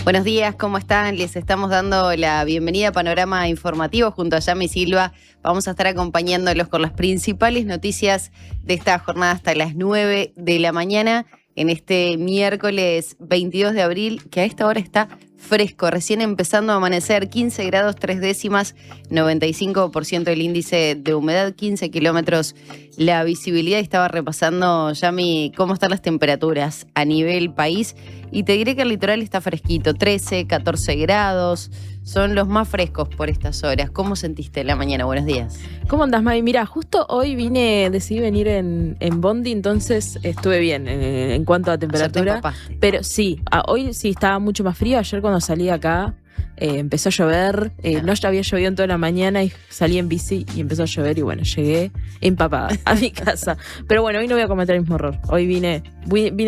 Buenos días, ¿cómo están? Les estamos dando la bienvenida a Panorama Informativo junto a Yami Silva. Vamos a estar acompañándolos con las principales noticias de esta jornada hasta las 9 de la mañana en este miércoles 22 de abril, que a esta hora está fresco, recién empezando a amanecer, 15 grados 3 décimas, 95% el índice de humedad, 15 kilómetros la visibilidad. Estaba repasando, Yami, cómo están las temperaturas a nivel país y te diré que el litoral está fresquito, 13, 14 grados, son los más frescos por estas horas. ¿Cómo sentiste la mañana? Buenos días. ¿Cómo andás, May? Mira, justo hoy decidí venir en Bondi, entonces estuve bien en cuanto a temperatura. Pero sí, hoy sí estaba mucho más frío. Ayer cuando salí acá empezó a llover, no ya había llovido en toda la mañana y salí en bici y empezó a llover y bueno, llegué empapada a mi casa. Pero bueno, hoy no voy a cometer el mismo error. Hoy vine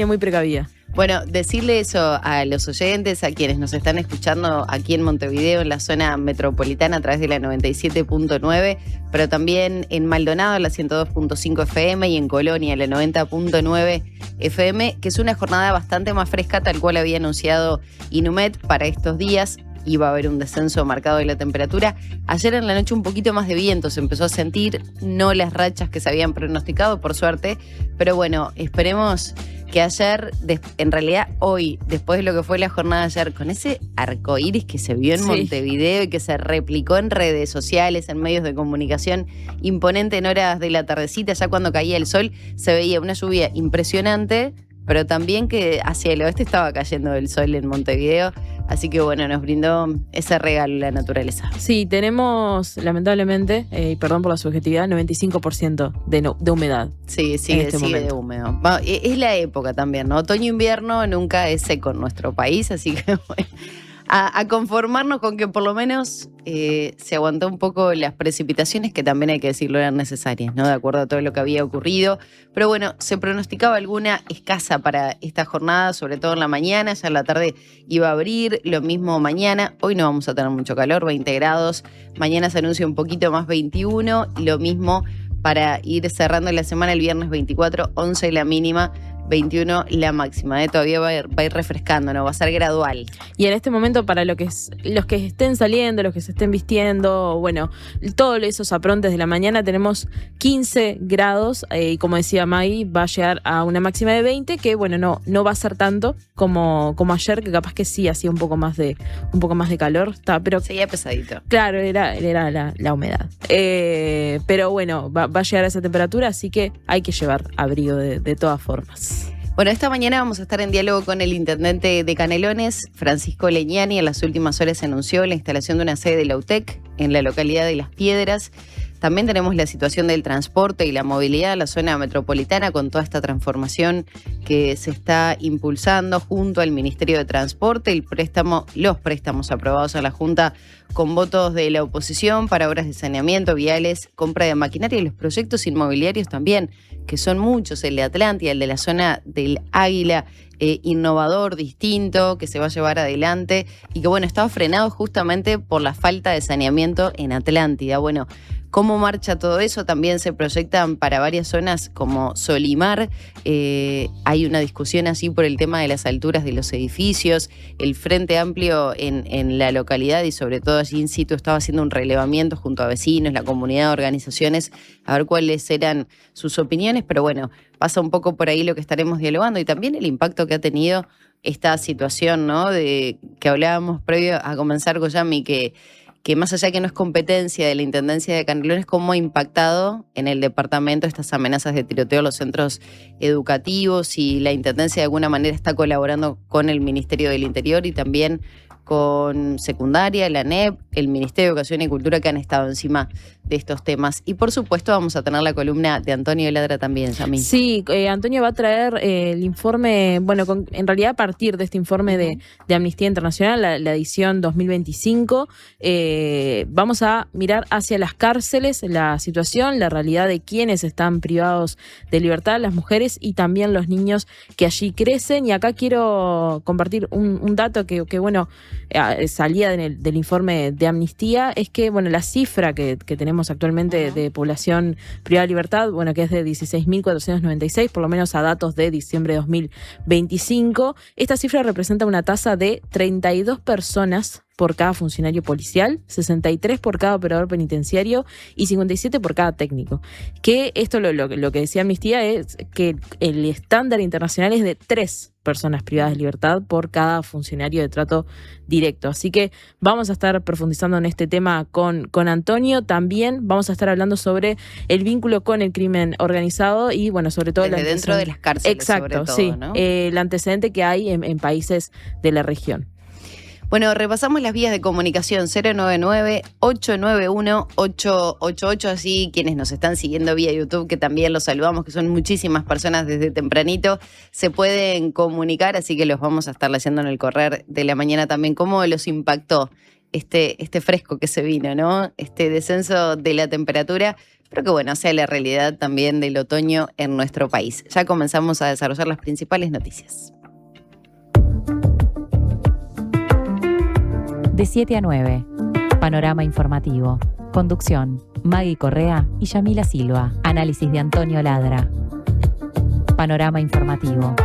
muy precavida. Bueno, decirle eso a los oyentes, a quienes nos están escuchando aquí en Montevideo, en la zona metropolitana a través de la 97.9, pero también en Maldonado, la 102.5 FM y en Colonia, la 90.9 FM, que es una jornada bastante más fresca, tal cual había anunciado Inumet para estos días. Iba a haber un descenso marcado de la temperatura. Ayer en la noche un poquito más de viento se empezó a sentir, no las rachas que se habían pronosticado, por suerte, pero bueno, esperemos que ayer, en realidad hoy, después de lo que fue la jornada de ayer, con ese arcoíris que se vio en Montevideo y que se replicó en redes sociales, en medios de comunicación, imponente en horas de la tardecita, ya cuando caía el sol, se veía una lluvia impresionante, pero también que hacia el oeste estaba cayendo el sol en Montevideo. Así que bueno, nos brindó ese regalo la naturaleza. Sí, tenemos lamentablemente, y perdón por la subjetividad, 95% de humedad. Sí, sigue de húmedo. Es la época también, ¿no? Otoño-invierno nunca es seco en nuestro país, así que bueno, a conformarnos con que por lo menos se aguantó un poco las precipitaciones, que también hay que decirlo eran necesarias, ¿no? De acuerdo a todo lo que había ocurrido. Pero bueno, se pronosticaba alguna escasa para esta jornada, sobre todo en la mañana, ya en la tarde iba a abrir, lo mismo mañana. Hoy no vamos a tener mucho calor, 20 grados. Mañana se anuncia un poquito más, 21, lo mismo para ir cerrando la semana, el viernes 24, 11 la mínima, 21 la máxima, todavía va a ir refrescando, ¿no? Va a ser gradual. Y en este momento, para los que estén saliendo, los que se estén vistiendo, bueno, todos esos aprontes de la mañana, tenemos 15 grados y como decía Maggie, va a llegar a una máxima de 20, que bueno, no va a ser tanto como ayer, que capaz que sí hacía un poco más de calor, pero seguía pesadito. Claro, era la humedad. Pero bueno, va a llegar a esa temperatura, así que hay que llevar abrigo de todas formas. Bueno, esta mañana vamos a estar en diálogo con el intendente de Canelones, Francisco Leñani. En las últimas horas se anunció la instalación de una sede de la UTEC en la localidad de Las Piedras. También tenemos la situación del transporte y la movilidad en la zona metropolitana con toda esta transformación que se está impulsando junto al Ministerio de Transporte, los préstamos aprobados en la Junta con votos de la oposición para obras de saneamiento, viales, compra de maquinaria y los proyectos inmobiliarios también, que son muchos, el de Atlántida, el de la zona del Águila, innovador, distinto, que se va a llevar adelante y que bueno, estaba frenado justamente por la falta de saneamiento en Atlántida. Bueno, ¿cómo marcha todo eso? También se proyectan para varias zonas como Solimar. Hay una discusión así por el tema de las alturas de los edificios. El Frente Amplio en la localidad y sobre todo allí in situ estaba haciendo un relevamiento junto a vecinos, la comunidad, organizaciones, a ver cuáles eran sus opiniones. Pero bueno, pasa un poco por ahí lo que estaremos dialogando y también el impacto que ha tenido esta situación, ¿no? De que hablábamos previo a comenzar, Goyami, que más allá que no es competencia de la Intendencia de Canelones, cómo ha impactado en el departamento estas amenazas de tiroteo a los centros educativos y la Intendencia de alguna manera está colaborando con el Ministerio del Interior y también con Secundaria, la ANEP, el Ministerio de Educación y Cultura, que han estado encima de estos temas. Y por supuesto vamos a tener la columna de Antonio Ladra también, Yami. Sí, Antonio va a traer el informe, bueno, en realidad a partir de este informe de Amnistía Internacional, la edición 2025, vamos a mirar hacia las cárceles, la situación, la realidad de quienes están privados de libertad, las mujeres y también los niños que allí crecen. Y acá quiero compartir un dato que bueno, salía del informe de Amnistía, es que, bueno, la cifra que tenemos actualmente de población privada de libertad, bueno, que es de 16.496, por lo menos a datos de diciembre de 2025, esta cifra representa una tasa de 32 personas por cada funcionario policial, 63 por cada operador penitenciario y 57 por cada técnico. Que esto lo que decía Amnistía es que el estándar internacional es de 3 personas privadas de libertad por cada funcionario de trato directo. Así que vamos a estar profundizando en este tema con Antonio. También vamos a estar hablando sobre el vínculo con el crimen organizado y, bueno, sobre todo desde dentro de las cárceles. Exacto, sobre todo, sí, ¿no? El antecedente que hay en países de la región. Bueno, repasamos las vías de comunicación 099-891-888, así quienes nos están siguiendo vía YouTube, que también los saludamos, que son muchísimas personas desde tempranito, se pueden comunicar, así que los vamos a estar leyendo en el correr de la mañana también. ¿Cómo los impactó este fresco que se vino, ¿no? Este descenso de la temperatura, pero que bueno, sea la realidad también del otoño en nuestro país. Ya comenzamos a desarrollar las principales noticias. De 7 a 9. Panorama informativo. Conducción: Maggie Correa y Yamila Silva. Análisis de Antonio Ladra. Panorama informativo.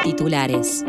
Titulares.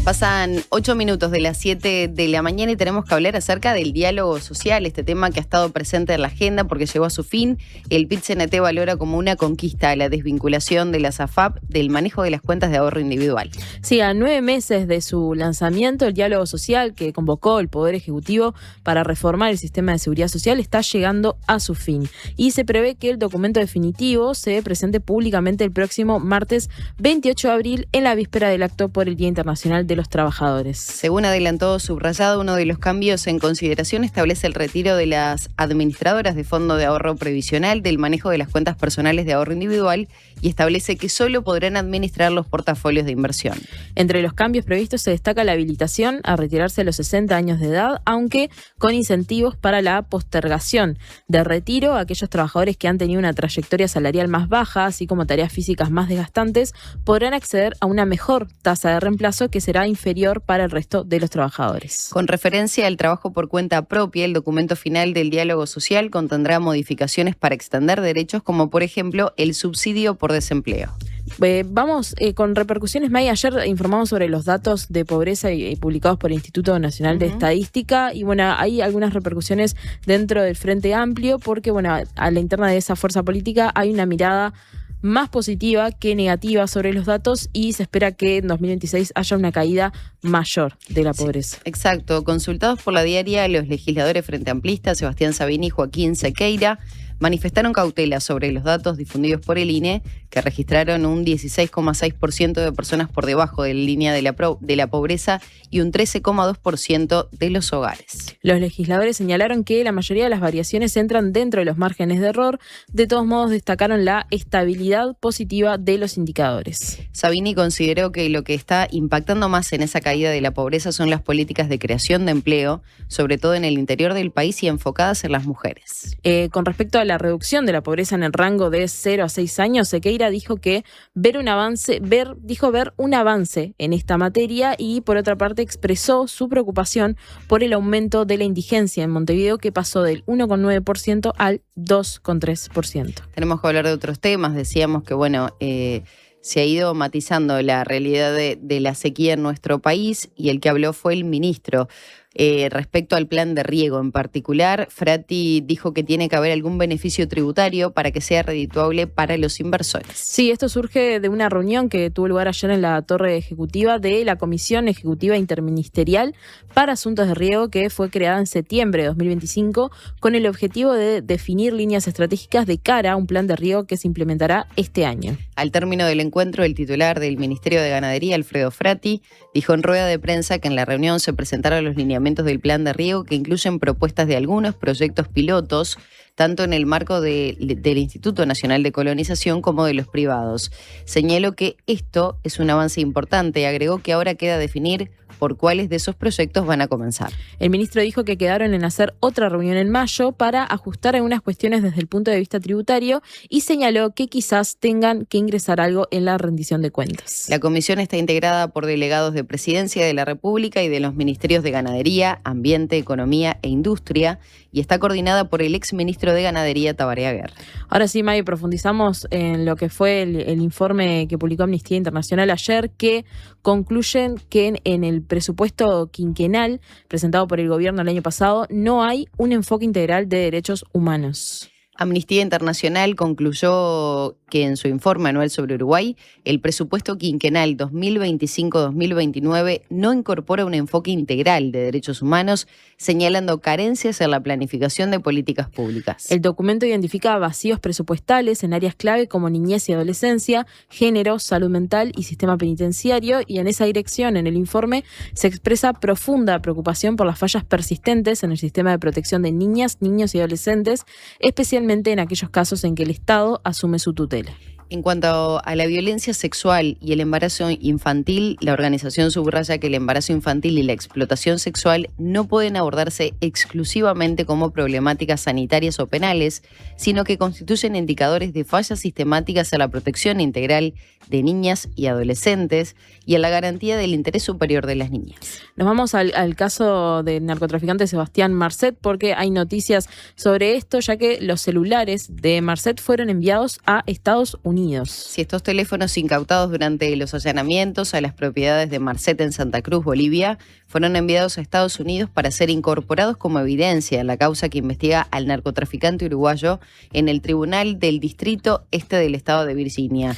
Pasan 8 minutos de las 7 de la mañana y tenemos que hablar acerca del diálogo social, este tema que ha estado presente en la agenda porque llegó a su fin. El PIT-CNT valora como una conquista la desvinculación de las AFAP del manejo de las cuentas de ahorro individual. Sí, a 9 meses de su lanzamiento, el diálogo social que convocó el Poder Ejecutivo para reformar el sistema de seguridad social está llegando a su fin. Y se prevé que el documento definitivo se presente públicamente el próximo martes 28 de abril en la víspera del acto por el Día Internacional de los Trabajadores. Según adelantó Subrayado, uno de los cambios en consideración establece el retiro de las administradoras de fondo de ahorro previsional del manejo de las cuentas personales de ahorro individual y establece que solo podrán administrar los portafolios de inversión. Entre los cambios previstos se destaca la habilitación a retirarse a los 60 años de edad, aunque con incentivos para la postergación de retiro a aquellos trabajadores que han tenido una trayectoria salarial más baja, así como tareas físicas más desgastantes, podrán acceder a una mejor tasa de reemplazo que será inferior para el resto de los trabajadores. Con referencia al trabajo por cuenta propia, el documento final del diálogo social contendrá modificaciones para extender derechos como, por ejemplo, el subsidio por desempleo. Vamos con repercusiones, May. Ayer informamos sobre los datos de pobreza publicados por el Instituto Nacional de Estadística y bueno, hay algunas repercusiones dentro del Frente Amplio porque bueno, a la interna de esa fuerza política hay una mirada más positiva que negativa sobre los datos y se espera que en 2026 haya una caída mayor de la pobreza. Sí, exacto. Consultados por la diaria, los legisladores frente amplistas Sebastián Sabini y Joaquín Sequeira manifestaron cautela sobre los datos difundidos por el INE, que registraron un 16,6% de personas por debajo de la línea de la pobreza y un 13,2% de los hogares. Los legisladores señalaron que la mayoría de las variaciones entran dentro de los márgenes de error. De todos modos, destacaron la estabilidad positiva de los indicadores. Sabini consideró que lo que está impactando más en esa caída de la pobreza son las políticas de creación de empleo, sobre todo en el interior del país y enfocadas en las mujeres. Con respecto a la reducción de la pobreza en el rango de 0 a 6 años, Sequeira dijo que ver un avance en esta materia y por otra parte expresó su preocupación por el aumento de la indigencia en Montevideo que pasó del 1,9% al 2,3%. Tenemos que hablar de otros temas, decíamos que bueno, se ha ido matizando la realidad de la sequía en nuestro país y el que habló fue el ministro. Respecto al plan de riego en particular, Frati dijo que tiene que haber algún beneficio tributario para que sea redituable para los inversores. Sí, esto surge de una reunión que tuvo lugar ayer en la Torre Ejecutiva de la Comisión Ejecutiva Interministerial para Asuntos de Riego, que fue creada en septiembre de 2025 con el objetivo de definir líneas estratégicas de cara a un plan de riego que se implementará este año. Al término del encuentro, el titular del Ministerio de Ganadería, Alfredo Frati, dijo en rueda de prensa que en la reunión se presentaron los lineamientos del plan de riego que incluyen propuestas de algunos proyectos pilotos tanto en el marco del Instituto Nacional de Colonización como de los privados. Señaló que esto es un avance importante y agregó que ahora queda definir por cuáles de esos proyectos van a comenzar. El ministro dijo que quedaron en hacer otra reunión en mayo para ajustar algunas cuestiones desde el punto de vista tributario y señaló que quizás tengan que ingresar algo en la rendición de cuentas. La comisión está integrada por delegados de Presidencia de la República y de los ministerios de Ganadería, Ambiente, Economía e Industria y está coordinada por el exministro de Ganadería, Tabaré Aguerre. Ahora sí, May, profundizamos en lo que fue el informe que publicó Amnistía Internacional ayer, que concluyen que en el presupuesto quinquenal presentado por el gobierno el año pasado no hay un enfoque integral de derechos humanos. Amnistía Internacional concluyó que en su informe anual sobre Uruguay, el presupuesto quinquenal 2025-2029 no incorpora un enfoque integral de derechos humanos, señalando carencias en la planificación de políticas públicas. El documento identifica vacíos presupuestales en áreas clave como niñez y adolescencia, género, salud mental y sistema penitenciario, y en esa dirección, en el informe, se expresa profunda preocupación por las fallas persistentes en el sistema de protección de niñas, niños y adolescentes, especialmente en aquellos casos en que el Estado asume su tutela. En cuanto a la violencia sexual y el embarazo infantil, la organización subraya que el embarazo infantil y la explotación sexual no pueden abordarse exclusivamente como problemáticas sanitarias o penales, sino que constituyen indicadores de fallas sistemáticas a la protección integral de niñas y adolescentes y a la garantía del interés superior de las niñas. Nos vamos al caso del narcotraficante Sebastián Marcet, porque hay noticias sobre esto, ya que los celulares de Marcet fueron enviados a Estados Unidos. Si estos teléfonos incautados durante los allanamientos a las propiedades de Marcet en Santa Cruz, Bolivia, fueron enviados a Estados Unidos para ser incorporados como evidencia en la causa que investiga al narcotraficante uruguayo en el Tribunal del Distrito Este del Estado de Virginia.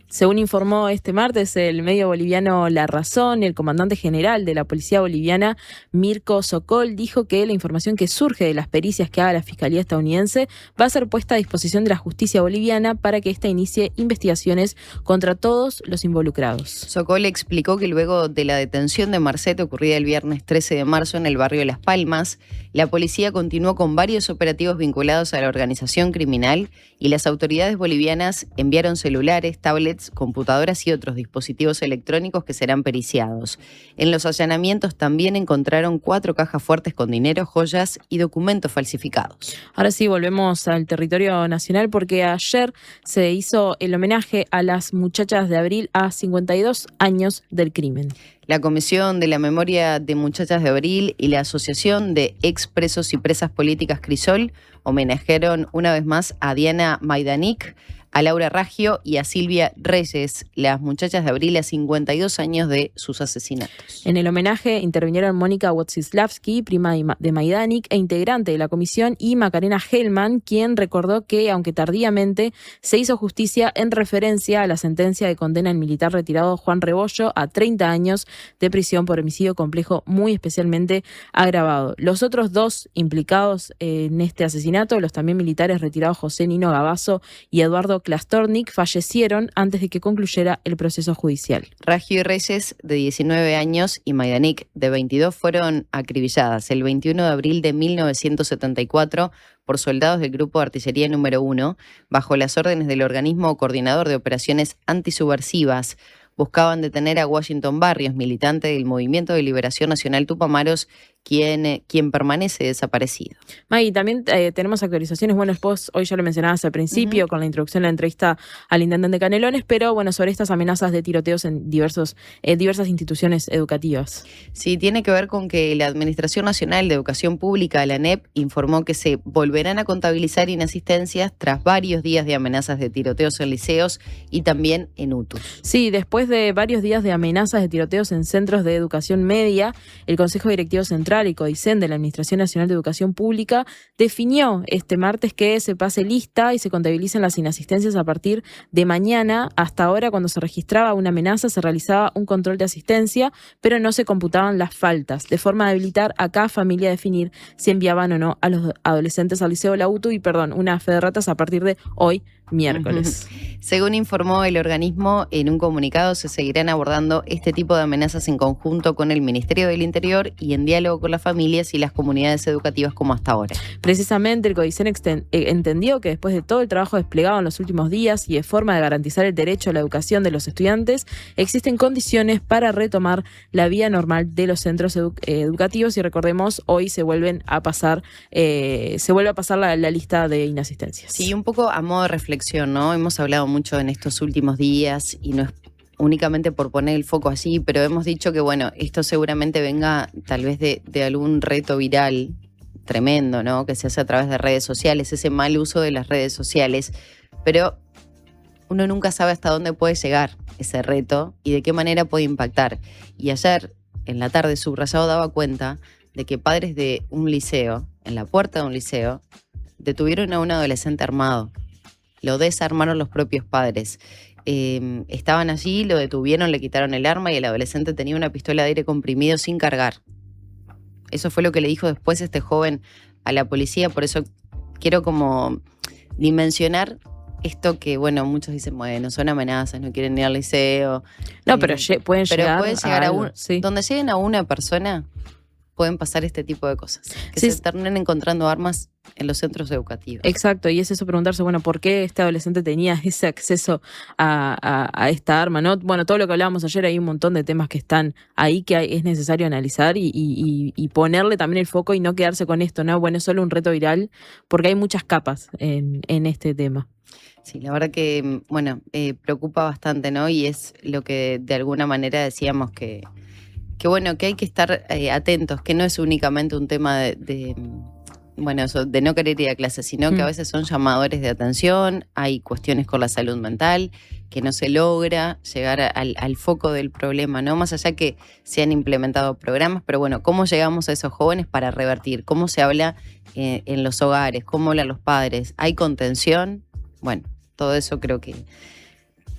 Según informó este martes el medio boliviano La Razón, el comandante general de la policía boliviana, Mirko Sokol, dijo que la información que surge de las pericias que haga la Fiscalía estadounidense va a ser puesta a disposición de la justicia boliviana para que ésta inicie investigaciones contra todos los involucrados. Sokol explicó que luego de la detención de Marcet ocurrida el viernes 13 de marzo en el barrio de Las Palmas, la policía continuó con varios operativos vinculados a la organización criminal y las autoridades bolivianas enviaron celulares, tablets, computadoras y otros dispositivos electrónicos que serán periciados. En los allanamientos también encontraron 4 cajas fuertes con dinero, joyas y documentos falsificados. Ahora sí, volvemos al territorio nacional porque ayer se hizo el homenaje a las muchachas de Abril a 52 años del crimen. La Comisión de la Memoria de Muchachas de Abril y la Asociación de Expresos y Presas Políticas Crisol homenajearon una vez más a Diana Majdanek, a Laura Raggio y a Silvia Reyes, las muchachas de Abril a 52 años de sus asesinatos. En el homenaje intervinieron Mónica Wojcicki, prima de Majdanek e integrante de la comisión, y Macarena Hellman, quien recordó que, aunque tardíamente, se hizo justicia en referencia a la sentencia de condena al militar retirado Juan Rebollo a 30 años de prisión por homicidio complejo muy especialmente agravado. Los otros 2 implicados en este asesinato, los también militares retirados José Nino Gabazo y Eduardo Klastornik, fallecieron antes de que concluyera el proceso judicial. Raggio y Reyes, de 19 años, y Majdanek, de 22, fueron acribilladas el 21 de abril de 1974 por soldados del Grupo de Artillería número 1, bajo las órdenes del organismo coordinador de operaciones antisubversivas. Buscaban detener a Washington Barrios, militante del Movimiento de Liberación Nacional Tupamaros, quien permanece desaparecido. Maggie, también tenemos actualizaciones. Bueno, vos hoy ya lo mencionabas al principio con la introducción de la entrevista al intendente Canelones, pero bueno, sobre estas amenazas de tiroteos en diversas instituciones educativas. Sí, tiene que ver con que la Administración Nacional de Educación Pública, la ANEP, informó que se volverán a contabilizar inasistencias tras varios días de amenazas de tiroteos en liceos y también en UTUS. Sí, después de varios días de amenazas de tiroteos en centros de educación media, el Consejo Directivo Central y CODICEN de la Administración Nacional de Educación Pública definió este martes que se pase lista y se contabilicen las inasistencias a partir de mañana. Hasta ahora, cuando se registraba una amenaza, se realizaba un control de asistencia, pero no se computaban las faltas, de forma de habilitar a cada familia a definir si enviaban o no a los adolescentes al liceo La UTU una fe de ratas a partir de hoy miércoles. Según informó el organismo, en un comunicado se seguirán abordando este tipo de amenazas en conjunto con el Ministerio del Interior y en diálogo con las familias y las comunidades educativas como hasta ahora. Precisamente el CODICEN entendió que después de todo el trabajo desplegado en los últimos días y de forma de garantizar el derecho a la educación de los estudiantes, existen condiciones para retomar la vía normal de los centros educativos y recordemos, hoy se vuelve a pasar la lista de inasistencias. Sí, un poco a modo de reflexión, ¿no? Hemos hablado mucho en estos últimos días y no es únicamente por poner el foco allí, pero hemos dicho que, bueno, esto seguramente venga tal vez de algún reto viral tremendo, ¿no? Que se hace a través de redes sociales, ese mal uso de las redes sociales, pero uno nunca sabe hasta dónde puede llegar ese reto y de qué manera puede impactar. Y ayer, en la tarde, Subrayado daba cuenta de que padres de un liceo, en la puerta de un liceo, detuvieron a un adolescente armado. Lo desarmaron los propios padres. Estaban allí, lo detuvieron, le quitaron el arma y el adolescente tenía una pistola de aire comprimido sin cargar. Eso fue lo que le dijo después este joven a la policía. Por eso quiero como dimensionar esto que, bueno, muchos dicen, bueno, son amenazas, no quieren ir al liceo. No, pero pueden llegar a sí. Donde lleguen a una persona, pueden pasar este tipo de cosas. Que se terminen encontrando armas en los centros educativos. Exacto, y es eso preguntarse, bueno, ¿por qué este adolescente tenía ese acceso a esta arma? ¿No? Bueno, todo lo que hablábamos ayer, hay un montón de temas que están ahí que es necesario analizar y ponerle también el foco y no quedarse con esto, ¿no? Bueno, es solo un reto viral, porque hay muchas capas en este tema. Sí, la verdad que, bueno, preocupa bastante, ¿no? Y es lo que de alguna manera decíamos que bueno, que hay que estar atentos, que no es únicamente un tema de no querer ir a clase, sino que a veces son llamadores de atención, hay cuestiones con la salud mental, que no se logra llegar al foco del problema, ¿no? Más allá que se han implementado programas, pero bueno, ¿cómo llegamos a esos jóvenes para revertir? ¿Cómo se habla en los hogares? ¿Cómo hablan los padres? ¿Hay contención? Bueno, todo eso creo que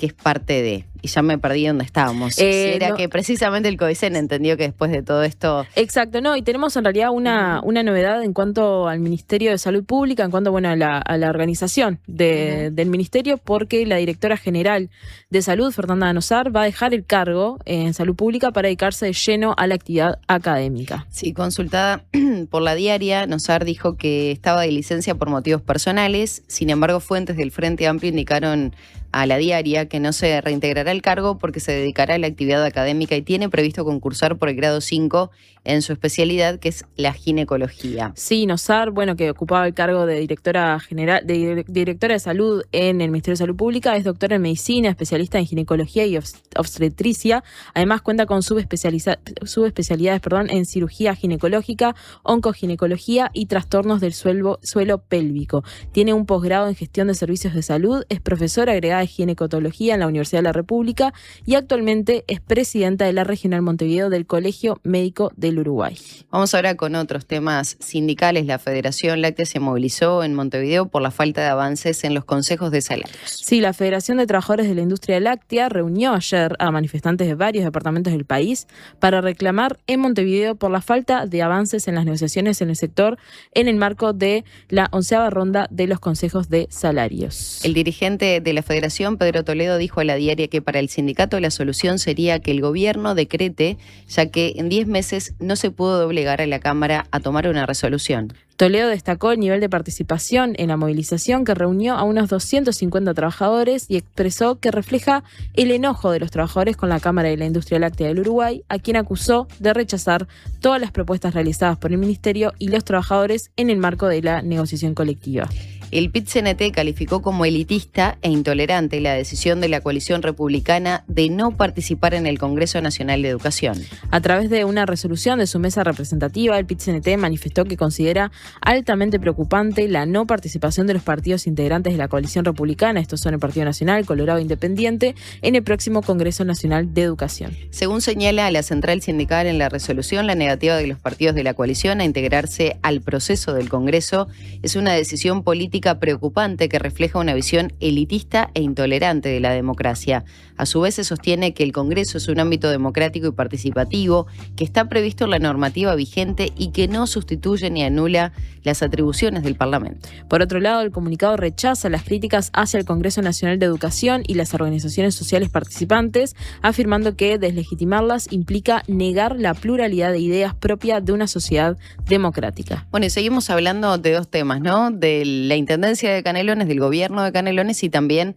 es parte de... Y ya me perdí dónde estábamos. Que precisamente el CODICEN entendió que después de todo esto... Exacto, no, y tenemos en realidad una novedad en cuanto al Ministerio de Salud Pública, en cuanto a la organización del Ministerio, porque la directora general de Salud, Fernanda Nosar, va a dejar el cargo en Salud Pública para dedicarse de lleno a la actividad académica. Sí, consultada por La Diaria, Nosar dijo que estaba de licencia por motivos personales, sin embargo, fuentes del Frente Amplio indicaron a La Diaria que no se reintegrará el cargo porque se dedicará a la actividad académica y tiene previsto concursar por el grado 5 en su especialidad, que es la ginecología. Sí, Nosar, bueno, que ocupaba el cargo de directora general, directora de salud en el Ministerio de Salud Pública, es doctora en medicina, especialista en ginecología y obstetricia. Además cuenta con subespecialidades en cirugía ginecológica, oncoginecología y trastornos del suelo pélvico. Tiene un posgrado en gestión de servicios de salud, es profesora agregada de ginecotología en la Universidad de la República y actualmente es presidenta de la Regional Montevideo del Colegio Médico del Uruguay. Vamos ahora con otros temas sindicales. La Federación Láctea se movilizó en Montevideo por la falta de avances en los consejos de salarios. Sí, la Federación de Trabajadores de la Industria Láctea reunió ayer a manifestantes de varios departamentos del país para reclamar en Montevideo por la falta de avances en las negociaciones en el sector en el marco de la 11ª ronda de los consejos de salarios. El dirigente de la Federación, Pedro Toledo, dijo a La Diaria que para el sindicato la solución sería que el gobierno decrete, ya que en 10 meses no se pudo obligar a la Cámara a tomar una resolución. Toledo destacó el nivel de participación en la movilización que reunió a unos 250 trabajadores y expresó que refleja el enojo de los trabajadores con la Cámara de la Industria Láctea del Uruguay, a quien acusó de rechazar todas las propuestas realizadas por el Ministerio y los trabajadores en el marco de la negociación colectiva. El PIT-CNT calificó como elitista e intolerante la decisión de la coalición republicana de no participar en el Congreso Nacional de Educación. A través de una resolución de su mesa representativa, el PIT-CNT manifestó que considera altamente preocupante la no participación de los partidos integrantes de la coalición republicana, estos son el Partido Nacional, Colorado Independiente, en el próximo Congreso Nacional de Educación. Según señala la central sindical en la resolución, la negativa de los partidos de la coalición a integrarse al proceso del Congreso es una decisión política crítica preocupante que refleja una visión elitista e intolerante de la democracia. A su vez se sostiene que el Congreso es un ámbito democrático y participativo, que está previsto en la normativa vigente y que no sustituye ni anula las atribuciones del Parlamento. Por otro lado, el comunicado rechaza las críticas hacia el Congreso Nacional de Educación y las organizaciones sociales participantes, afirmando que deslegitimarlas implica negar la pluralidad de ideas propia de una sociedad democrática. Bueno, y seguimos hablando de dos temas, ¿no? De la Intendencia de Canelones, del gobierno de Canelones y también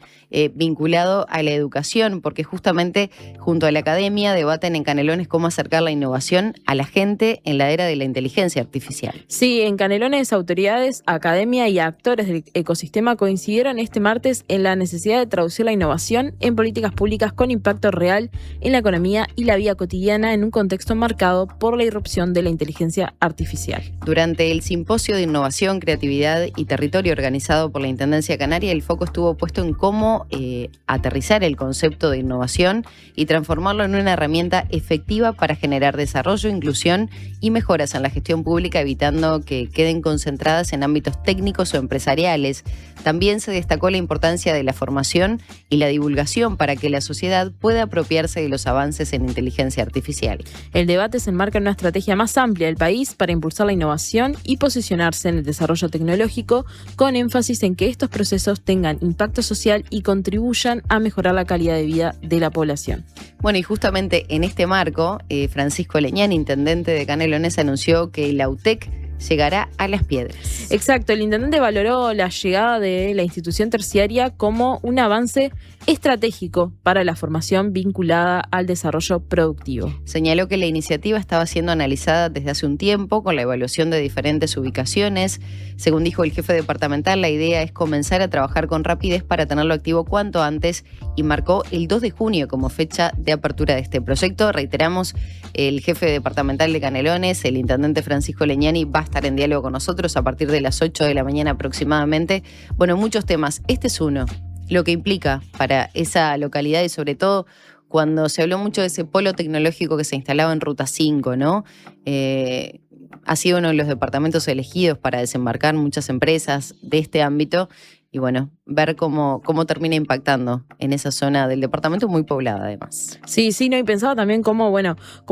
vinculado a la educación, porque justamente junto a la academia debaten en Canelones cómo acercar la innovación a la gente en la era de la inteligencia artificial. Sí, en Canelones, autoridades, academia y actores del ecosistema coincidieron este martes en la necesidad de traducir la innovación en políticas públicas con impacto real en la economía y la vida cotidiana en un contexto marcado por la irrupción de la inteligencia artificial. Durante el simposio de innovación, creatividad y territorio organizado por la Intendencia Canaria, el foco estuvo puesto en cómo aterrizar el concepto de innovación y transformarlo en una herramienta efectiva para generar desarrollo, inclusión y mejoras en la gestión pública, evitando que queden concentradas en ámbitos técnicos o empresariales. También se destacó la importancia de la formación y la divulgación para que la sociedad pueda apropiarse de los avances en inteligencia artificial. El debate se enmarca en una estrategia más amplia del país para impulsar la innovación y posicionarse en el desarrollo tecnológico, con énfasis en que estos procesos tengan impacto social y contribuyan a mejorar la calidad de vida de la población. Bueno, y justamente en este marco, Francisco Leñani, intendente de Canelones, anunció que la UTEC llegará a Las Piedras. Exacto, el intendente valoró la llegada de la institución terciaria como un avance estratégico para la formación vinculada al desarrollo productivo. Señaló que la iniciativa estaba siendo analizada desde hace un tiempo con la evaluación de diferentes ubicaciones. Según dijo el jefe departamental, la idea es comenzar a trabajar con rapidez para tenerlo activo cuanto antes y marcó el 2 de junio como fecha de apertura de este proyecto. Reiteramos, el jefe departamental de Canelones, el intendente Francisco Leñani, va a estar en diálogo con nosotros a partir de las 8 de la mañana aproximadamente. Bueno, muchos temas. Este es uno. Lo que implica para esa localidad y sobre todo cuando se habló mucho de ese polo tecnológico que se instalaba en Ruta 5, ¿no? Ha sido uno de los departamentos elegidos para desembarcar muchas empresas de este ámbito y bueno, ver cómo termina impactando en esa zona del departamento muy poblada además. Sí, no, y pensaba también cómo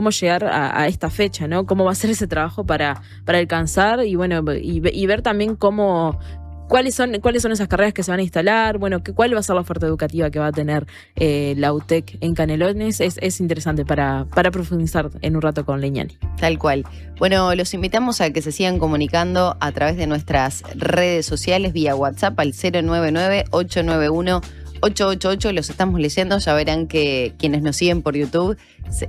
llegar a esta fecha, ¿no? Cómo va a ser ese trabajo para alcanzar y bueno, y ver también ¿cuáles son esas carreras que se van a instalar? Bueno, ¿cuál va a ser la oferta educativa que va a tener la UTEC en Canelones? Es interesante para profundizar en un rato con Leñani. Tal cual. Bueno, los invitamos a que se sigan comunicando a través de nuestras redes sociales vía WhatsApp al 099-891-888. Los estamos leyendo, ya verán que quienes nos siguen por YouTube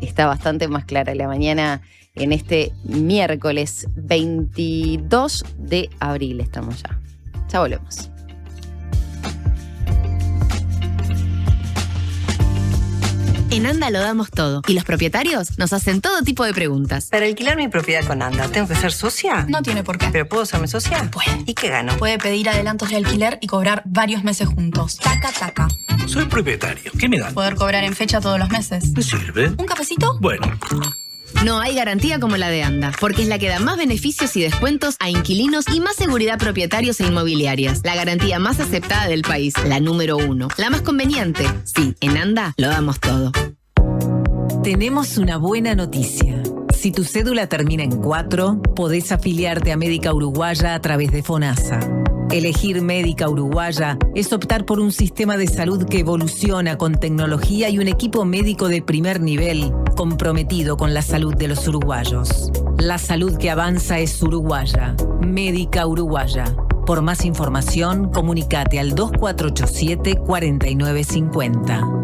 está bastante más clara la mañana en este miércoles 22 de abril estamos ya. Ya volvemos. En Anda lo damos todo y los propietarios nos hacen todo tipo de preguntas. Para alquilar mi propiedad con Anda, ¿tengo que ser socia? No tiene por qué. ¿Pero puedo serme socia? Puede. ¿Y qué gano? Puede pedir adelantos de alquiler y cobrar varios meses juntos. Taca, taca. Soy propietario. ¿Qué me dan? Poder cobrar en fecha todos los meses. ¿Me sirve? ¿Un cafecito? Bueno. No hay garantía como la de Anda, porque es la que da más beneficios y descuentos a inquilinos y más seguridad a propietarios e inmobiliarias. La garantía más aceptada del país, la número 1. La más conveniente. Sí, en Anda lo damos todo. Tenemos una buena noticia. Si tu cédula termina en 4, podés afiliarte a Médica Uruguaya a través de FONASA. Elegir Médica Uruguaya es optar por un sistema de salud que evoluciona con tecnología y un equipo médico de primer nivel comprometido con la salud de los uruguayos. La salud que avanza es uruguaya. Médica Uruguaya. Por más información, comunícate al 2487-4950.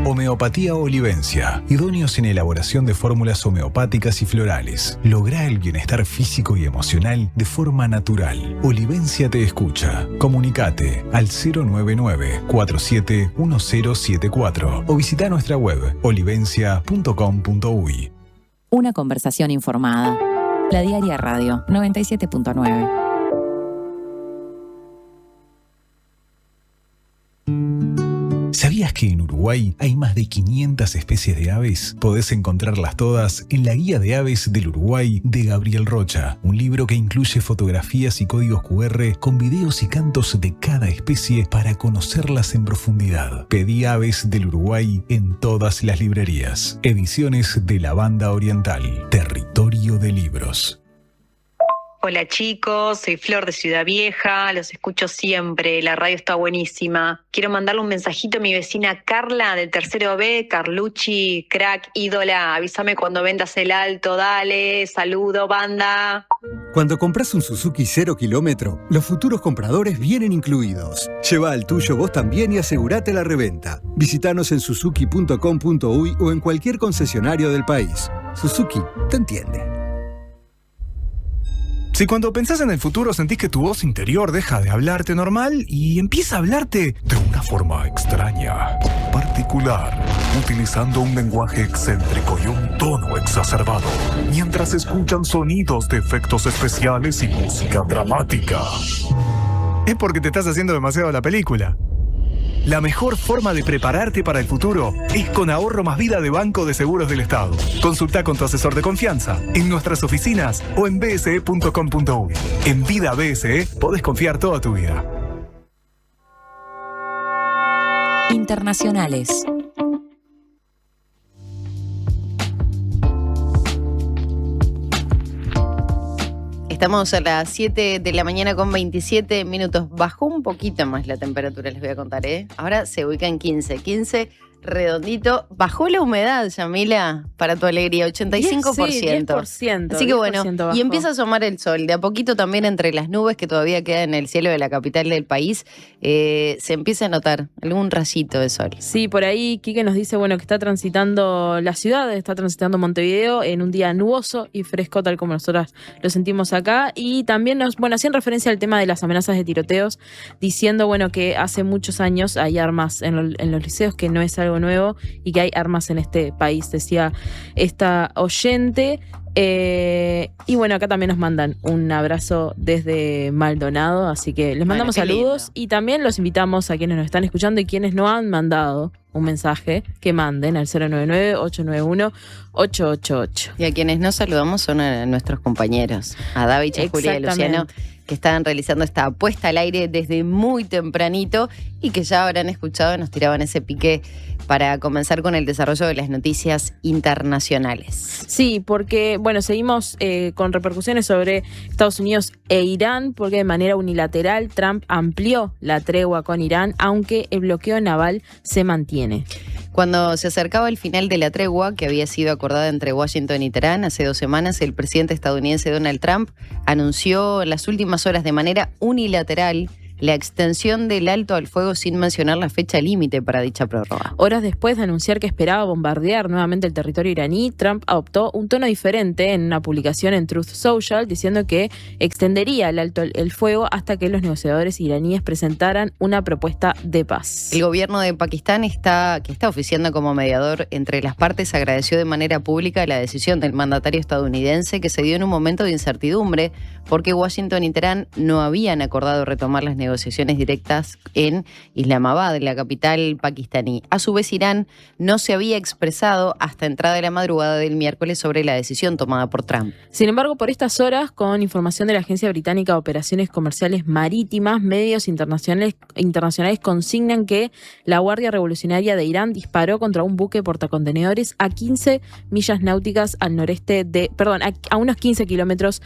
Homeopatía Olivencia. Idóneos en elaboración de fórmulas homeopáticas y florales. Logra el bienestar físico y emocional de forma natural. Olivencia te escucha. Comunicate al 099-471074 o visita nuestra web olivencia.com.uy. Una conversación informada. La Diaria Radio 97.9. ¿Sabías que en Uruguay Uruguay hay más de 500 especies de aves. Podés encontrarlas todas en la Guía de Aves del Uruguay de Gabriel Rocha, un libro que incluye fotografías y códigos QR con videos y cantos de cada especie para conocerlas en profundidad. Pedí Aves del Uruguay en todas las librerías. Ediciones de la Banda Oriental, Territorio de Libros. Hola chicos, soy Flor de Ciudad Vieja, los escucho siempre, la radio está buenísima. Quiero mandarle un mensajito a mi vecina Carla del tercero B, Carlucci, crack, ídola, avísame cuando vendas el alto, dale, saludo banda. Cuando compras un Suzuki 0 kilómetro, los futuros compradores vienen incluidos. Lleva el tuyo vos también y asegurate la reventa. Visítanos en suzuki.com.uy o en cualquier concesionario del país. Suzuki te entiende. Si cuando pensás en el futuro sentís que tu voz interior deja de hablarte normal y empieza a hablarte de una forma extraña, particular, utilizando un lenguaje excéntrico y un tono exacerbado, mientras escuchan sonidos de efectos especiales y música dramática, es porque te estás haciendo demasiado la película. La mejor forma de prepararte para el futuro es con Ahorro Más Vida de Banco de Seguros del Estado. Consulta con tu asesor de confianza en nuestras oficinas o en bse.com.uy. En Vida BSE podés confiar toda tu vida. Internacionales. Estamos a las 7 de la mañana con 27 minutos. Bajó un poquito más la temperatura, les voy a contar, ¿eh? Ahora se ubica en 15 redondito. Bajó la humedad, Yamila, para tu alegría, 85%. Sí, 10%. Así que bueno, bajó. Y empieza a asomar el sol. De a poquito también entre las nubes que todavía quedan en el cielo de la capital del país, se empieza a notar algún rayito de sol. Sí, por ahí Quique nos dice, bueno, que está transitando la ciudad, está transitando Montevideo en un día nuboso y fresco, tal como nosotras lo sentimos acá. Y también hacían referencia al tema de las amenazas de tiroteos, diciendo, bueno, que hace muchos años hay armas en los liceos, que no es algo nuevo y que hay armas en este país, decía esta oyente. Y bueno, acá también nos mandan un abrazo desde Maldonado, así que les mandamos saludos y también los invitamos a quienes nos están escuchando y quienes no han mandado un mensaje, que manden al 099-891-888. Y a quienes no saludamos son a nuestros compañeros, a David, a Julia y Luciano, que estaban realizando esta apuesta al aire desde muy tempranito y que ya habrán escuchado, nos tiraban ese pique para comenzar con el desarrollo de las noticias internacionales. Sí, porque, bueno, seguimos con repercusiones sobre Estados Unidos e Irán, porque de manera unilateral Trump amplió la tregua con Irán, aunque el bloqueo naval se mantiene. Cuando se acercaba el final de la tregua, que había sido acordada entre Washington y Teherán hace 2 semanas, el presidente estadounidense Donald Trump anunció en las últimas horas de manera unilateral la extensión del alto al fuego sin mencionar la fecha límite para dicha prórroga. Horas después de anunciar que esperaba bombardear nuevamente el territorio iraní, Trump adoptó un tono diferente en una publicación en Truth Social, diciendo que extendería el alto el fuego hasta que los negociadores iraníes presentaran una propuesta de paz. El gobierno de Pakistán, que está oficiando como mediador entre las partes, agradeció de manera pública la decisión del mandatario estadounidense, que se dio en un momento de incertidumbre porque Washington y Teherán no habían acordado retomar las negociaciones directas en Islamabad, la capital pakistaní. A su vez, Irán no se había expresado hasta entrada de la madrugada del miércoles sobre la decisión tomada por Trump. Sin embargo, por estas horas, con información de la Agencia Británica de Operaciones Comerciales Marítimas, medios internacionales consignan que la Guardia Revolucionaria de Irán disparó contra un buque portacontenedores a 15 millas náuticas al noreste a unos 15 kilómetros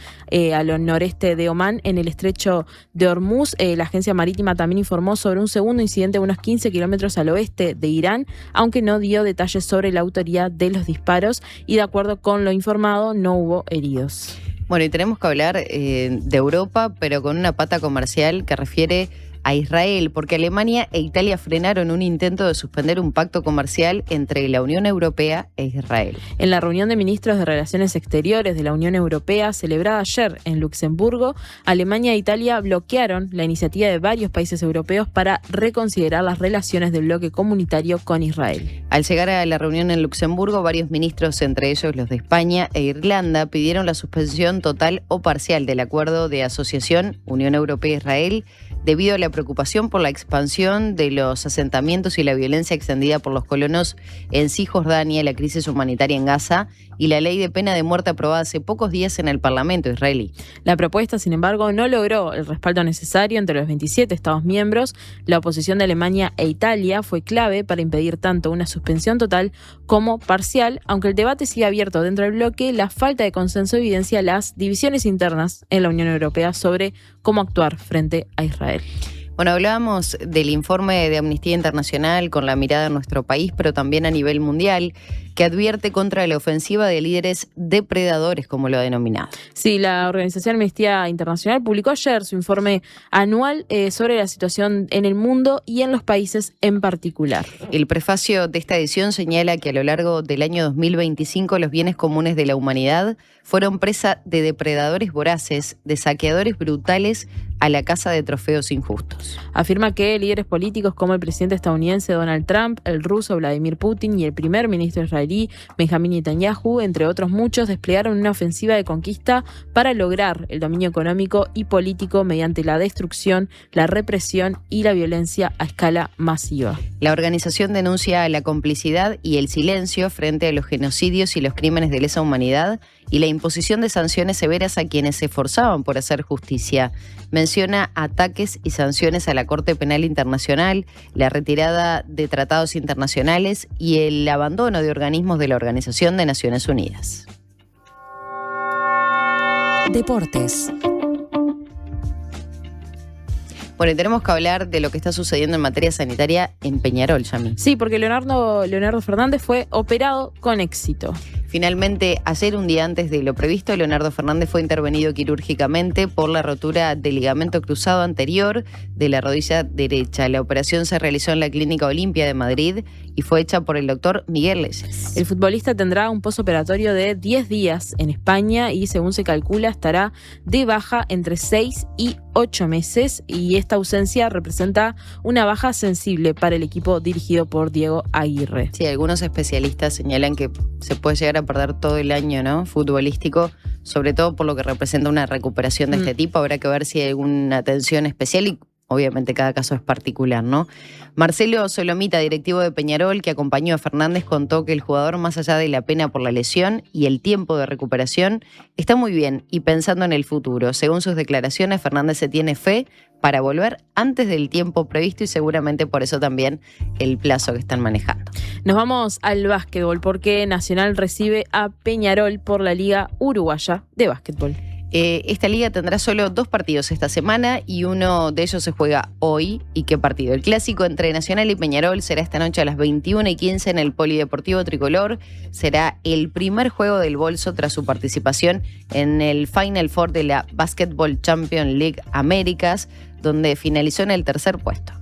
al noreste de Omán, en el estrecho de Hormuz. La agencia marítima también informó sobre un segundo incidente a unos 15 kilómetros al oeste de Irán, aunque no dio detalles sobre la autoría de los disparos y, de acuerdo con lo informado, no hubo heridos. Bueno, y tenemos que hablar de Europa, pero con una pata comercial que refiere a Israel, porque Alemania e Italia frenaron un intento de suspender un pacto comercial entre la Unión Europea e Israel. En la reunión de ministros de Relaciones Exteriores de la Unión Europea, celebrada ayer en Luxemburgo, Alemania e Italia bloquearon la iniciativa de varios países europeos para reconsiderar las relaciones del bloque comunitario con Israel. Al llegar a la reunión en Luxemburgo, varios ministros, entre ellos los de España e Irlanda, pidieron la suspensión total o parcial del acuerdo de asociación Unión Europea-Israel debido a la preocupación por la expansión de los asentamientos y la violencia extendida por los colonos en Cisjordania, la crisis humanitaria en Gaza y la ley de pena de muerte aprobada hace pocos días en el Parlamento israelí. La propuesta, sin embargo, no logró el respaldo necesario entre los 27 Estados miembros. La oposición de Alemania e Italia fue clave para impedir tanto una suspensión total como parcial. Aunque el debate sigue abierto dentro del bloque, la falta de consenso evidencia las divisiones internas en la Unión Europea sobre cómo actuar frente a Israel. Bueno, hablábamos del informe de Amnistía Internacional con la mirada en nuestro país, pero también a nivel mundial, que advierte contra la ofensiva de líderes depredadores, como lo ha denominado. Sí, la organización Amnistía Internacional publicó ayer su informe anual sobre la situación en el mundo y en los países en particular. El prefacio de esta edición señala que a lo largo del año 2025 los bienes comunes de la humanidad fueron presa de depredadores voraces, de saqueadores brutales a la caza de trofeos injustos. Afirma que líderes políticos como el presidente estadounidense Donald Trump, el ruso Vladimir Putin y el primer ministro israelí Benjamin Netanyahu, entre otros muchos, desplegaron una ofensiva de conquista para lograr el dominio económico y político mediante la destrucción, la represión y la violencia a escala masiva. La organización denuncia la complicidad y el silencio frente a los genocidios y los crímenes de lesa humanidad y la imposición de sanciones severas a quienes se esforzaban por hacer justicia. Menciona ataques y sanciones a la Corte Penal Internacional, la retirada de tratados internacionales y el abandono de organismos de la Organización de Naciones Unidas. Deportes. Bueno, y tenemos que hablar de lo que está sucediendo en materia sanitaria en Peñarol, Yami. Sí, porque Leonardo Fernández fue operado con éxito. Finalmente, ayer, un día antes de lo previsto, Leonardo Fernández fue intervenido quirúrgicamente por la rotura del ligamento cruzado anterior de la rodilla derecha. La operación se realizó en la Clínica Olimpia de Madrid y fue hecha por el doctor Miguel Leyes. El futbolista tendrá un posoperatorio de 10 días en España y, según se calcula, estará de baja entre 6 y 8 meses, y esta ausencia representa una baja sensible para el equipo dirigido por Diego Aguirre. Sí, algunos especialistas señalan que se puede llegar a perder todo el año, ¿no?, futbolístico, sobre todo por lo que representa una recuperación de este tipo. Habrá que ver si hay alguna atención especial y obviamente cada caso es particular, ¿no? Marcelo Solomita, directivo de Peñarol, que acompañó a Fernández, contó que el jugador, más allá de la pena por la lesión y el tiempo de recuperación, está muy bien y pensando en el futuro. Según sus declaraciones, Fernández se tiene fe para volver antes del tiempo previsto y seguramente por eso también el plazo que están manejando. Nos vamos al básquetbol porque Nacional recibe a Peñarol por la Liga Uruguaya de Básquetbol. Esta liga tendrá solo 2 partidos esta semana y uno de ellos se juega hoy. ¿Y qué partido? El clásico entre Nacional y Peñarol será esta noche a las 21:15 en el Polideportivo Tricolor. Será el primer juego del Bolso tras su participación en el Final Four de la Basketball Champions League Américas, donde finalizó en el tercer puesto.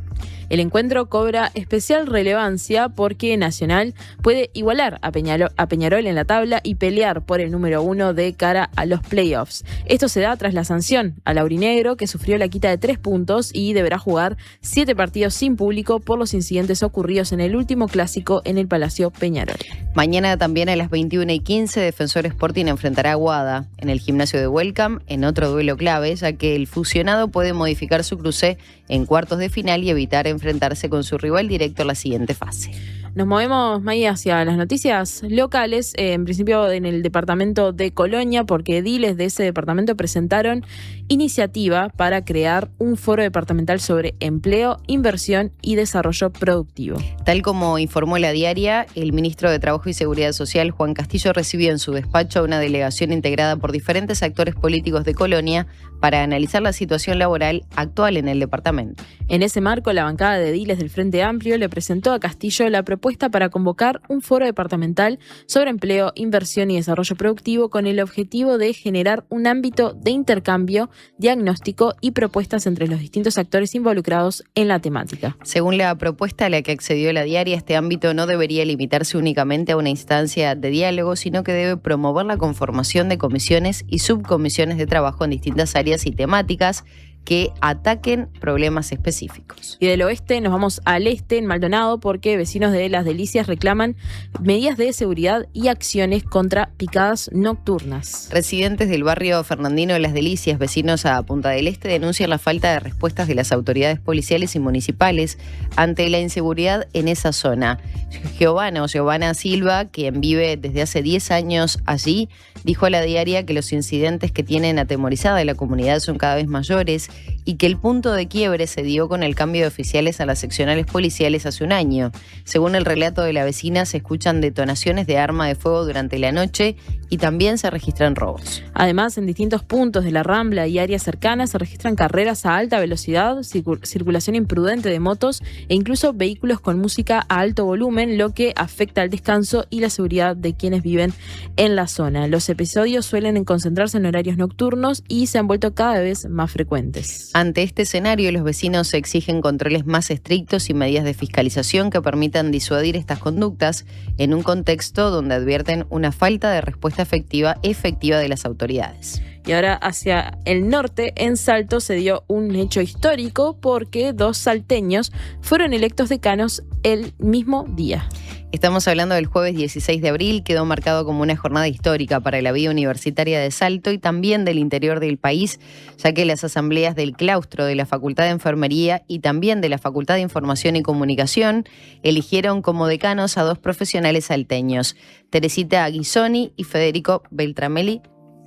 El encuentro cobra especial relevancia porque Nacional puede igualar a Peñarol en la tabla y pelear por el número 1 de cara a los playoffs. Esto se da tras la sanción al aurinegro, que sufrió la quita de 3 puntos y deberá jugar 7 partidos sin público por los incidentes ocurridos en el último clásico en el Palacio Peñarol. Mañana también a las 21:15 Defensor Sporting enfrentará a Aguada en el gimnasio de Welcome en otro duelo clave, ya que el fusionado puede modificar su cruce en cuartos de final y evitar enfrentarse con su rival directo a la siguiente fase. Nos movemos, May, hacia las noticias locales, en principio en el departamento de Colonia, porque ediles de ese departamento presentaron iniciativa para crear un foro departamental sobre empleo, inversión y desarrollo productivo. Tal como informó La Diaria, el ministro de Trabajo y Seguridad Social, Juan Castillo, recibió en su despacho a una delegación integrada por diferentes actores políticos de Colonia para analizar la situación laboral actual en el departamento. En ese marco, la bancada de ediles del Frente Amplio le presentó a Castillo la propuesta para convocar un foro departamental sobre empleo, inversión y desarrollo productivo con el objetivo de generar un ámbito de intercambio, diagnóstico y propuestas entre los distintos actores involucrados en la temática. Según la propuesta a la que accedió La Diaria, este ámbito no debería limitarse únicamente a una instancia de diálogo, sino que debe promover la conformación de comisiones y subcomisiones de trabajo en distintas áreas y temáticas que ataquen problemas específicos. Y del oeste nos vamos al este, en Maldonado, porque vecinos de Las Delicias reclaman medidas de seguridad y acciones contra picadas nocturnas. Residentes del barrio fernandino de Las Delicias, vecinos a Punta del Este, denuncian la falta de respuestas de las autoridades policiales y municipales ante la inseguridad en esa zona. Giovanna Silva, quien vive desde hace 10 años allí, dijo a La Diaria que los incidentes que tienen atemorizada a la comunidad son cada vez mayores y que el punto de quiebre se dio con el cambio de oficiales a las seccionales policiales hace un año. Según el relato de la vecina, se escuchan detonaciones de arma de fuego durante la noche y también se registran robos. Además, en distintos puntos de la Rambla y áreas cercanas se registran carreras a alta velocidad, circulación imprudente de motos e incluso vehículos con música a alto volumen, lo que afecta al descanso y la seguridad de quienes viven en la zona. Los episodios suelen concentrarse en horarios nocturnos y se han vuelto cada vez más frecuentes. Ante este escenario, los vecinos exigen controles más estrictos y medidas de fiscalización que permitan disuadir estas conductas en un contexto donde advierten una falta de respuesta efectiva de las autoridades. Y ahora hacia el norte, en Salto, se dio un hecho histórico porque 2 salteños fueron electos decanos el mismo día. Estamos hablando del jueves 16 de abril, quedó marcado como una jornada histórica para la vida universitaria de Salto y también del interior del país, ya que las asambleas del claustro de la Facultad de Enfermería y también de la Facultad de Información y Comunicación eligieron como decanos a 2 profesionales salteños, Teresita Aguisoni y Federico Beltramelli,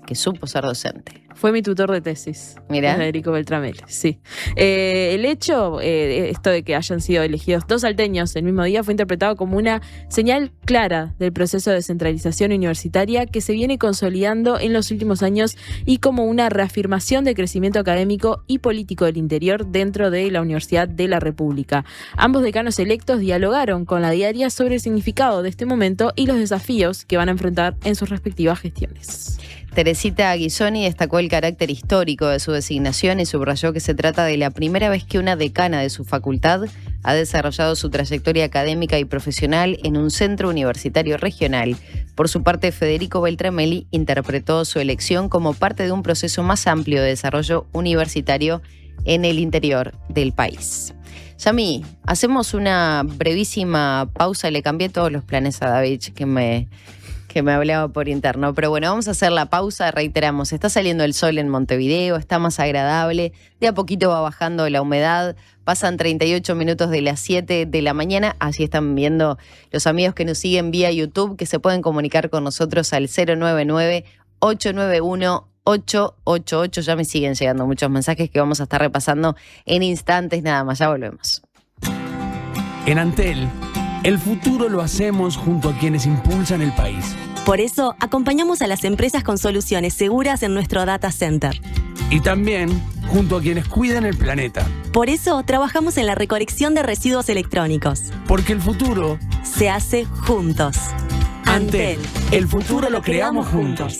que supo ser docente. Fue mi tutor de tesis. Mirá. Federico Beltramelli, sí. El hecho, esto de que hayan sido elegidos 2 salteños el mismo día, fue interpretado como una señal clara del proceso de descentralización universitaria que se viene consolidando en los últimos años y como una reafirmación del crecimiento académico y político del interior dentro de la Universidad de la República. Ambos decanos electos dialogaron con La Diaria sobre el significado de este momento y los desafíos que van a enfrentar en sus respectivas gestiones. Teresita Aguisoni destacó el carácter histórico de su designación y subrayó que se trata de la primera vez que una decana de su facultad ha desarrollado su trayectoria académica y profesional en un centro universitario regional. Por su parte, Federico Beltramelli interpretó su elección como parte de un proceso más amplio de desarrollo universitario en el interior del país. Yami, hacemos una brevísima pausa. Le cambié todos los planes a David que me hablaba por interno. Pero bueno, vamos a hacer la pausa. Reiteramos, está saliendo el sol en Montevideo, está más agradable, de a poquito va bajando la humedad, pasan 38 minutos de las 7 de la mañana, así están viendo los amigos que nos siguen vía YouTube, que se pueden comunicar con nosotros al 099-891-888. Ya me siguen llegando muchos mensajes que vamos a estar repasando en instantes nada más. Ya volvemos. En Antel, el futuro lo hacemos junto a quienes impulsan el país. Por eso, acompañamos a las empresas con soluciones seguras en nuestro data center. Y también junto a quienes cuidan el planeta. Por eso, trabajamos en la recolección de residuos electrónicos. Porque el futuro se hace juntos. Antel, el futuro lo creamos juntos.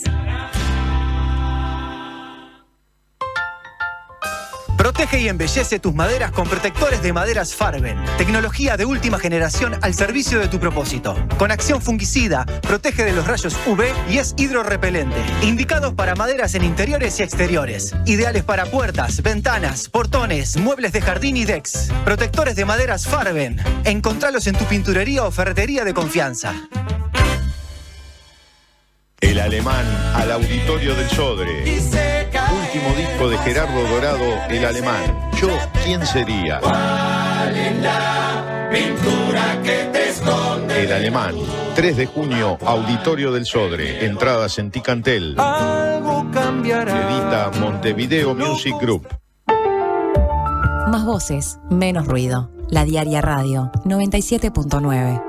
Protege y embellece tus maderas con protectores de maderas Farben. Tecnología de última generación al servicio de tu propósito. Con acción fungicida, protege de los rayos UV y es hidrorrepelente. Indicados para maderas en interiores y exteriores. Ideales para puertas, ventanas, portones, muebles de jardín y decks. Protectores de maderas Farben. Encontralos en tu pinturería o ferretería de confianza. El Alemán al Auditorio del Sodre. Último disco de Gerardo Dorado, El Alemán. Yo, ¿quién sería? ¿Cuál es la pintura que te esconde? El Alemán. 3 de junio, Auditorio del Sodre. Entradas en Ticantel. Algo cambiará. Edita Montevideo Music Group. Más voces, menos ruido. La Diaria Radio, 97.9.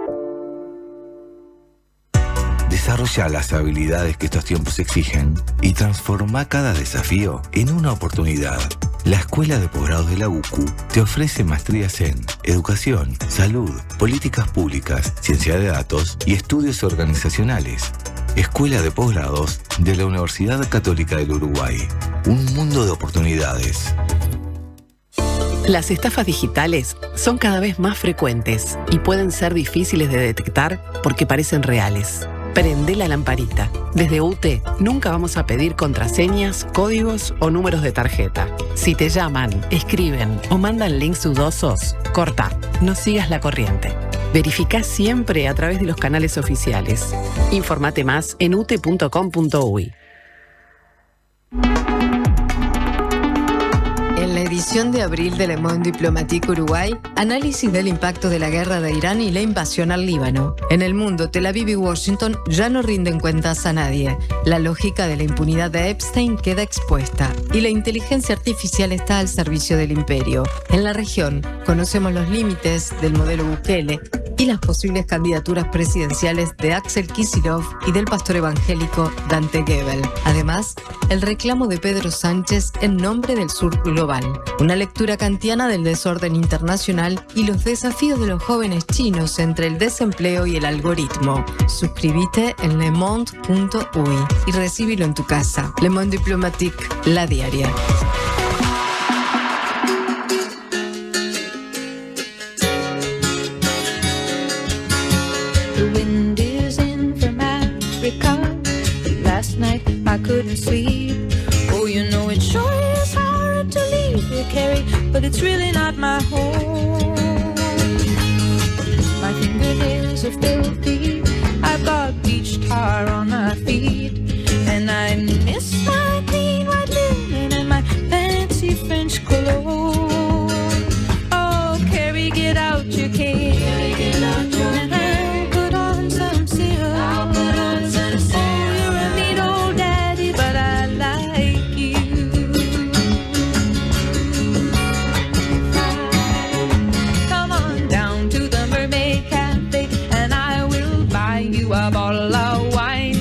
Desarrolla las habilidades que estos tiempos exigen y transforma cada desafío en una oportunidad. La Escuela de Posgrados de la UCU te ofrece maestrías en Educación, Salud, Políticas Públicas, Ciencia de Datos y Estudios Organizacionales. Escuela de Posgrados de la Universidad Católica del Uruguay. Un mundo de oportunidades. Las estafas digitales son cada vez más frecuentes y pueden ser difíciles de detectar porque parecen reales. Prende la lamparita. Desde UTE nunca vamos a pedir contraseñas, códigos o números de tarjeta. Si te llaman, escriben o mandan links dudosos, corta. No sigas la corriente. Verificá siempre a través de los canales oficiales. Informate más en ute.com.uy. En la edición de abril de Le Monde Diplomatique Uruguay, análisis del impacto de la guerra de Irán y la invasión al Líbano. En el mundo, Tel Aviv y Washington ya no rinden cuentas a nadie. La lógica de la impunidad de Epstein queda expuesta y la inteligencia artificial está al servicio del imperio. En la región, conocemos los límites del modelo Bukele y las posibles candidaturas presidenciales de Axel Kicillof y del pastor evangélico Dante Gebel. Además, el reclamo de Pedro Sánchez en nombre del sur global. Una lectura kantiana del desorden internacional y los desafíos de los jóvenes chinos entre el desempleo y el algoritmo. Suscríbete en lemonde.uy y recíbelo en tu casa. Le Monde Diplomatique, la diaria. The wind is in from Africa. Last night I couldn't sleep. Oh, you know it sure is hard to leave here, Carrie, but it's really not my home. My fingernails are filthy. I've got beach tar on my feet, and I miss my clean white linen and my fancy French cologne. Oh, Carrie, get out your cane. Get out your cane. Put on some silk. I'll put on some silk. Oh, you're a mean old daddy, but I like you. Come on down to the Mermaid Cafe, and I will buy you a bottle of wine,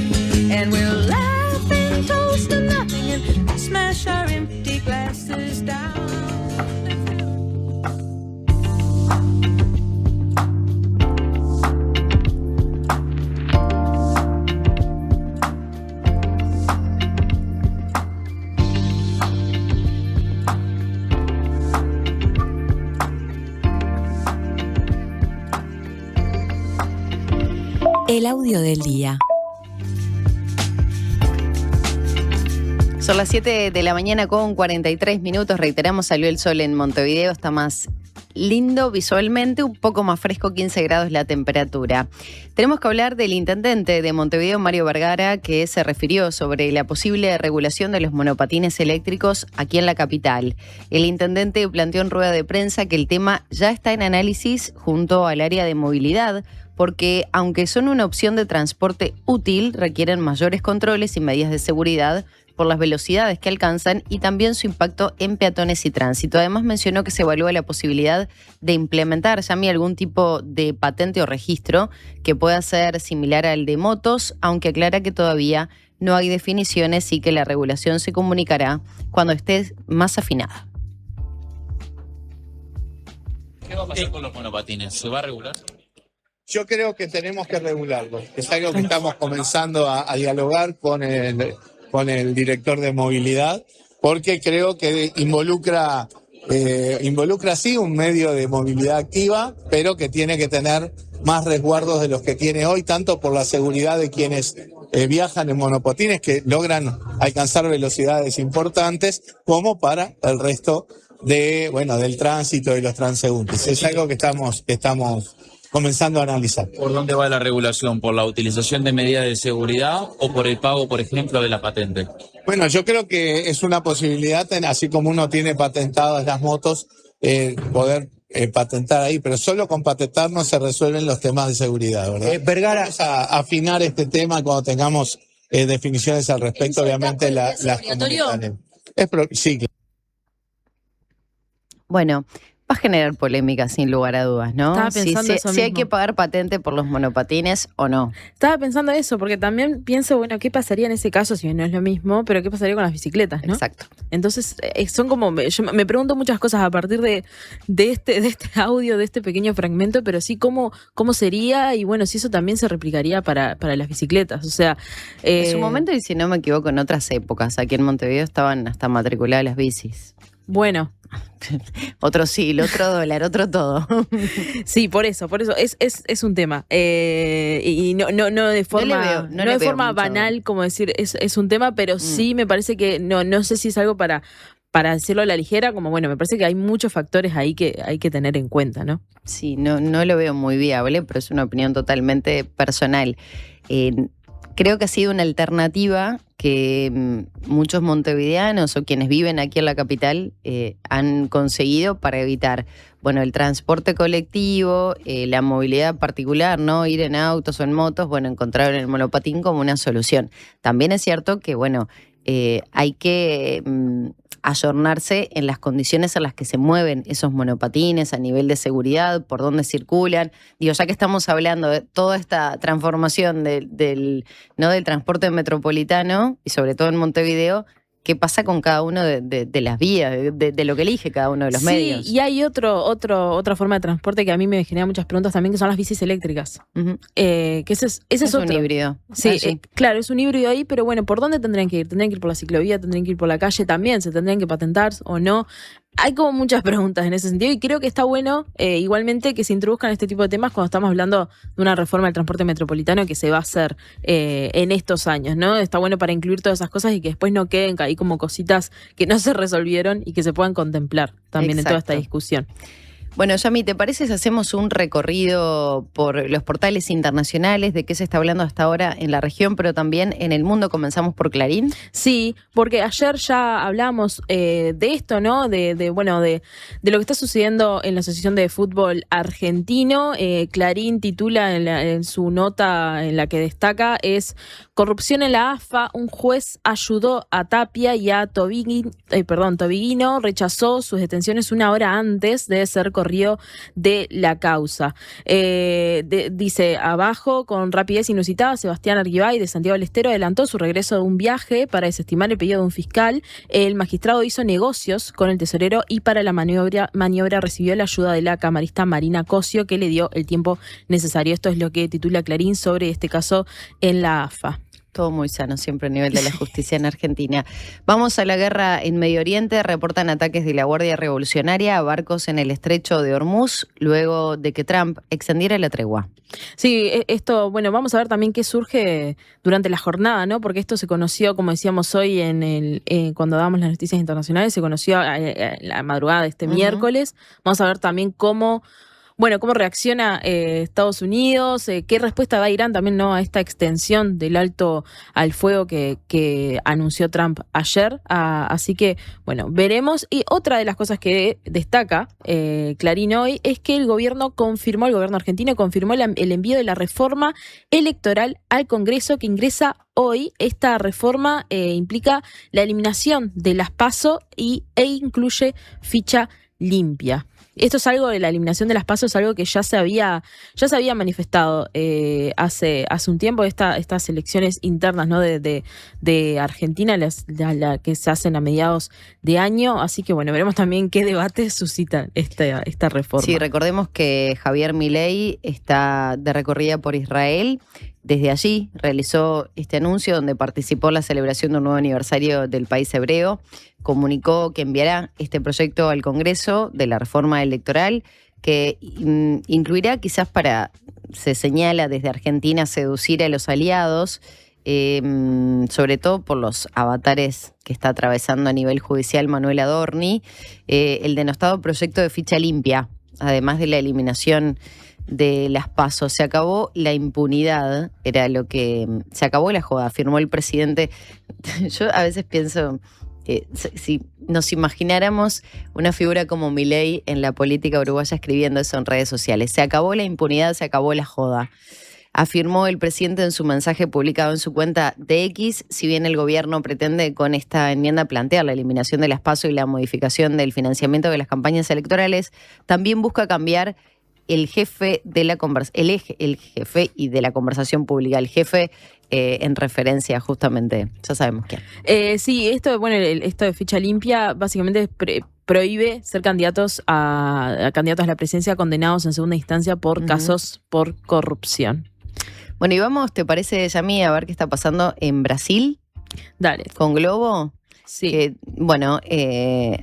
and we'll laugh and toast to nothing and smash our empty glasses down. El audio del día. Son las 7 de la mañana con 43 minutos. Reiteramos, salió el sol en Montevideo. Está más lindo visualmente, un poco más fresco, 15 grados la temperatura. Tenemos que hablar del intendente de Montevideo, Mario Vergara, que se refirió sobre la posible regulación de los monopatines eléctricos aquí en la capital. El intendente planteó en rueda de prensa que el tema ya está en análisis junto al área de movilidad, porque aunque son una opción de transporte útil, requieren mayores controles y medidas de seguridad por las velocidades que alcanzan y también su impacto en peatones y tránsito. Además mencionó que se evalúa la posibilidad de implementar, Yami, algún tipo de patente o registro que pueda ser similar al de motos, aunque aclara que todavía no hay definiciones y que la regulación se comunicará cuando esté más afinada. ¿Qué va a pasar con los monopatines? ¿Se va a regular? Yo creo que tenemos que regularlo. Es algo que estamos comenzando a dialogar con el director de movilidad, porque creo que involucra sí un medio de movilidad activa, pero que tiene que tener más resguardos de los que tiene hoy, tanto por la seguridad de quienes viajan en monopatines, que logran alcanzar velocidades importantes, como para el resto del tránsito y los transeúntes. Es algo que estamos comenzando a analizar. ¿Por dónde va la regulación? ¿Por la utilización de medidas de seguridad o por el pago, por ejemplo, de la patente? Bueno, yo creo que es una posibilidad, así como uno tiene patentadas las motos, poder patentar ahí, pero solo con patentar no se resuelven los temas de seguridad, ¿verdad? Vergara, vamos a afinar este tema cuando tengamos definiciones al respecto, obviamente las comunicaremos. Sí. Bueno, va a generar polémica sin lugar a dudas, ¿no? Estaba pensando eso si hay que pagar patente por los monopatines o no. Estaba pensando eso, porque también pienso, bueno, ¿qué pasaría en ese caso si no es lo mismo? Pero ¿qué pasaría con las bicicletas, no? Exacto. Entonces, son como, yo me pregunto muchas cosas a partir de este audio, de este pequeño fragmento, pero sí cómo sería, y bueno, si eso también se replicaría para las bicicletas. O sea, en su momento, y si no me equivoco, en otras épocas, aquí en Montevideo estaban hasta matriculadas las bicis. Bueno. Otro siglo, otro dólar, otro todo. Sí, por eso es un tema. Y no de forma, no de forma banal, como decir, es un tema, pero sí me parece que no sé si es algo para decirlo a la ligera, como bueno, me parece que hay muchos factores ahí que hay que tener en cuenta, ¿no? Sí, no lo veo muy viable, pero es una opinión totalmente personal. Creo que ha sido una alternativa que muchos montevideanos o quienes viven aquí en la capital han conseguido para evitar, bueno, el transporte colectivo, la movilidad particular, ¿no? Ir en autos o en motos, bueno, encontraron el monopatín como una solución. También es cierto que, bueno, hay que ayornarse en las condiciones en las que se mueven esos monopatines a nivel de seguridad, por dónde circulan. Digo, ya que estamos hablando de toda esta transformación del transporte metropolitano y sobre todo en Montevideo, ¿qué pasa con cada uno de las vías, de lo que elige cada uno de los medios? Sí, y hay otra forma de transporte que a mí me genera muchas preguntas también, que son las bicis eléctricas. Que ese es otro. Un híbrido. Sí, claro, es un híbrido ahí, pero bueno, ¿por dónde tendrían que ir? ¿Tendrían que ir por la ciclovía? ¿Tendrían que ir por la calle? También, ¿se tendrían que patentar o no? Hay como muchas preguntas en ese sentido y creo que está bueno igualmente que se introduzcan este tipo de temas cuando estamos hablando de una reforma del transporte metropolitano que se va a hacer en estos años, ¿no? Está bueno para incluir todas esas cosas y que después no queden ahí como cositas que no se resolvieron y que se puedan contemplar también en toda esta discusión. Bueno, Yami, ¿te parece si hacemos un recorrido por los portales internacionales de qué se está hablando hasta ahora en la región, pero también en el mundo? Comenzamos por Clarín. Sí, porque ayer ya hablamos de esto, ¿no? De lo que está sucediendo en la Asociación de Fútbol Argentino. Clarín titula en su nota en la que destaca es corrupción en la AFA, un juez ayudó a Tapia y a Tobiguino rechazó sus detenciones una hora antes de ser corrido de la causa. Dice abajo, con rapidez inusitada, Sebastián Argibay de Santiago del Estero adelantó su regreso de un viaje para desestimar el pedido de un fiscal. El magistrado hizo negocios con el tesorero y para la maniobra recibió la ayuda de la camarista Marina Cosio, que le dio el tiempo necesario. Esto es lo que titula Clarín sobre este caso en la AFA. Todo muy sano siempre a nivel de la justicia en Argentina. Vamos a la guerra en Medio Oriente. Reportan ataques de la Guardia Revolucionaria a barcos en el estrecho de Hormuz, luego de que Trump extendiera la tregua. Sí, esto, bueno, vamos a ver también qué surge durante la jornada, ¿no? Porque esto se conoció, como decíamos hoy, cuando dábamos las noticias internacionales, se conoció a la madrugada de este miércoles. Vamos a ver también cómo reacciona Estados Unidos, qué respuesta da Irán también, ¿no?, a esta extensión del alto al fuego que anunció Trump ayer. Así que, bueno, veremos. Y otra de las cosas que destaca Clarín hoy es que el gobierno argentino confirmó el envío de la reforma electoral al Congreso que ingresa hoy. Esta reforma implica la eliminación de las PASO e incluye ficha limpia. Esto es algo de la eliminación de las PASO, es algo que ya se había manifestado hace un tiempo, estas elecciones internas, ¿no?, de Argentina, la que se hacen a mediados de año. Así que bueno, veremos también qué debate suscita esta reforma. Sí, recordemos que Javier Milei está de recorrida por Israel. Desde allí realizó este anuncio donde participó en la celebración de un nuevo aniversario del país hebreo. Comunicó que enviará este proyecto al Congreso de la reforma electoral que incluirá quizás se señala desde Argentina, seducir a los aliados, sobre todo por los avatares que está atravesando a nivel judicial Manuel Adorni, el denostado proyecto de ficha limpia, además de la eliminación de las PASO. Se acabó la impunidad, se acabó la joda, afirmó el presidente. Yo a veces pienso, si nos imagináramos una figura como Milei en la política uruguaya escribiendo eso en redes sociales. Se acabó la impunidad, se acabó la joda. Afirmó el presidente en su mensaje publicado en su cuenta de X. Si bien el gobierno pretende con esta enmienda plantear la eliminación de las PASO y la modificación del financiamiento de las campañas electorales, también busca cambiar el jefe de la conversación pública, el jefe en referencia justamente, ya sabemos quién. Sí, esto de ficha limpia básicamente prohíbe ser candidatos a la presidencia condenados en segunda instancia por casos por corrupción. Bueno, y vamos, ¿te parece, Yami, a ver qué está pasando en Brasil? Dale. Con Globo. Sí. Que, bueno,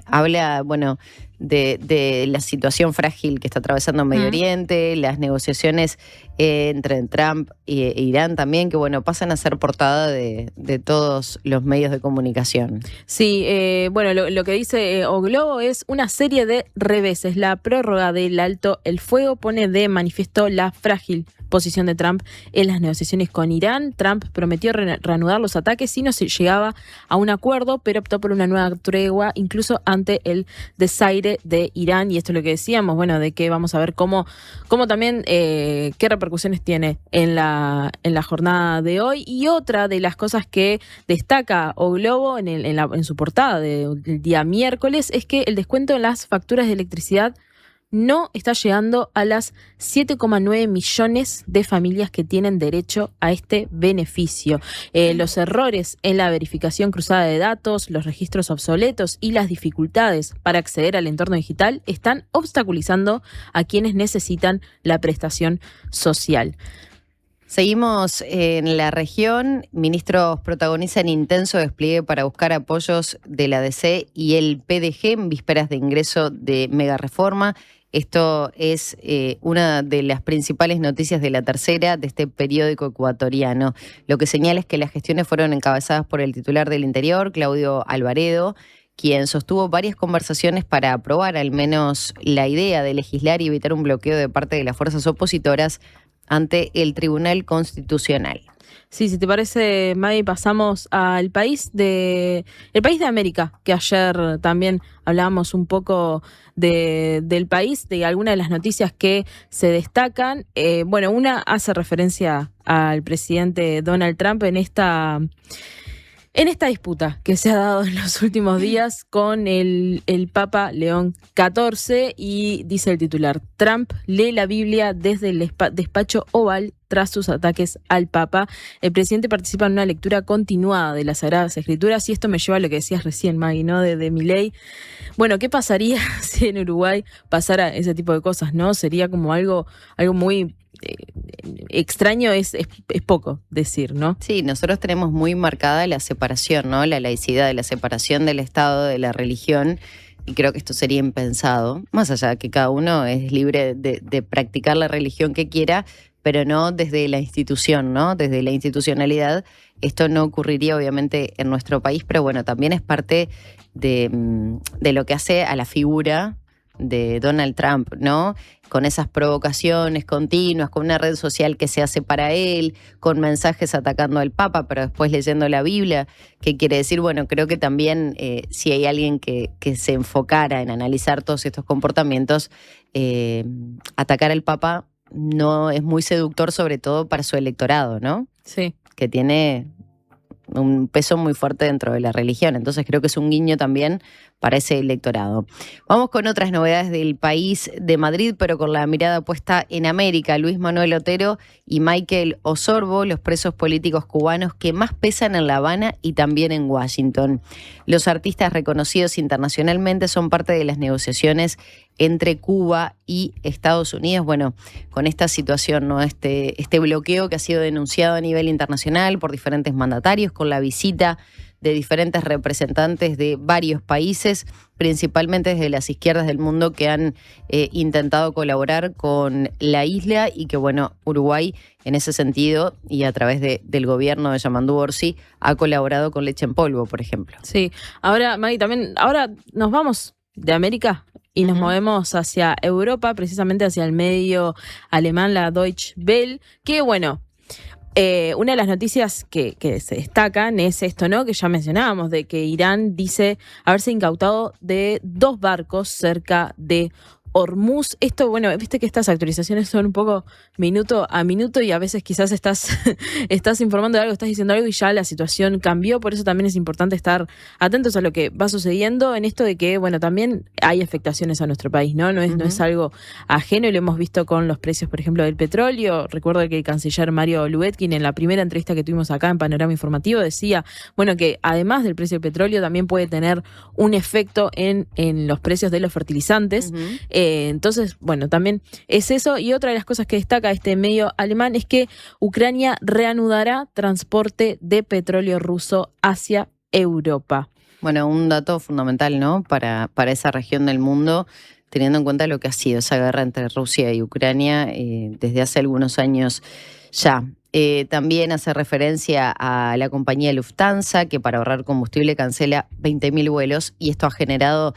habla, bueno, de la situación frágil que está atravesando Medio Oriente, las negociaciones entre Trump e Irán también, que bueno, pasan a ser portada de todos los medios de comunicación. Sí, bueno, lo que dice O Globo es una serie de reveses. La prórroga del alto el fuego pone de manifiesto la frágil posición de Trump en las negociaciones con Irán. Trump prometió reanudar los ataques si no se llegaba a un acuerdo, pero optó por una nueva tregua, incluso ante el desaire de Irán. Y esto es lo que decíamos, bueno, de que vamos a ver cómo también qué repercusiones tiene en la jornada de hoy. Y otra de las cosas que destaca O Globo en su portada del día miércoles es que el descuento en las facturas de electricidad no está llegando a las 7,9 millones de familias que tienen derecho a este beneficio. Los errores en la verificación cruzada de datos, los registros obsoletos y las dificultades para acceder al entorno digital están obstaculizando a quienes necesitan la prestación social. Seguimos en la región. Ministros protagonizan intenso despliegue para buscar apoyos de la DC y el PDG en vísperas de ingreso de mega reforma. Esto es una de las principales noticias de La Tercera, de este periódico ecuatoriano. Lo que señala es que las gestiones fueron encabezadas por el titular del Interior, Claudio Alvaredo, quien sostuvo varias conversaciones para aprobar al menos la idea de legislar y evitar un bloqueo de parte de las fuerzas opositoras ante el Tribunal Constitucional. Sí, si te parece, Maggie, pasamos al país de América, que ayer también hablábamos un poco del país, de algunas de las noticias que se destacan. Bueno, una hace referencia al presidente Donald Trump en esta disputa que se ha dado en los últimos días con el Papa León XIV, y dice el titular: Trump lee la Biblia desde el despacho Oval tras sus ataques al Papa. El presidente participa en una lectura continuada de las Sagradas Escrituras, y esto me lleva a lo que decías recién, Maggie, ¿no? De Milei. Bueno, ¿qué pasaría si en Uruguay pasara ese tipo de cosas, no? Sería como algo muy extraño, es poco decir, ¿no? Sí, nosotros tenemos muy marcada la separación, ¿no? La laicidad, la separación del Estado de la religión, y creo que esto sería impensado, más allá de que cada uno es libre de practicar la religión que quiera, pero no desde la institución, ¿no? Desde la institucionalidad. Esto no ocurriría obviamente en nuestro país, pero bueno, también es parte de lo que hace a la figura de Donald Trump, ¿no? Con esas provocaciones continuas, con una red social que se hace para él, con mensajes atacando al Papa, pero después leyendo la Biblia. ¿Qué quiere decir? Bueno, creo que también si hay alguien que se enfocara en analizar todos estos comportamientos, atacar al Papa no es muy seductor, sobre todo para su electorado, ¿no? Sí. Que tiene un peso muy fuerte dentro de la religión. Entonces creo que es un guiño también para ese electorado. Vamos con otras novedades del país de Madrid, pero con la mirada puesta en América. Luis Manuel Otero y Michael Osorbo, los presos políticos cubanos que más pesan en La Habana y también en Washington. Los artistas reconocidos internacionalmente son parte de las negociaciones entre Cuba y Estados Unidos. Bueno, con esta situación, ¿no? Este bloqueo que ha sido denunciado a nivel internacional por diferentes mandatarios, con la visita de diferentes representantes de varios países, principalmente desde las izquierdas del mundo, que han intentado colaborar con la isla, y que bueno, Uruguay en ese sentido y a través del gobierno de Yamandú Orsi ha colaborado con Leche en Polvo, por ejemplo. Sí, ahora Maggie, también, ahora nos vamos de América y nos movemos hacia Europa, precisamente hacia el medio alemán, la Deutsche Welle, que bueno, una de las noticias que se destacan es esto, ¿no? Que ya mencionábamos, de que Irán dice haberse incautado de 2 barcos cerca de Hormuz. Esto, bueno, viste que estas actualizaciones son un poco minuto a minuto, y a veces quizás estás informando de algo, estás diciendo algo y ya la situación cambió. Por eso también es importante estar atentos a lo que va sucediendo en esto de que, bueno, también hay afectaciones a nuestro país, ¿no? No es algo ajeno, y lo hemos visto con los precios, por ejemplo, del petróleo. Recuerdo que el canciller Mario Lubetkin, en la primera entrevista que tuvimos acá en Panorama Informativo, decía, bueno, que además del precio del petróleo también puede tener un efecto en los precios de los fertilizantes. Entonces, bueno, también es eso. Y otra de las cosas que destaca este medio alemán es que Ucrania reanudará transporte de petróleo ruso hacia Europa. Bueno, un dato fundamental, ¿no? Para esa región del mundo, teniendo en cuenta lo que ha sido esa guerra entre Rusia y Ucrania desde hace algunos años ya. También hace referencia a la compañía Lufthansa, que para ahorrar combustible cancela 20.000 vuelos, y esto ha generado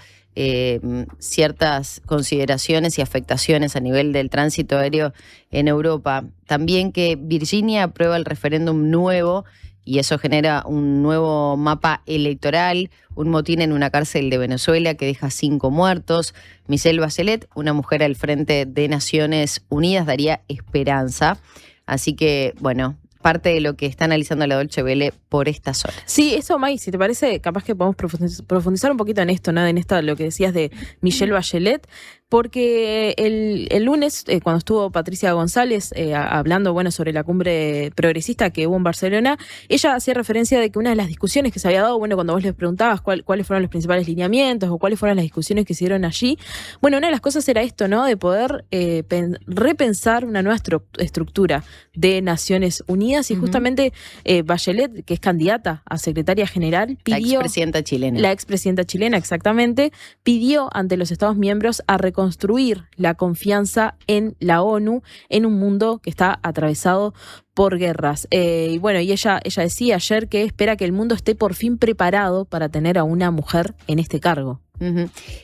ciertas consideraciones y afectaciones a nivel del tránsito aéreo en Europa. También que Virginia aprueba el referéndum nuevo, y eso genera un nuevo mapa electoral, un motín en una cárcel de Venezuela que deja 5 muertos. Michelle Bachelet, una mujer al frente de Naciones Unidas, daría esperanza. Así que, bueno, parte de lo que está analizando la Deutsche Welle por estas horas. Sí, eso, May, si te parece, capaz que podemos profundizar un poquito en esto, ¿no? En esto, lo que decías de Michelle Bachelet, porque el lunes, cuando estuvo Patricia González hablando, bueno, sobre la cumbre progresista que hubo en Barcelona, ella hacía referencia de que una de las discusiones que se había dado, bueno, cuando vos les preguntabas cuáles fueron los principales lineamientos o cuáles fueron las discusiones que se dieron allí, bueno, una de las cosas era esto, ¿no? De poder repensar una nueva estructura de Naciones Unidas, y justamente Bachelet, que es candidata a secretaria general, pidió... La expresidenta chilena. La expresidenta chilena, exactamente, pidió ante los Estados miembros a reconstruir la confianza en la ONU en un mundo que está atravesado por guerras. Y bueno, y ella decía ayer que espera que el mundo esté por fin preparado para tener a una mujer en este cargo.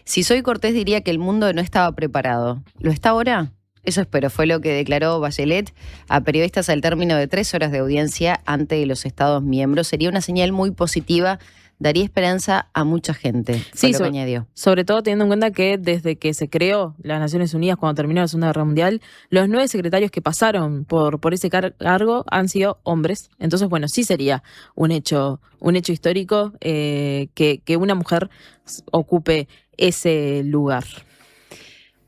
Si soy Cortés, diría que el mundo no estaba preparado. ¿Lo está ahora? Eso espero, fue lo que declaró Bachelet a periodistas al término de 3 horas de audiencia ante los Estados miembros. Sería una señal muy positiva, daría esperanza a mucha gente. Sí, lo que añadió. Sobre todo teniendo en cuenta que desde que se creó las Naciones Unidas, cuando terminó la Segunda Guerra Mundial, los 9 secretarios que pasaron por ese cargo han sido hombres. Entonces, bueno, sí sería un hecho histórico que una mujer ocupe ese lugar.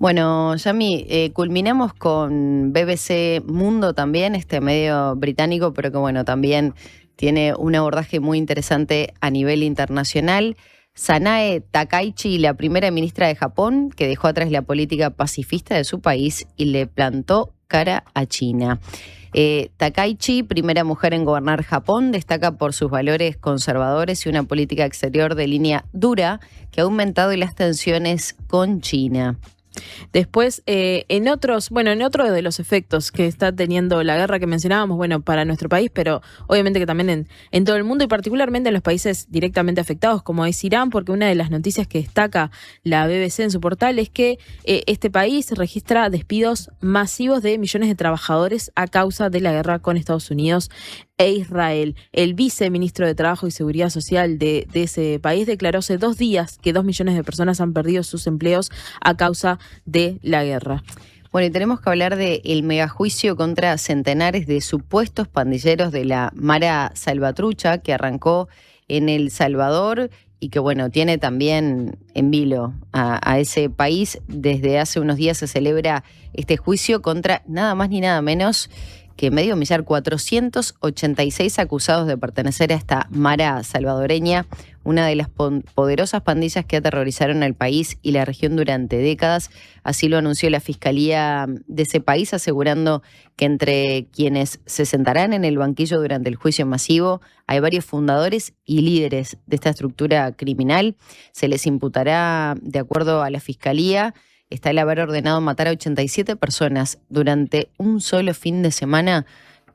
Bueno, Yami, culminamos con BBC Mundo también, este medio británico, pero que bueno, también tiene un abordaje muy interesante a nivel internacional. Sanae Takaichi, la primera ministra de Japón, que dejó atrás la política pacifista de su país y le plantó cara a China. Takaichi, primera mujer en gobernar Japón, destaca por sus valores conservadores y una política exterior de línea dura que ha aumentado las tensiones con China. Después, en otro de los efectos que está teniendo la guerra que mencionábamos, bueno, para nuestro país, pero obviamente que también en todo el mundo y particularmente en los países directamente afectados, como es Irán, porque una de las noticias que destaca la BBC en su portal es que este país registra despidos masivos de millones de trabajadores a causa de la guerra con Estados Unidos e Israel. El viceministro de Trabajo y Seguridad Social de ese país declaró hace 2 días que 2 millones de personas han perdido sus empleos a causa de la guerra. Bueno, y tenemos que hablar del megajuicio contra centenares de supuestos pandilleros de la Mara Salvatrucha, que arrancó en El Salvador y que, bueno, tiene también en vilo a ese país. Desde hace unos días se celebra este juicio contra nada más ni nada menos que medio millar, 486 acusados de pertenecer a esta Mara salvadoreña, una de las poderosas pandillas que aterrorizaron al país y la región durante décadas. Así lo anunció la Fiscalía de ese país, asegurando que entre quienes se sentarán en el banquillo durante el juicio masivo hay varios fundadores y líderes de esta estructura criminal. Se les imputará, de acuerdo a la Fiscalía, está el haber ordenado matar a 87 personas durante un solo fin de semana.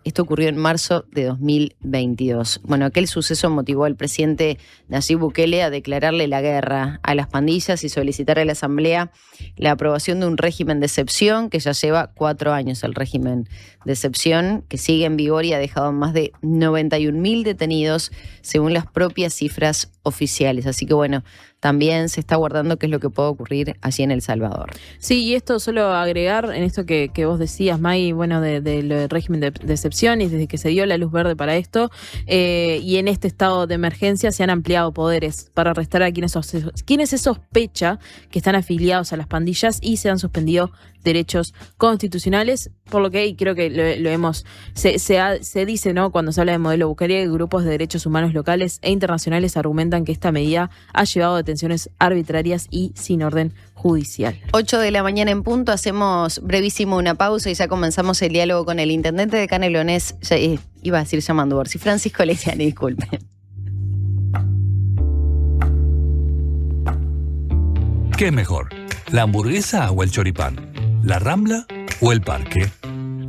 Esto ocurrió en marzo de 2022. Bueno, aquel suceso motivó al presidente Nayib Bukele a declararle la guerra a las pandillas y solicitar a la Asamblea la aprobación de un régimen de excepción que ya lleva 4 años. El régimen de excepción que sigue en vigor y ha dejado más de 91.000 detenidos según las propias cifras oficiales. Así que bueno, también se está guardando qué es lo que puede ocurrir allí en El Salvador. Sí, y esto solo agregar en esto que vos decías, May, bueno, del régimen de excepción, y desde que se dio la luz verde para esto, y en este estado de emergencia se han ampliado poderes para arrestar a quienes se sospecha que están afiliados a las pandillas, y se han suspendido derechos constitucionales, por lo que, y creo que lo hemos, se dice, ¿no?, cuando se habla de modelo Bukele, grupos de derechos humanos locales e internacionales argumentan que esta medida ha llevado a detenciones arbitrarias y sin orden judicial. 8 de la mañana en punto, hacemos brevísimo una pausa y ya comenzamos el diálogo con el intendente de Canelones, iba a decir Yamandú Orsi, Francisco Legnani, disculpen. ¿Qué es mejor? ¿La hamburguesa o el choripán? ¿La Rambla o el parque?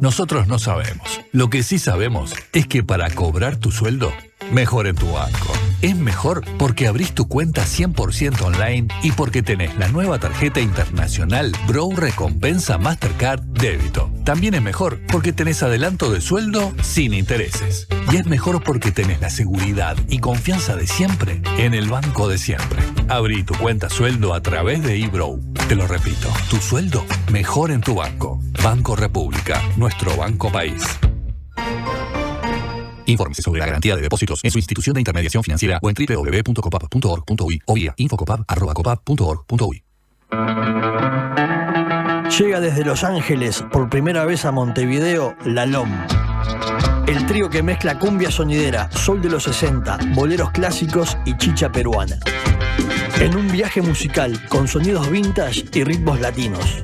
Nosotros no sabemos. Lo que sí sabemos es que para cobrar tu sueldo, mejor en tu banco. Es mejor porque abrís tu cuenta 100% online y porque tenés la nueva tarjeta internacional Bro Recompensa Mastercard Débito. También es mejor porque tenés adelanto de sueldo sin intereses. Y es mejor porque tenés la seguridad y confianza de siempre en el banco de siempre. Abrí tu cuenta sueldo a través de eBrow. Te lo repito, tu sueldo mejor en tu banco. Banco República, nuestro banco país. Infórmese sobre la garantía de depósitos en su institución de intermediación financiera o en www.copap.org.uy o vía infocopap@copap.org.uy. Llega desde Los Ángeles por primera vez a Montevideo La LOM. El trío que mezcla cumbia sonidera, soul de los 60, boleros clásicos y chicha peruana. En un viaje musical con sonidos vintage y ritmos latinos.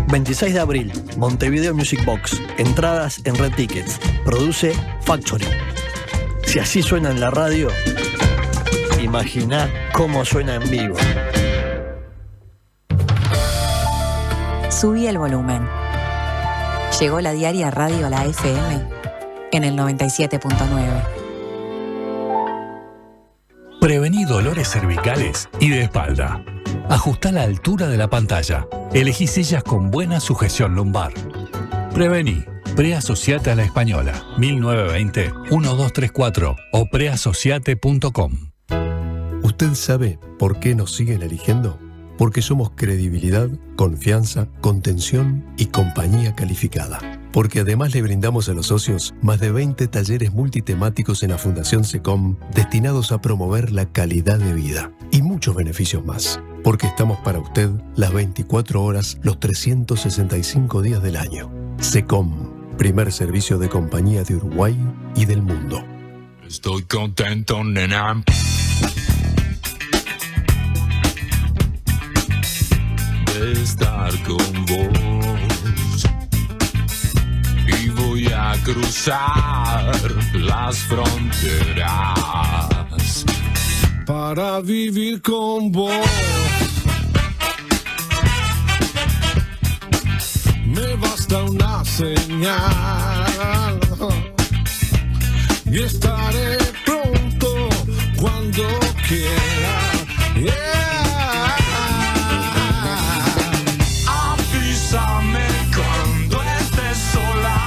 26 de abril, Montevideo Music Box. Entradas en Red Tickets. Produce Factory. Si así suena en la radio, imagina cómo suena en vivo. Subí el volumen. Llegó la diaria Radio La FM en el 97.9. Prevení dolores cervicales y de espalda. Ajustá la altura de la pantalla. Elegí sillas con buena sujeción lumbar. Prevení. Preasociate a la Española. 1920-1234 o preasociate.com. ¿Usted sabe por qué nos siguen eligiendo? Porque somos credibilidad, confianza, contención y compañía calificada. Porque además le brindamos a los socios más de 20 talleres multitemáticos en la Fundación SECOM destinados a promover la calidad de vida y muchos beneficios más. Porque estamos para usted las 24 horas, los 365 días del año. SECOM, primer servicio de compañía de Uruguay y del mundo. Estoy contento, nena. De estar con vos. Y voy a cruzar las fronteras para vivir con vos. Me basta una señal y estaré pronto cuando quiera. Avísame cuando estés sola,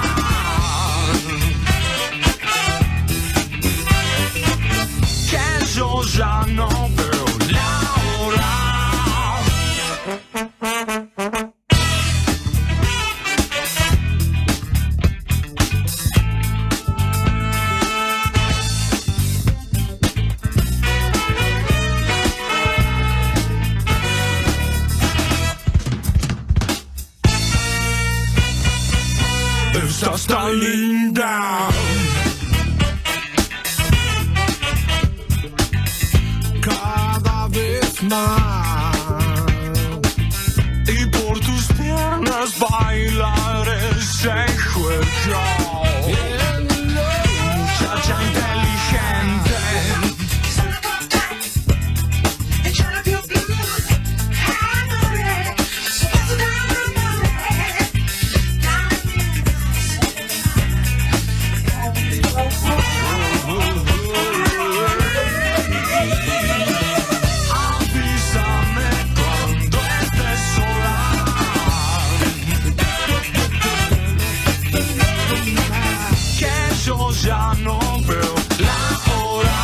que yo ya no veo la hora. Estás tan linda, cada vez más, y por tus piernas bailar ese juego. Muchacha inteligente, ya no veo la hora.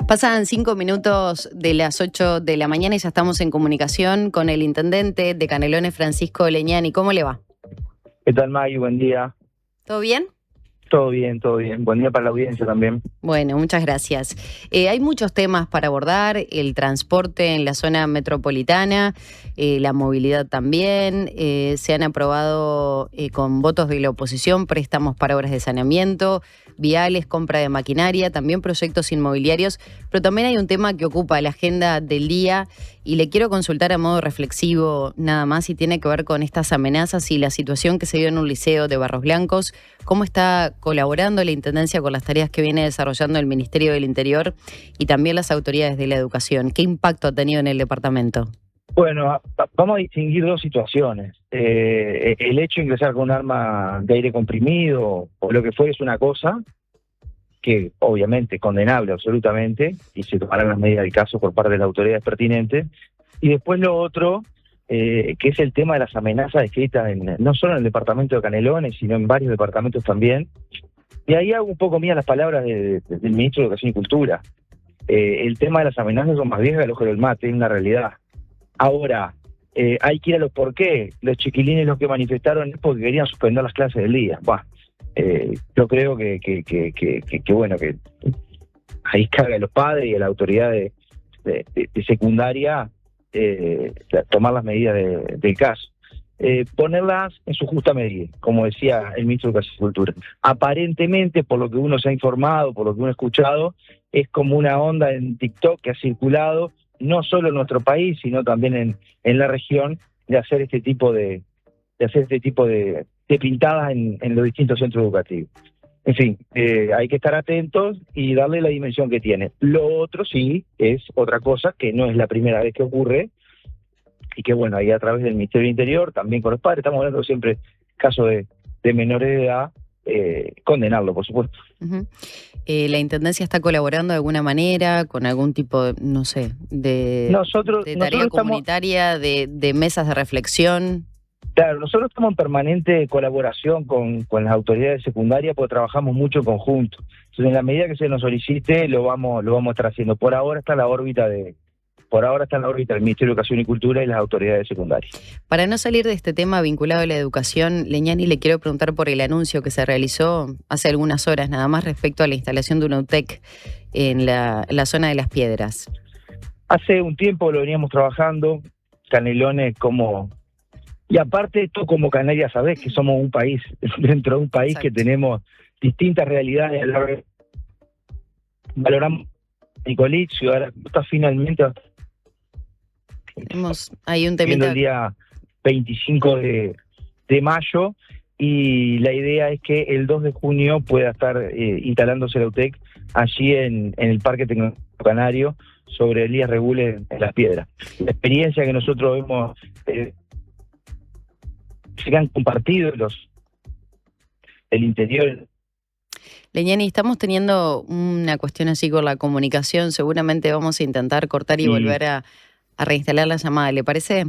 Pasan 5 minutos de las 8 de la mañana y ya estamos en comunicación con el intendente de Canelones, Francisco Leñani. ¿Cómo le va? ¿Qué tal, Maggie? Buen día. ¿Todo bien? Todo bien, todo bien. Buen día para la audiencia también. Bueno, muchas gracias. Hay muchos temas para abordar, el transporte en la zona metropolitana, la movilidad también. Se han aprobado con votos de la oposición préstamos para obras de saneamiento, viales, compra de maquinaria, también proyectos inmobiliarios, pero también hay un tema que ocupa la agenda del día y le quiero consultar a modo reflexivo nada más y tiene que ver con estas amenazas y la situación que se dio en un liceo de Barros Blancos. ¿Cómo está colaborando la Intendencia con las tareas que viene desarrollando el Ministerio del Interior y también las autoridades de la educación? ¿Qué impacto ha tenido en el departamento? Bueno, vamos a distinguir dos situaciones. El hecho de ingresar con un arma de aire comprimido o lo que fuere es una cosa que obviamente es condenable absolutamente y se tomarán las medidas del caso por parte de las autoridades pertinentes. Y después lo otro, que es el tema de las amenazas escritas no solo en el departamento de Canelones, sino en varios departamentos también. Y ahí hago un poco mías las palabras del ministro de Educación y Cultura. El tema de las amenazas son más viejas que el ojo del mate, es una realidad. Ahora, hay que ir a los por qué. Los chiquilines lo que manifestaron es porque querían suspender las clases del día. Yo creo que bueno, que ahí carga a los padres y a la autoridad de secundaria tomar las medidas del caso. Ponerlas en su justa medida, como decía el ministro de Educación y Cultura. Aparentemente, por lo que uno se ha informado, por lo que uno ha escuchado, es como una onda en TikTok que ha circulado no solo en nuestro país, sino también en la región, de hacer este tipo de pintadas en los distintos centros educativos. En fin, hay que estar atentos y darle la dimensión que tiene. Lo otro sí es otra cosa, que no es la primera vez que ocurre, y que bueno, ahí a través del Ministerio del Interior, también con los padres, estamos hablando siempre casos de menores de edad, condenarlo, por supuesto. Uh-huh. ¿La Intendencia está colaborando de alguna manera con algún tipo de, no sé, de tarea comunitaria, de mesas de reflexión? Claro, nosotros estamos en permanente colaboración con las autoridades secundarias porque trabajamos mucho en conjunto. Entonces, en la medida que se nos solicite, lo vamos a estar haciendo. Por ahora está en la órbita del Ministerio de Educación y Cultura y las autoridades secundarias. Para no salir de este tema vinculado a la educación, Leñani, le quiero preguntar por el anuncio que se realizó hace algunas horas, nada más respecto a la instalación de una UTEC en la zona de Las Piedras. Hace un tiempo lo veníamos trabajando, Canelones y aparte tú como Canarias sabés que somos un país, dentro de un país Exacto. Que tenemos distintas realidades. Valoramos Nicolí, Ciudad está finalmente hay un temita el día 25 de mayo y la idea es que el 2 de junio pueda estar instalándose la UTEC allí en el Parque Tecnológico Canario sobre Elías Regules en Las Piedras. La experiencia que nosotros hemos se han compartido el interior. Leñani, estamos teniendo una cuestión así con la comunicación, seguramente vamos a intentar cortar y volver a reinstalar la llamada, ¿le parece?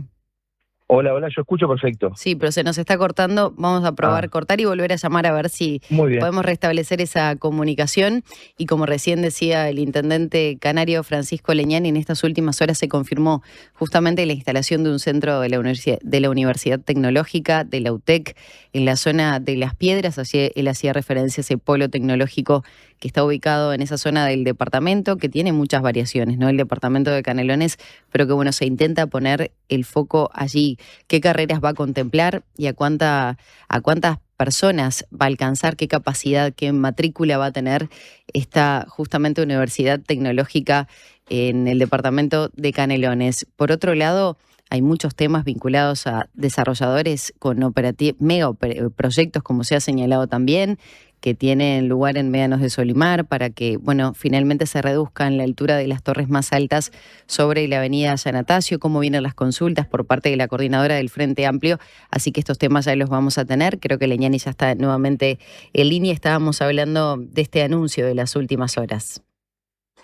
Hola, yo escucho perfecto. Sí, pero se nos está cortando, vamos a probar cortar y volver a llamar a ver si podemos restablecer esa comunicación. Y como recién decía el intendente canario Francisco Leñani, en estas últimas horas se confirmó justamente la instalación de un centro de la Universidad Tecnológica, de la UTEC, en la zona de Las Piedras. Así él hacía referencia a ese polo tecnológico que está ubicado en esa zona del departamento, que tiene muchas variaciones, ¿no? El departamento de Canelones, pero que bueno, se intenta poner el foco allí. ¿Qué carreras va a contemplar y a cuántas personas va a alcanzar? ¿Qué capacidad, qué matrícula va a tener esta justamente universidad tecnológica en el departamento de Canelones? Por otro lado, hay muchos temas vinculados a desarrolladores con mega proyectos, como se ha señalado también, que tienen lugar en Médanos de Solimar para que, bueno, finalmente se reduzcan la altura de las torres más altas sobre la avenida Yanatacio, cómo vienen las consultas por parte de la coordinadora del Frente Amplio, así que estos temas ya los vamos a tener. Creo que Leñani ya está nuevamente en línea, estábamos hablando de este anuncio de las últimas horas.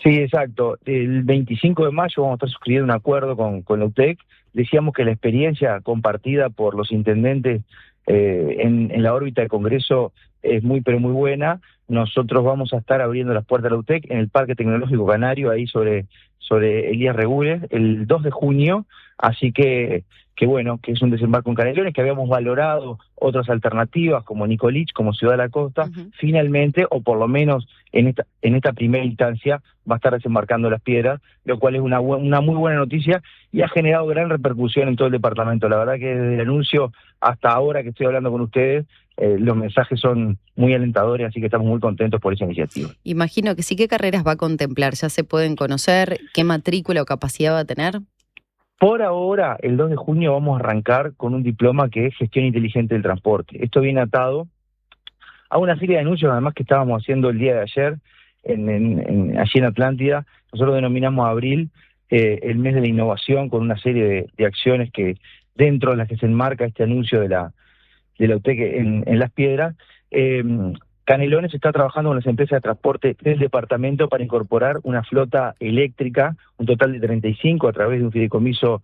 Sí, exacto. El 25 de mayo vamos a estar suscribiendo un acuerdo con la UTEC. Decíamos que la experiencia compartida por los intendentes en la órbita del Congreso es muy pero muy buena. Nosotros vamos a estar abriendo las puertas de la UTEC en el Parque Tecnológico Canario, ahí sobre Elías Regules, el 2 de junio, así que bueno, que es un desembarco en Canelones, que habíamos valorado otras alternativas como Nicolich, como Ciudad de la Costa. Finalmente, o por lo menos en esta primera instancia, va a estar desembarcando Las Piedras, lo cual es una muy buena noticia y ha generado gran repercusión en todo el departamento. La verdad que desde el anuncio hasta ahora que estoy hablando con ustedes, los mensajes son muy alentadores, así que estamos muy contentos por esa iniciativa. Imagino que sí. ¿Qué carreras va a contemplar? ¿Ya se pueden conocer? ¿Qué matrícula o capacidad va a tener? Por ahora, el 2 de junio vamos a arrancar con un diploma que es Gestión Inteligente del Transporte. Esto viene atado a una serie de anuncios, además, que estábamos haciendo el día de ayer allí en Atlántida. Nosotros denominamos abril el mes de la innovación, con una serie de acciones que dentro de las que se enmarca este anuncio de la UTEC en Las Piedras. Canelones está trabajando con las empresas de transporte del departamento para incorporar una flota eléctrica, un total de 35 a través de un fideicomiso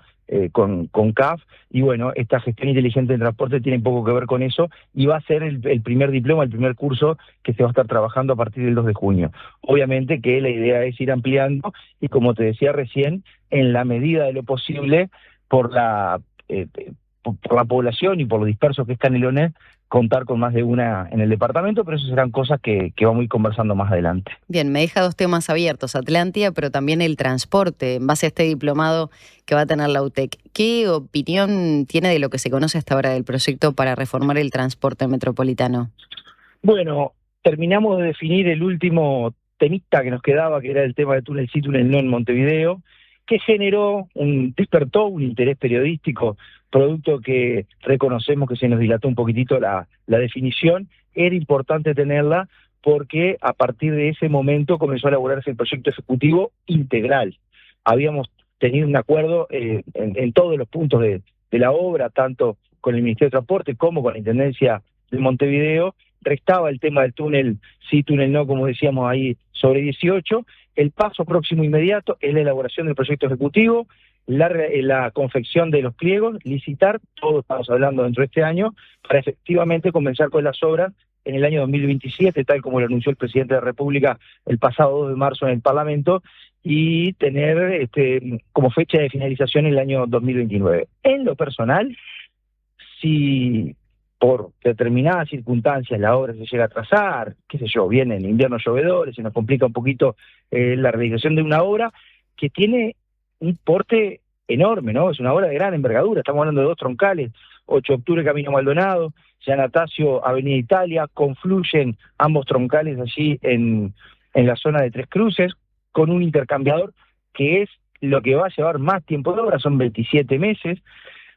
con CAF, y bueno, esta gestión inteligente del transporte tiene poco que ver con eso, y va a ser el primer diploma, el primer curso que se va a estar trabajando a partir del 2 de junio. Obviamente que la idea es ir ampliando, y como te decía recién, en la medida de lo posible, por la población y por lo disperso que es Canelones, contar con más de una en el departamento, pero eso serán cosas que vamos a ir conversando más adelante. Bien, me deja dos temas abiertos, Atlántida, pero también el transporte, en base a este diplomado que va a tener la UTEC. ¿Qué opinión tiene de lo que se conoce hasta ahora del proyecto para reformar el transporte metropolitano? Bueno, terminamos de definir el último temita que nos quedaba, que era el tema de túnel sí, túnel no en Montevideo, que despertó un interés periodístico, producto que reconocemos que se nos dilató un poquitito la definición. Era importante tenerla porque a partir de ese momento comenzó a elaborarse el proyecto ejecutivo integral. Habíamos tenido un acuerdo en todos los puntos de la obra, tanto con el Ministerio de Transporte como con la Intendencia de Montevideo. Restaba el tema del túnel sí, túnel no, como decíamos ahí, sobre 18. El paso próximo inmediato es la elaboración del proyecto ejecutivo, la confección de los pliegos, licitar, todo estamos hablando dentro de este año, para efectivamente comenzar con las obras en el año 2027, tal como lo anunció el presidente de la República el pasado 2 de marzo en el Parlamento, y tener como fecha de finalización el año 2029. En lo personal, si por determinadas circunstancias la obra se llega a atrasar, qué sé yo, vienen inviernos llovedores, se nos complica un poquito la realización de una obra que tiene un porte enorme, ¿no? Es una obra de gran envergadura, estamos hablando de 2 troncales, 8 de octubre Camino Maldonado, San Atasio Avenida Italia, confluyen ambos troncales allí en la zona de Tres Cruces, con un intercambiador que es lo que va a llevar más tiempo de obra, son 27 meses.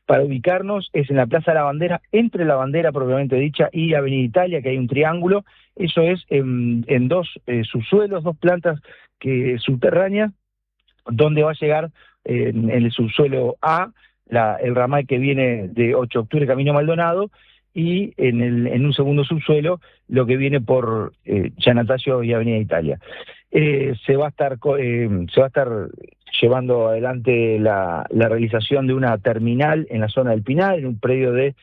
Para ubicarnos es en la Plaza de la Bandera, entre la Bandera propiamente dicha y Avenida Italia, que hay un triángulo. Eso es en 2 subsuelos, 2 plantas subterráneas, donde va a llegar en el subsuelo A, el ramal que viene de 8 de octubre Camino Maldonado, y en un segundo subsuelo lo que viene por San Atasio y Avenida Italia. Se va a estar llevando adelante la realización de una terminal en la zona del Pinar, en un predio de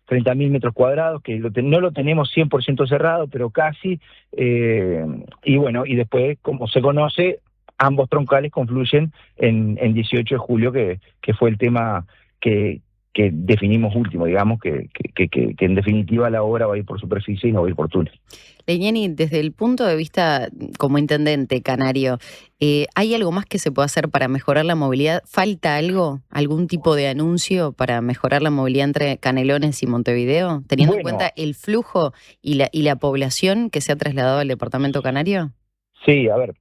30.000 metros cuadrados, que no lo tenemos 100% cerrado, pero casi, y bueno, y después, como se conoce, ambos troncales confluyen en 18 de julio, que fue el tema que definimos último, digamos, que en definitiva la obra va a ir por superficie y no va a ir por túnel. Legnani, desde el punto de vista como intendente canario, ¿hay algo más que se puede hacer para mejorar la movilidad? ¿Falta algo? ¿Algún tipo de anuncio para mejorar la movilidad entre Canelones y Montevideo? Teniendo en cuenta el flujo y la población que se ha trasladado al departamento canario. Sí, a ver,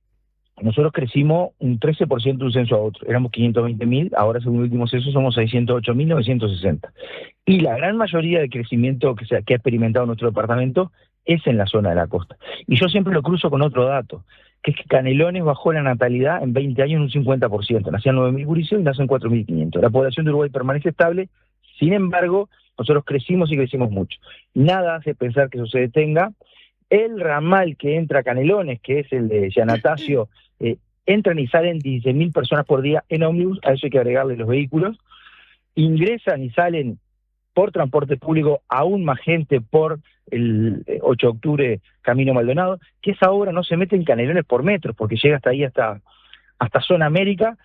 nosotros crecimos un 13% de un censo a otro. Éramos 520.000, ahora según el último censo somos 608.960. Y la gran mayoría del crecimiento que ha experimentado nuestro departamento es en la zona de la costa. Y yo siempre lo cruzo con otro dato, que es que Canelones bajó la natalidad en 20 años en un 50%. Nacían 9.000 gurises y nacen 4.500. La población de Uruguay permanece estable, sin embargo, nosotros crecimos y crecimos mucho. Nada hace pensar que eso se detenga. El ramal que entra a Canelones, que es el de San Atasio, entran y salen 16.000 personas por día en ómnibus, a eso hay que agregarle los vehículos, ingresan y salen por transporte público, aún más gente por el 8 de octubre Camino Maldonado, que esa obra no se mete en Canelones por metro, porque llega hasta ahí, hasta Zona América,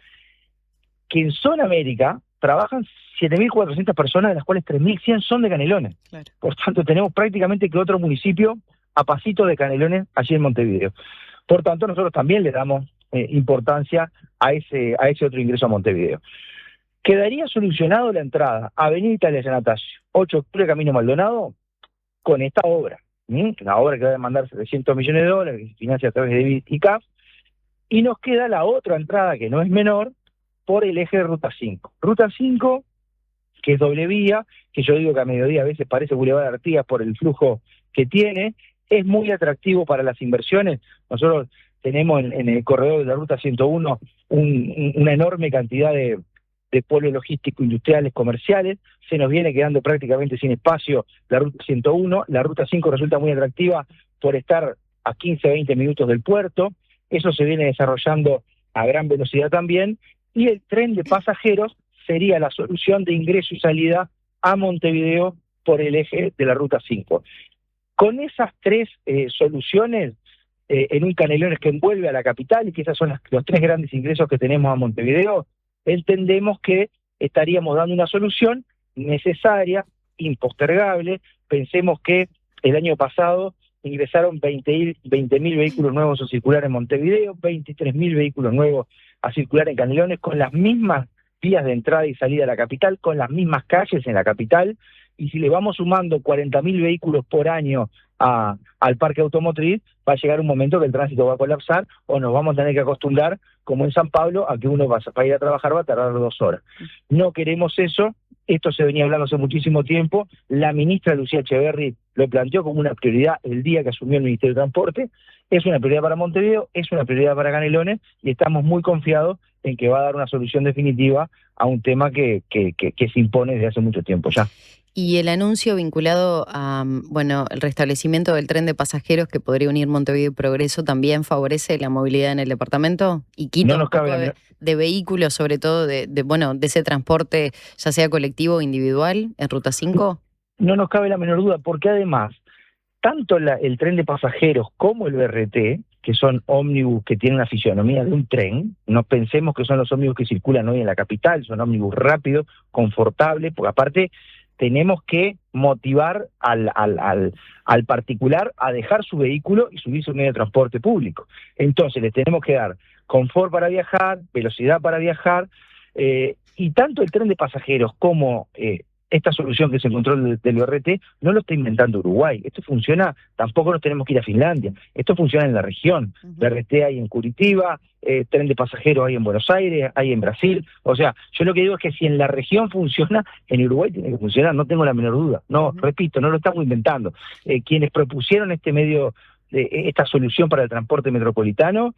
que en Zona América trabajan 7.400 personas, de las cuales 3.100 son de Canelones. Claro. Por tanto, tenemos prácticamente que otro municipio a pasito de Canelones allí en Montevideo. Por tanto, nosotros también le damos importancia a ese otro ingreso a Montevideo. Quedaría solucionado la entrada Avenida Italia Yanatacio, 8 de octubre Camino Maldonado, con esta obra. Una obra que va a demandar $700 millones, que se financia a través de BID y CAF, y nos queda la otra entrada, que no es menor, por el eje de Ruta 5. Ruta 5, que es doble vía, que yo digo que a mediodía a veces parece Boulevard Artigas por el flujo que tiene, es muy atractivo para las inversiones. Nosotros tenemos en el corredor de la Ruta 101 una enorme cantidad de polos logísticos, industriales, comerciales. Se nos viene quedando prácticamente sin espacio la Ruta 101. La Ruta 5 resulta muy atractiva por estar a 15, 20 minutos del puerto. Eso se viene desarrollando a gran velocidad también. Y el tren de pasajeros sería la solución de ingreso y salida a Montevideo por el eje de la Ruta 5. Con esas tres soluciones, en un Canelones que envuelve a la capital, y que esos son los tres grandes ingresos que tenemos a Montevideo, entendemos que estaríamos dando una solución necesaria, impostergable. Pensemos que el año pasado ingresaron 20.000 vehículos nuevos a circular en Montevideo, 23.000 vehículos nuevos a circular en Canelones, con las mismas vías de entrada y salida a la capital, con las mismas calles en la capital, y si le vamos sumando 40.000 vehículos por año al parque automotriz, va a llegar un momento que el tránsito va a colapsar, o nos vamos a tener que acostumbrar, como en San Pablo, a que uno para ir a trabajar va a tardar 2 horas. No queremos eso. Esto se venía hablando hace muchísimo tiempo. La ministra Lucía Echeverri lo planteó como una prioridad el día que asumió el Ministerio de Transporte. Es una prioridad para Montevideo, es una prioridad para Canelones, y estamos muy confiados en que va a dar una solución definitiva a un tema que se impone desde hace mucho tiempo ya. Y el anuncio vinculado a, el restablecimiento del tren de pasajeros que podría unir Montevideo y Progreso, ¿también favorece la movilidad en el departamento? Y quita un poco de vehículos, sobre todo de ese transporte, ya sea colectivo o individual, en Ruta 5? No nos cabe la menor duda, porque además, tanto el tren de pasajeros como el BRT, que son ómnibus que tienen una fisionomía de un tren, no pensemos que son los ómnibus que circulan hoy en la capital, son ómnibus rápidos, confortables, porque aparte tenemos que motivar al particular a dejar su vehículo y subirse a un medio de transporte público. Entonces les tenemos que dar confort para viajar, velocidad para viajar, y tanto el tren de pasajeros como esta solución que se encontró del BRT no lo está inventando Uruguay. Esto funciona, tampoco nos tenemos que ir a Finlandia. Esto funciona en la región. BRT hay en Curitiba, tren de pasajeros hay en Buenos Aires, hay en Brasil. O sea, yo lo que digo es que si en la región funciona, en Uruguay tiene que funcionar, no tengo la menor duda. No, repito, no lo estamos inventando. Quienes propusieron este medio, esta solución para el transporte metropolitano,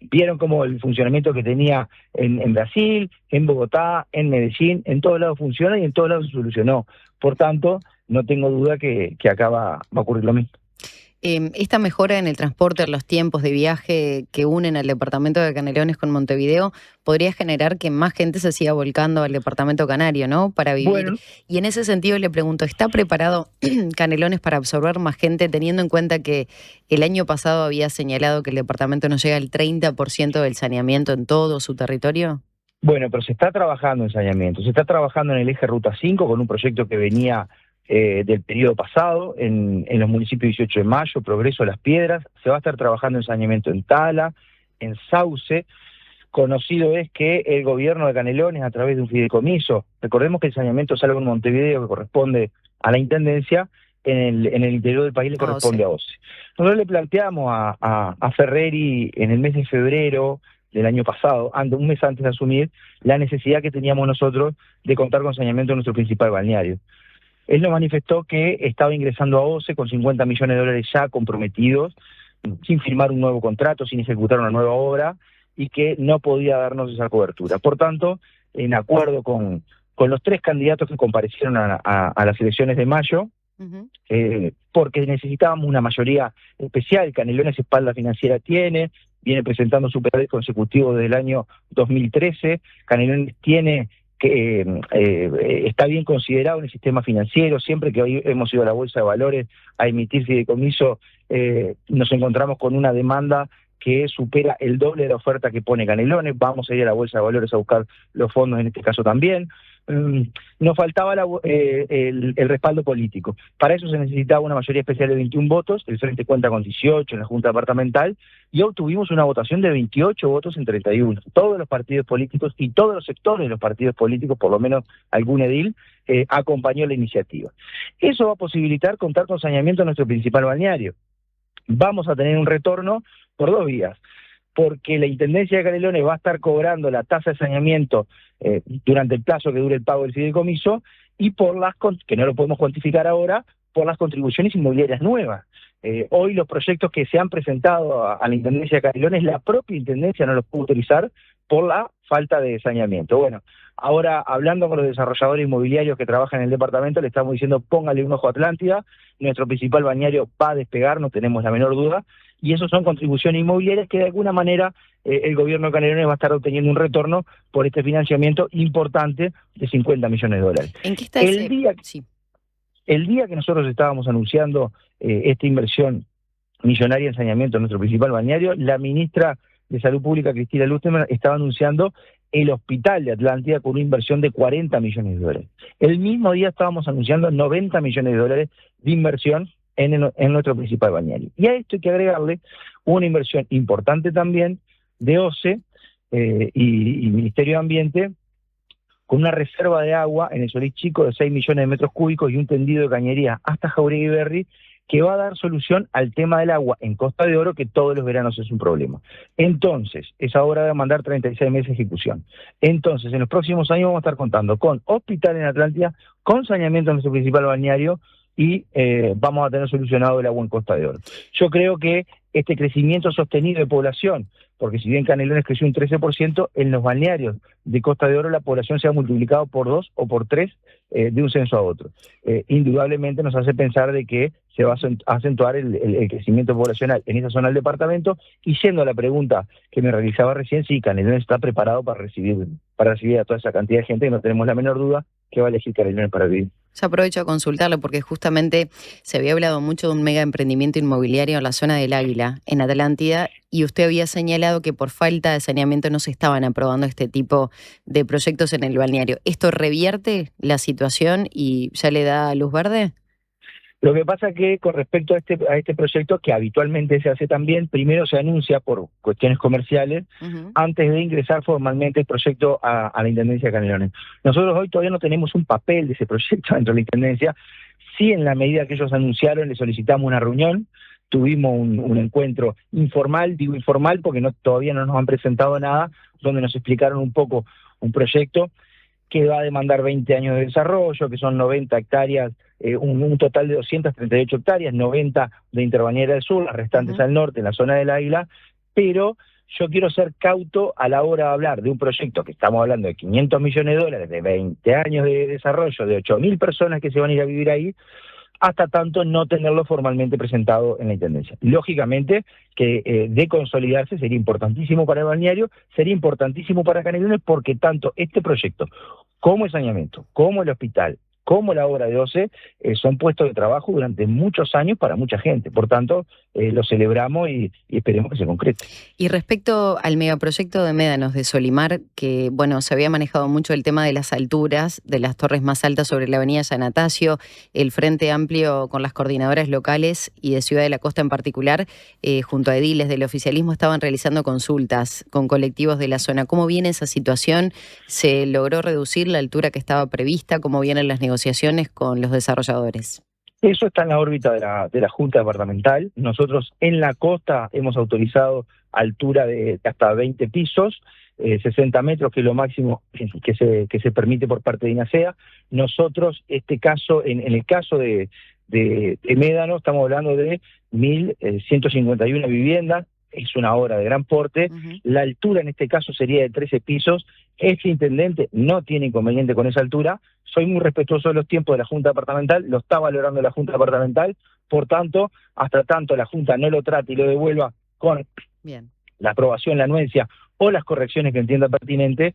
vieron como el funcionamiento que tenía en Brasil, en Bogotá, en Medellín, en todos lados funciona y en todos lados se solucionó. Por tanto, no tengo duda que acá va a ocurrir lo mismo. Esta mejora en el transporte, en los tiempos de viaje que unen al departamento de Canelones con Montevideo, podría generar que más gente se siga volcando al departamento canario, ¿no? Para vivir. Bueno. Y en ese sentido le pregunto, ¿está preparado Canelones para absorber más gente, teniendo en cuenta que el año pasado había señalado que el departamento no llega al 30% del saneamiento en todo su territorio? Bueno, pero se está trabajando en saneamiento, se está trabajando en el eje Ruta 5 con un proyecto que venía del periodo pasado, en los municipios 18 de Mayo, Progreso, Las Piedras. Se va a estar trabajando en saneamiento en Tala, en Sauce. Conocido es que el gobierno de Canelones, a través de un fideicomiso, recordemos que el saneamiento es algo en Montevideo que corresponde a la Intendencia, en el interior del país le corresponde a OCE. Nosotros le planteamos a Ferreri en el mes de febrero del año pasado, un mes antes de asumir, la necesidad que teníamos nosotros de contar con saneamiento en nuestro principal balneario. Él nos manifestó que estaba ingresando a OCE con $50 millones ya comprometidos, sin firmar un nuevo contrato, sin ejecutar una nueva obra, y que no podía darnos esa cobertura. Por tanto, en acuerdo con los 3 candidatos que comparecieron a las elecciones de mayo, porque necesitábamos una mayoría especial. Canelones espalda financiera tiene, viene presentando superávit consecutivo desde el año 2013, Canelones tiene que está bien considerado en el sistema financiero. Siempre que hoy hemos ido a la Bolsa de Valores a emitir fideicomiso, nos encontramos con una demanda que supera el doble de la oferta que pone Canelones. Vamos a ir a la Bolsa de Valores a buscar los fondos en este caso también. Nos faltaba el respaldo político. Para eso se necesitaba una mayoría especial de 21 votos, el Frente cuenta con 18 en la Junta Departamental, y obtuvimos una votación de 28 votos en 31. Todos los partidos políticos y todos los sectores de los partidos políticos, por lo menos algún edil, acompañó la iniciativa. Eso va a posibilitar contar con saneamiento en nuestro principal balneario. Vamos a tener un retorno por 2 vías, porque la Intendencia de Canelones va a estar cobrando la tasa de saneamiento durante el plazo que dure el pago del fideicomiso, y por las que no lo podemos cuantificar ahora, por las contribuciones inmobiliarias nuevas. Hoy los proyectos que se han presentado a la Intendencia de Canelones, la propia Intendencia no los pudo utilizar por la falta de saneamiento. Bueno, ahora hablando con los desarrolladores inmobiliarios que trabajan en el departamento, le estamos diciendo póngale un ojo a Atlántida, nuestro principal balneario va a despegar, no tenemos la menor duda, y eso son contribuciones inmobiliarias que de alguna manera el gobierno de Canelones va a estar obteniendo un retorno por este financiamiento importante de $50 millones. ¿En qué está El día que nosotros estábamos anunciando esta inversión millonaria en saneamiento en nuestro principal balneario, la ministra de Salud Pública, Cristina Lusteman, estaba anunciando el hospital de Atlántida con una inversión de $40 millones. El mismo día estábamos anunciando $90 millones de inversión en nuestro principal balneario. Y a esto hay que agregarle una inversión importante también de OCE y Ministerio de Ambiente, con una reserva de agua en el Solís Chico de 6 millones de metros cúbicos y un tendido de cañería hasta Jauregui y Berry, que va a dar solución al tema del agua en Costa de Oro, que todos los veranos es un problema. Entonces, esa obra va a mandar 36 meses de ejecución. Entonces, en los próximos años vamos a estar contando con hospital en Atlántida, con saneamiento en nuestro principal balneario, y vamos a tener solucionado el agua en Costa de Oro. Yo creo que este crecimiento sostenido de población, porque si bien Canelones creció un 13%, en los balnearios de Costa de Oro la población se ha multiplicado por 2 o por 3 de un censo a otro. Indudablemente nos hace pensar de que se va a acentuar el crecimiento poblacional en esa zona del departamento, y siendo la pregunta que me realizaba recién, sí, Canelones está preparado para recibir a toda esa cantidad de gente, que no tenemos la menor duda que va a elegir Canelones para vivir. Ya aprovecho a consultarlo porque justamente se había hablado mucho de un mega emprendimiento inmobiliario en la zona del Águila, en Atlántida, y usted había señalado que por falta de saneamiento no se estaban aprobando este tipo de proyectos en el balneario. ¿Esto revierte la situación y ya le da luz verde? Lo que pasa que con respecto a este proyecto, que habitualmente se hace también, primero se anuncia por cuestiones comerciales, antes de ingresar formalmente el proyecto a la Intendencia de Canelones. Nosotros hoy todavía no tenemos un papel de ese proyecto dentro de la Intendencia. Sí, en la medida que ellos anunciaron, le solicitamos una reunión, tuvimos un encuentro informal, digo informal porque todavía no nos han presentado nada, donde nos explicaron un poco un proyecto que va a demandar 20 años de desarrollo, que son 90 hectáreas, un total de 238 hectáreas, 90 de Interbañera del Sur, las restantes al norte, en la zona del Águila, pero yo quiero ser cauto a la hora de hablar de un proyecto que estamos hablando de $500 millones, de 20 años de desarrollo, de 8.000 personas que se van a ir a vivir ahí, hasta tanto no tenerlo formalmente presentado en la Intendencia. Lógicamente que de consolidarse sería importantísimo para el balneario, sería importantísimo para Canelones, porque tanto este proyecto como el saneamiento, como el hospital, como la obra de OCE, son puestos de trabajo durante muchos años para mucha gente. Por tanto, lo celebramos y esperemos que se concrete. Y respecto al megaproyecto de Médanos de Solimar, que bueno, se había manejado mucho el tema de las alturas, de las torres más altas sobre la avenida San Atasio, el Frente Amplio con las coordinadoras locales y de Ciudad de la Costa en particular, junto a ediles del oficialismo, estaban realizando consultas con colectivos de la zona. ¿Cómo viene esa situación? ¿Se logró reducir la altura que estaba prevista? ¿Cómo vienen las negociaciones con los desarrolladores? Eso está en la órbita de la Junta Departamental. Nosotros en la costa hemos autorizado altura de hasta 20 pisos, 60 metros, que es lo máximo que se permite por parte de INASEA. Nosotros, en el caso de Médano, estamos hablando de 1.151 viviendas. Es una obra de gran porte. La altura en este caso sería de 13 pisos. Este intendente no tiene inconveniente con esa altura. Soy muy respetuoso de los tiempos de la Junta Departamental, lo está valorando la Junta Departamental, por tanto, hasta tanto la Junta no lo trate y lo devuelva con la aprobación, la anuencia o las correcciones que entienda pertinente,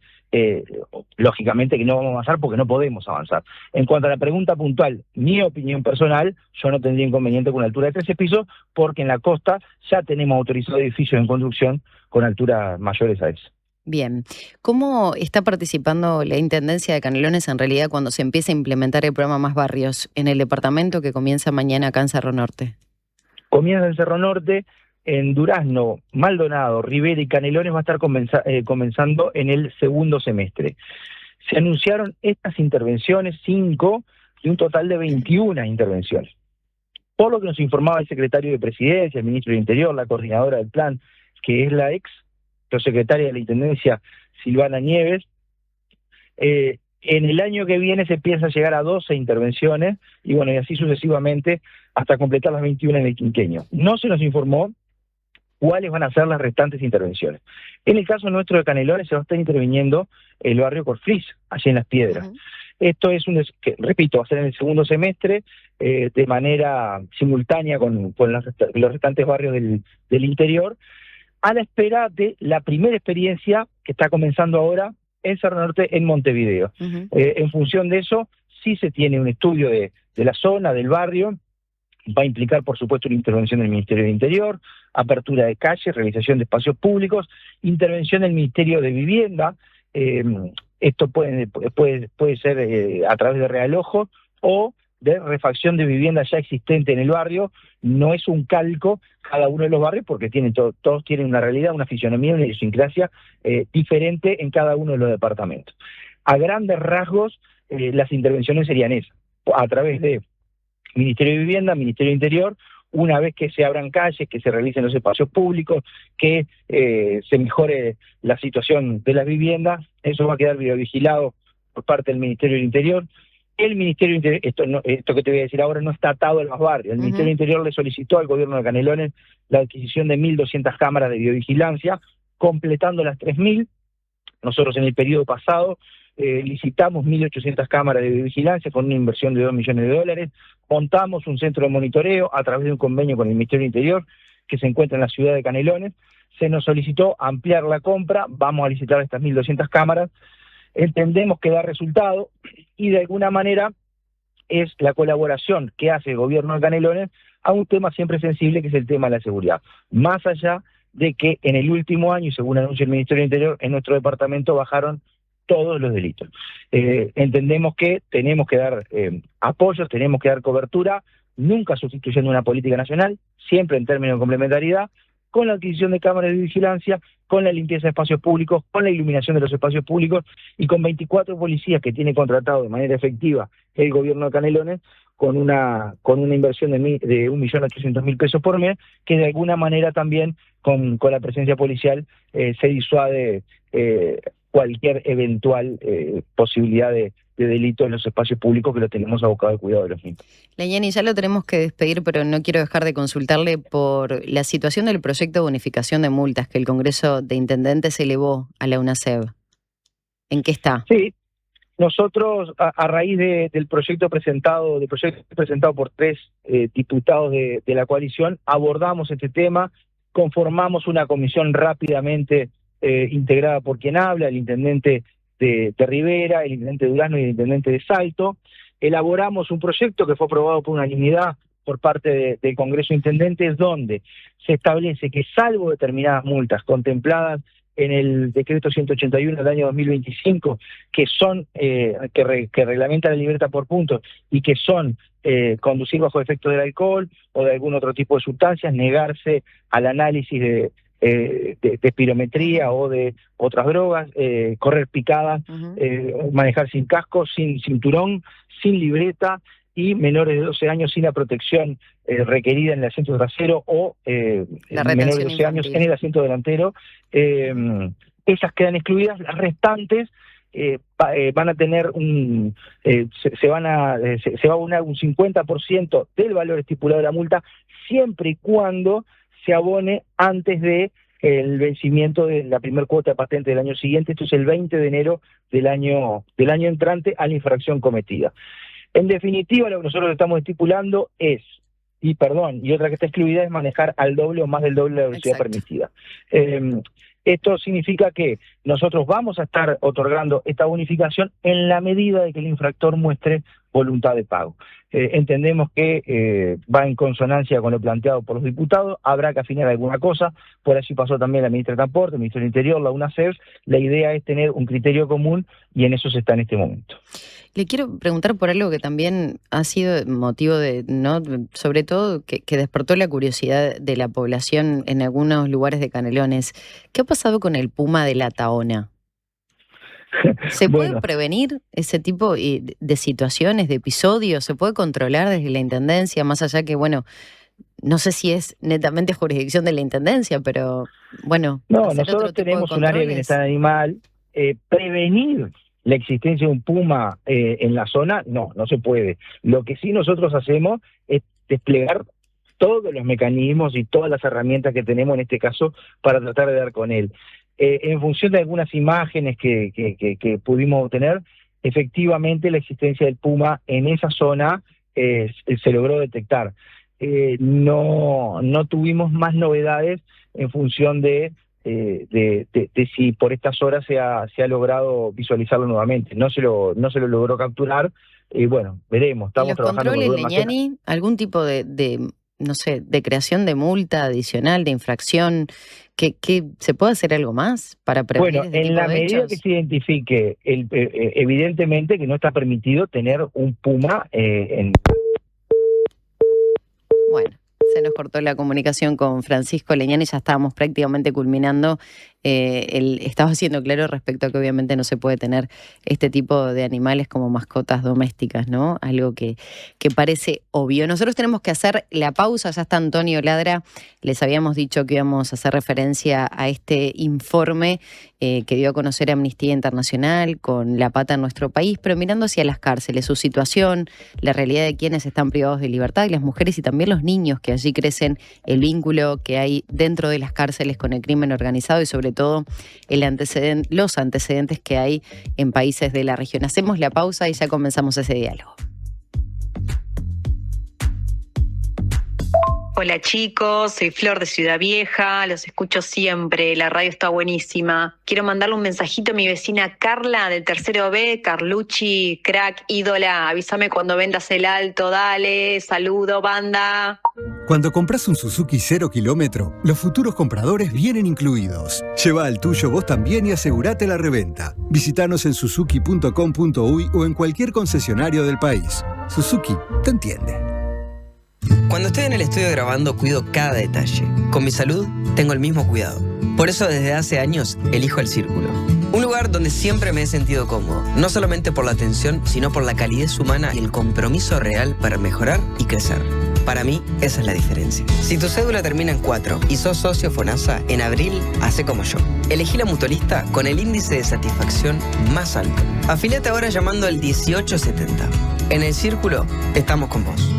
lógicamente que no vamos a avanzar porque no podemos avanzar. En cuanto a la pregunta puntual, mi opinión personal, yo no tendría inconveniente con una altura de 13 pisos, porque en la costa ya tenemos autorizados edificios en construcción con alturas mayores a eso. Bien. ¿Cómo está participando la Intendencia de Canelones en realidad cuando se empieza a implementar el programa Más Barrios en el departamento que comienza mañana acá en Cerro Norte? Comienza en Cerro Norte. En Durazno, Maldonado, Rivera y Canelones va a estar comenzando en el segundo semestre. Se anunciaron estas intervenciones, 5, de un total de 21 intervenciones. Por lo que nos informaba el secretario de Presidencia, el ministro del Interior, la coordinadora del plan, que es la ex secretaria de la Intendencia, Silvana Nieves, en el año que viene se piensa llegar a 12 intervenciones, y bueno, y así sucesivamente hasta completar las 21 en el quinquenio. No se nos informó cuáles van a ser las restantes intervenciones. En el caso nuestro de Canelones se va a estar interviniendo el barrio Corfriz, allí en Las Piedras. Esto es que, repito, va a ser en el segundo semestre, de manera simultánea con los restantes barrios del interior, a la espera de la primera experiencia que está comenzando ahora en Cerro Norte, en Montevideo. En función de eso, sí se tiene un estudio de la zona, del barrio. Va a implicar, por supuesto, una intervención del Ministerio del Interior, apertura de calles, realización de espacios públicos, intervención del Ministerio de Vivienda. Esto puede ser a través de realojo o de refacción de vivienda ya existente en el barrio. No es un calco cada uno de los barrios porque todos tienen una realidad, una fisionomía, una idiosincrasia diferente en cada uno de los departamentos. A grandes rasgos, las intervenciones serían esas, a través de Ministerio de Vivienda, Ministerio de Interior, una vez que se abran calles, que se realicen los espacios públicos, que se mejore la situación de las viviendas, eso va a quedar videovigilado por parte del Ministerio del Interior. El Ministerio del Interior, esto que te voy a decir ahora no está atado a los barrios. El Ministerio del Interior le solicitó al gobierno de Canelones la adquisición de 1.200 cámaras de videovigilancia, completando las 3.000. Nosotros en el periodo pasado licitamos 1.800 cámaras de videovigilancia con una inversión de $2 millones, montamos un centro de monitoreo a través de un convenio con el Ministerio del Interior que se encuentra en la ciudad de Canelones. Se nos solicitó ampliar la compra, vamos a licitar estas 1.200 cámaras, entendemos que da resultado y de alguna manera es la colaboración que hace el gobierno de Canelones a un tema siempre sensible que es el tema de la seguridad. Más allá de que en el último año, y según anuncia el Ministerio del Interior, en nuestro departamento bajaron todos los delitos. Entendemos que tenemos que dar apoyos, tenemos que dar cobertura, nunca sustituyendo una política nacional, siempre en términos de complementariedad, con la adquisición de cámaras de vigilancia, con la limpieza de espacios públicos, con la iluminación de los espacios públicos y con 24 policías que tiene contratado de manera efectiva el gobierno de Canelones, con una inversión de $1.800.000 pesos por mes, que de alguna manera también con la presencia policial se disuade cualquier eventual posibilidad de delito en los espacios públicos, que lo tenemos abocado al cuidado de los mismos. Leñani, ya lo tenemos que despedir, pero no quiero dejar de consultarle por la situación del proyecto de bonificación de multas que el Congreso de Intendentes elevó a la UNACEB. ¿En qué está? Sí, nosotros a raíz del proyecto presentado por 3 diputados de la coalición, abordamos este tema, conformamos una comisión rápidamente integrada por quien habla, el intendente de Rivera, el intendente de Durazno y el intendente de Salto. Elaboramos un proyecto que fue aprobado por unanimidad por parte del Congreso de Intendentes, donde se establece que salvo determinadas multas contempladas en el decreto 181 del año 2025, que son que reglamenta la libertad por puntos y que son conducir bajo efecto del alcohol o de algún otro tipo de sustancias, negarse al análisis de espirometría o de otras drogas, correr picada, manejar sin casco, sin cinturón, sin libreta y menores de 12 años sin la protección requerida en el asiento trasero o menores de 12 años en el asiento delantero. Esas quedan excluidas. Las restantes van a tener se va a abonar un 50% del valor estipulado de la multa, siempre y cuando se abone antes de el vencimiento de la primera cuota de patente del año siguiente. Esto es el 20 de enero del año entrante a la infracción cometida. En definitiva, lo que nosotros estamos estipulando es, y otra que está excluida es manejar al doble o más del doble de la velocidad permitida. Esto significa que nosotros vamos a estar otorgando esta bonificación en la medida de que el infractor muestre voluntad de pago. Entendemos que va en consonancia con lo planteado por los diputados, habrá que afinar alguna cosa, por allí pasó también la ministra de Transporte, el ministro del Interior, la UNACEF. La idea es tener un criterio común y en eso se está en este momento. Le quiero preguntar por algo que también ha sido motivo de, ¿no?, sobre todo que despertó la curiosidad de la población en algunos lugares de Canelones. ¿Qué ha pasado con el puma de la Tahona? ¿Se puede prevenir ese tipo de situaciones, de episodios? ¿Se puede controlar desde la Intendencia? Más allá que, bueno, no sé si es netamente jurisdicción de la Intendencia, pero bueno. No, nosotros tenemos un área de bienestar animal. Prevenir la existencia de un puma en la zona, no se puede. Lo que sí nosotros hacemos es desplegar todos los mecanismos y todas las herramientas que tenemos en este caso para tratar de dar con él. En función de algunas imágenes que pudimos obtener, efectivamente la existencia del puma en esa zona se logró detectar. No tuvimos más novedades en función de si por estas horas se ha logrado visualizarlo nuevamente. No se lo logró capturar. Bueno, veremos. Estamos trabajando. ¿Los controles, Leñani? ¿Algún tipo de no sé, de creación de multa adicional, de infracción? ¿Que se puede hacer algo más para prevenir este tipo de hechos? Bueno, en la medida que se identifique, evidentemente que no está permitido tener un puma en... Bueno, se nos cortó la comunicación con Francisco Leñani, ya estábamos prácticamente culminando. Él estaba haciendo claro respecto a que obviamente no se puede tener este tipo de animales como mascotas domésticas, ¿no? Algo que parece obvio. Nosotros tenemos que hacer la pausa, ya está Antonio Ladra. Les habíamos dicho que íbamos a hacer referencia a este informe que dio a conocer Amnistía Internacional con la pata en nuestro país, pero mirando hacia las cárceles, su situación, la realidad de quienes están privados de libertad, y las mujeres y también los niños que allí crecen, el vínculo que hay dentro de las cárceles con el crimen organizado y sobre todo los antecedentes que hay en países de la región. Hacemos la pausa y ya comenzamos ese diálogo. Hola chicos, soy Flor de Ciudad Vieja, los escucho siempre, la radio está buenísima. Quiero mandarle un mensajito a mi vecina Carla del tercero B, Carlucci, crack, ídola, avísame cuando vendas el alto, dale, saludo banda. Cuando compras un Suzuki 0 kilómetro, los futuros compradores vienen incluidos. Lleva el tuyo vos también y asegurate la reventa. Visítanos en suzuki.com.uy o en cualquier concesionario del país. Suzuki te entiende. Cuando estoy en el estudio grabando, cuido cada detalle. Con mi salud, tengo el mismo cuidado. Por eso, desde hace años, elijo El Círculo. Un lugar donde siempre me he sentido cómodo. No solamente por la atención, sino por la calidez humana y el compromiso real para mejorar y crecer. Para mí, esa es la diferencia. Si tu cédula termina en 4 y sos socio FONASA, en abril, hacé como yo. Elegí la mutualista con el índice de satisfacción más alto. Afíliate ahora llamando al 1870. En El Círculo, estamos con vos.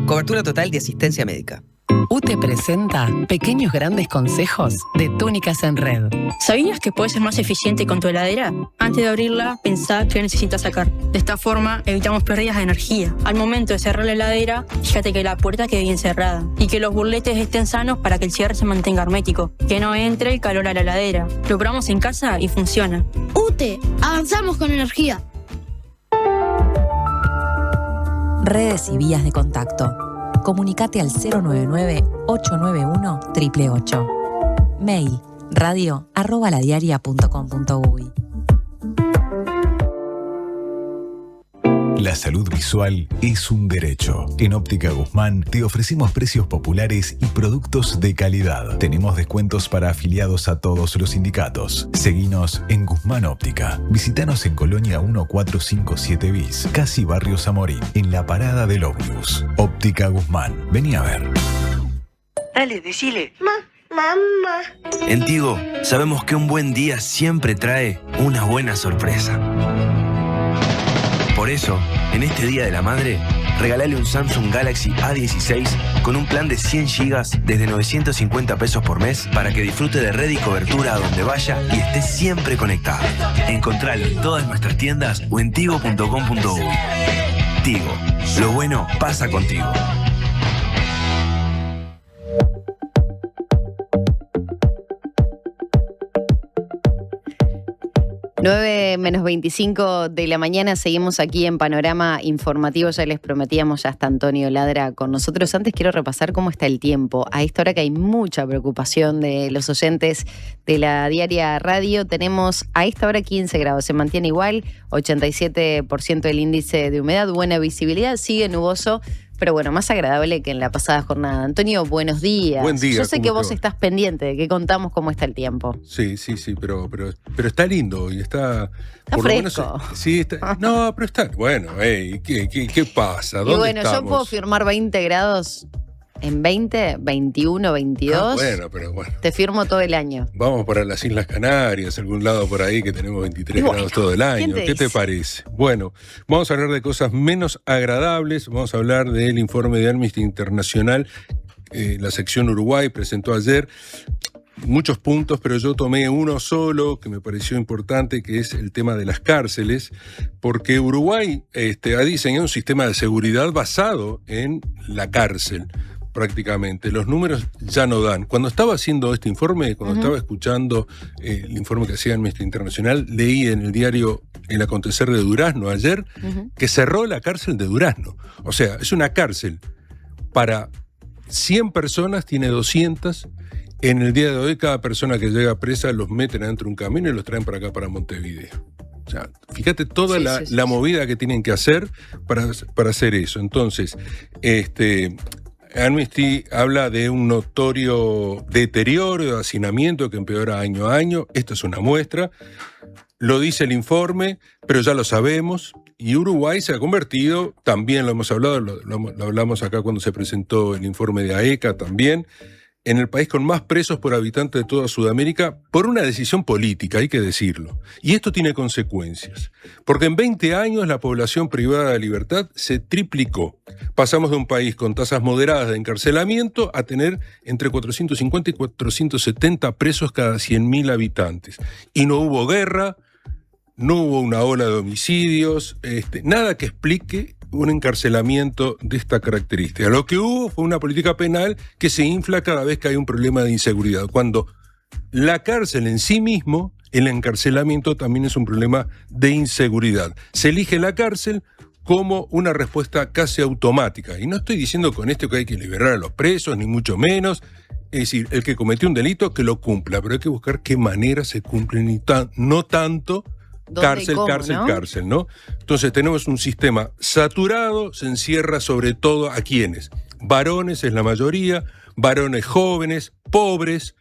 Cobertura total de asistencia médica. UTE presenta Pequeños Grandes Consejos de Túnicas en Red. ¿Sabías que puedes ser más eficiente con tu heladera? Antes de abrirla, pensá qué necesitas sacar. De esta forma, evitamos pérdidas de energía. Al momento de cerrar la heladera, fíjate que la puerta quede bien cerrada y que los burletes estén sanos para que el cierre se mantenga hermético. Que no entre el calor a la heladera. Lo probamos en casa y funciona. UTE, avanzamos con energía. Redes y vías de contacto. Comunicate al 099-891-888. Mail radio@ladiaria.com.uy. La salud visual es un derecho. En Óptica Guzmán te ofrecemos precios populares y productos de calidad. Tenemos descuentos para afiliados a todos los sindicatos. Seguinos en Guzmán Óptica. Visítanos en Colonia 1457 bis, casi Barrio Zamorín, en la parada del ómnibus. Óptica Guzmán. Vení a ver. Dale, decile. Mamá. En Tigo, sabemos que un buen día siempre trae una buena sorpresa. Por eso, en este Día de la Madre, regalale un Samsung Galaxy A16 con un plan de 100 GB desde 950 pesos por mes para que disfrute de red y cobertura a donde vaya y esté siempre conectado. Encontralo en todas nuestras tiendas o en tigo.com.uy. Tigo, lo bueno pasa contigo. 9 menos 25 de la mañana, seguimos aquí en Panorama Informativo. Ya les prometíamos, ya está Antonio Ladra con nosotros. Antes quiero repasar cómo está el tiempo. A esta hora que hay mucha preocupación de los oyentes de la Diaria Radio, tenemos a esta hora 15 grados, se mantiene igual, 87% el índice de humedad, buena visibilidad, sigue nuboso, pero bueno, más agradable que en la pasada jornada. Antonio, buenos días. Buen día. Yo sé que vos estás pendiente de que contamos cómo está el tiempo. Sí, pero está lindo y está por fresco. Lo menos, sí, está, no, pero está bueno. ¿Qué pasa? ¿Dónde y bueno, estamos? yo puedo firmar 20 grados en 20, 21, 22. Pero bueno. Te firmo todo el año. Vamos para las Islas Canarias, algún lado por ahí que tenemos 23 grados todo el año. ¿Qué te parece? Bueno, vamos a hablar de cosas menos agradables. Vamos a hablar del informe de Amnesty Internacional. La sección Uruguay presentó ayer muchos puntos, pero yo tomé uno solo que me pareció importante, que es el tema de las cárceles, porque Uruguay ha diseñado un sistema de seguridad basado en la cárcel. Prácticamente, los números ya no dan. Cuando estaba haciendo este informe, cuando estaba escuchando el informe que hacía Amnesty Internacional, leí en el diario El Acontecer de Durazno ayer que cerró la cárcel de Durazno. O sea, es una cárcel para 100 personas, tiene 200. En el día de hoy, cada persona que llega presa los meten adentro de un camino y los traen para acá, para Montevideo. O sea, fíjate toda la movida que tienen que hacer para hacer eso. Entonces, Amnesty habla de un notorio deterioro, de hacinamiento que empeora año a año. Esta es una muestra. Lo dice el informe, pero ya lo sabemos. Y Uruguay se ha convertido, también lo hemos hablado, lo hablamos acá cuando se presentó el informe de AECA también, en el país con más presos por habitante de toda Sudamérica por una decisión política, hay que decirlo. Y esto tiene consecuencias, porque en 20 años la población privada de libertad se triplicó. Pasamos de un país con tasas moderadas de encarcelamiento a tener entre 450 y 470 presos cada 100.000 habitantes. Y no hubo guerra, no hubo una ola de homicidios, nada que explique un encarcelamiento de esta característica. Lo que hubo fue una política penal que se infla cada vez que hay un problema de inseguridad, cuando la cárcel en sí mismo, el encarcelamiento también es un problema de inseguridad. Se elige la cárcel como una respuesta casi automática. Y no estoy diciendo con esto que hay que liberar a los presos, ni mucho menos. Es decir, el que cometió un delito, que lo cumpla, pero hay que buscar qué manera se cumplen y no tanto cárcel, cárcel, ¿no? Entonces tenemos un sistema saturado, se encierra sobre todo a quienes. Varones es la mayoría, varones jóvenes, pobres,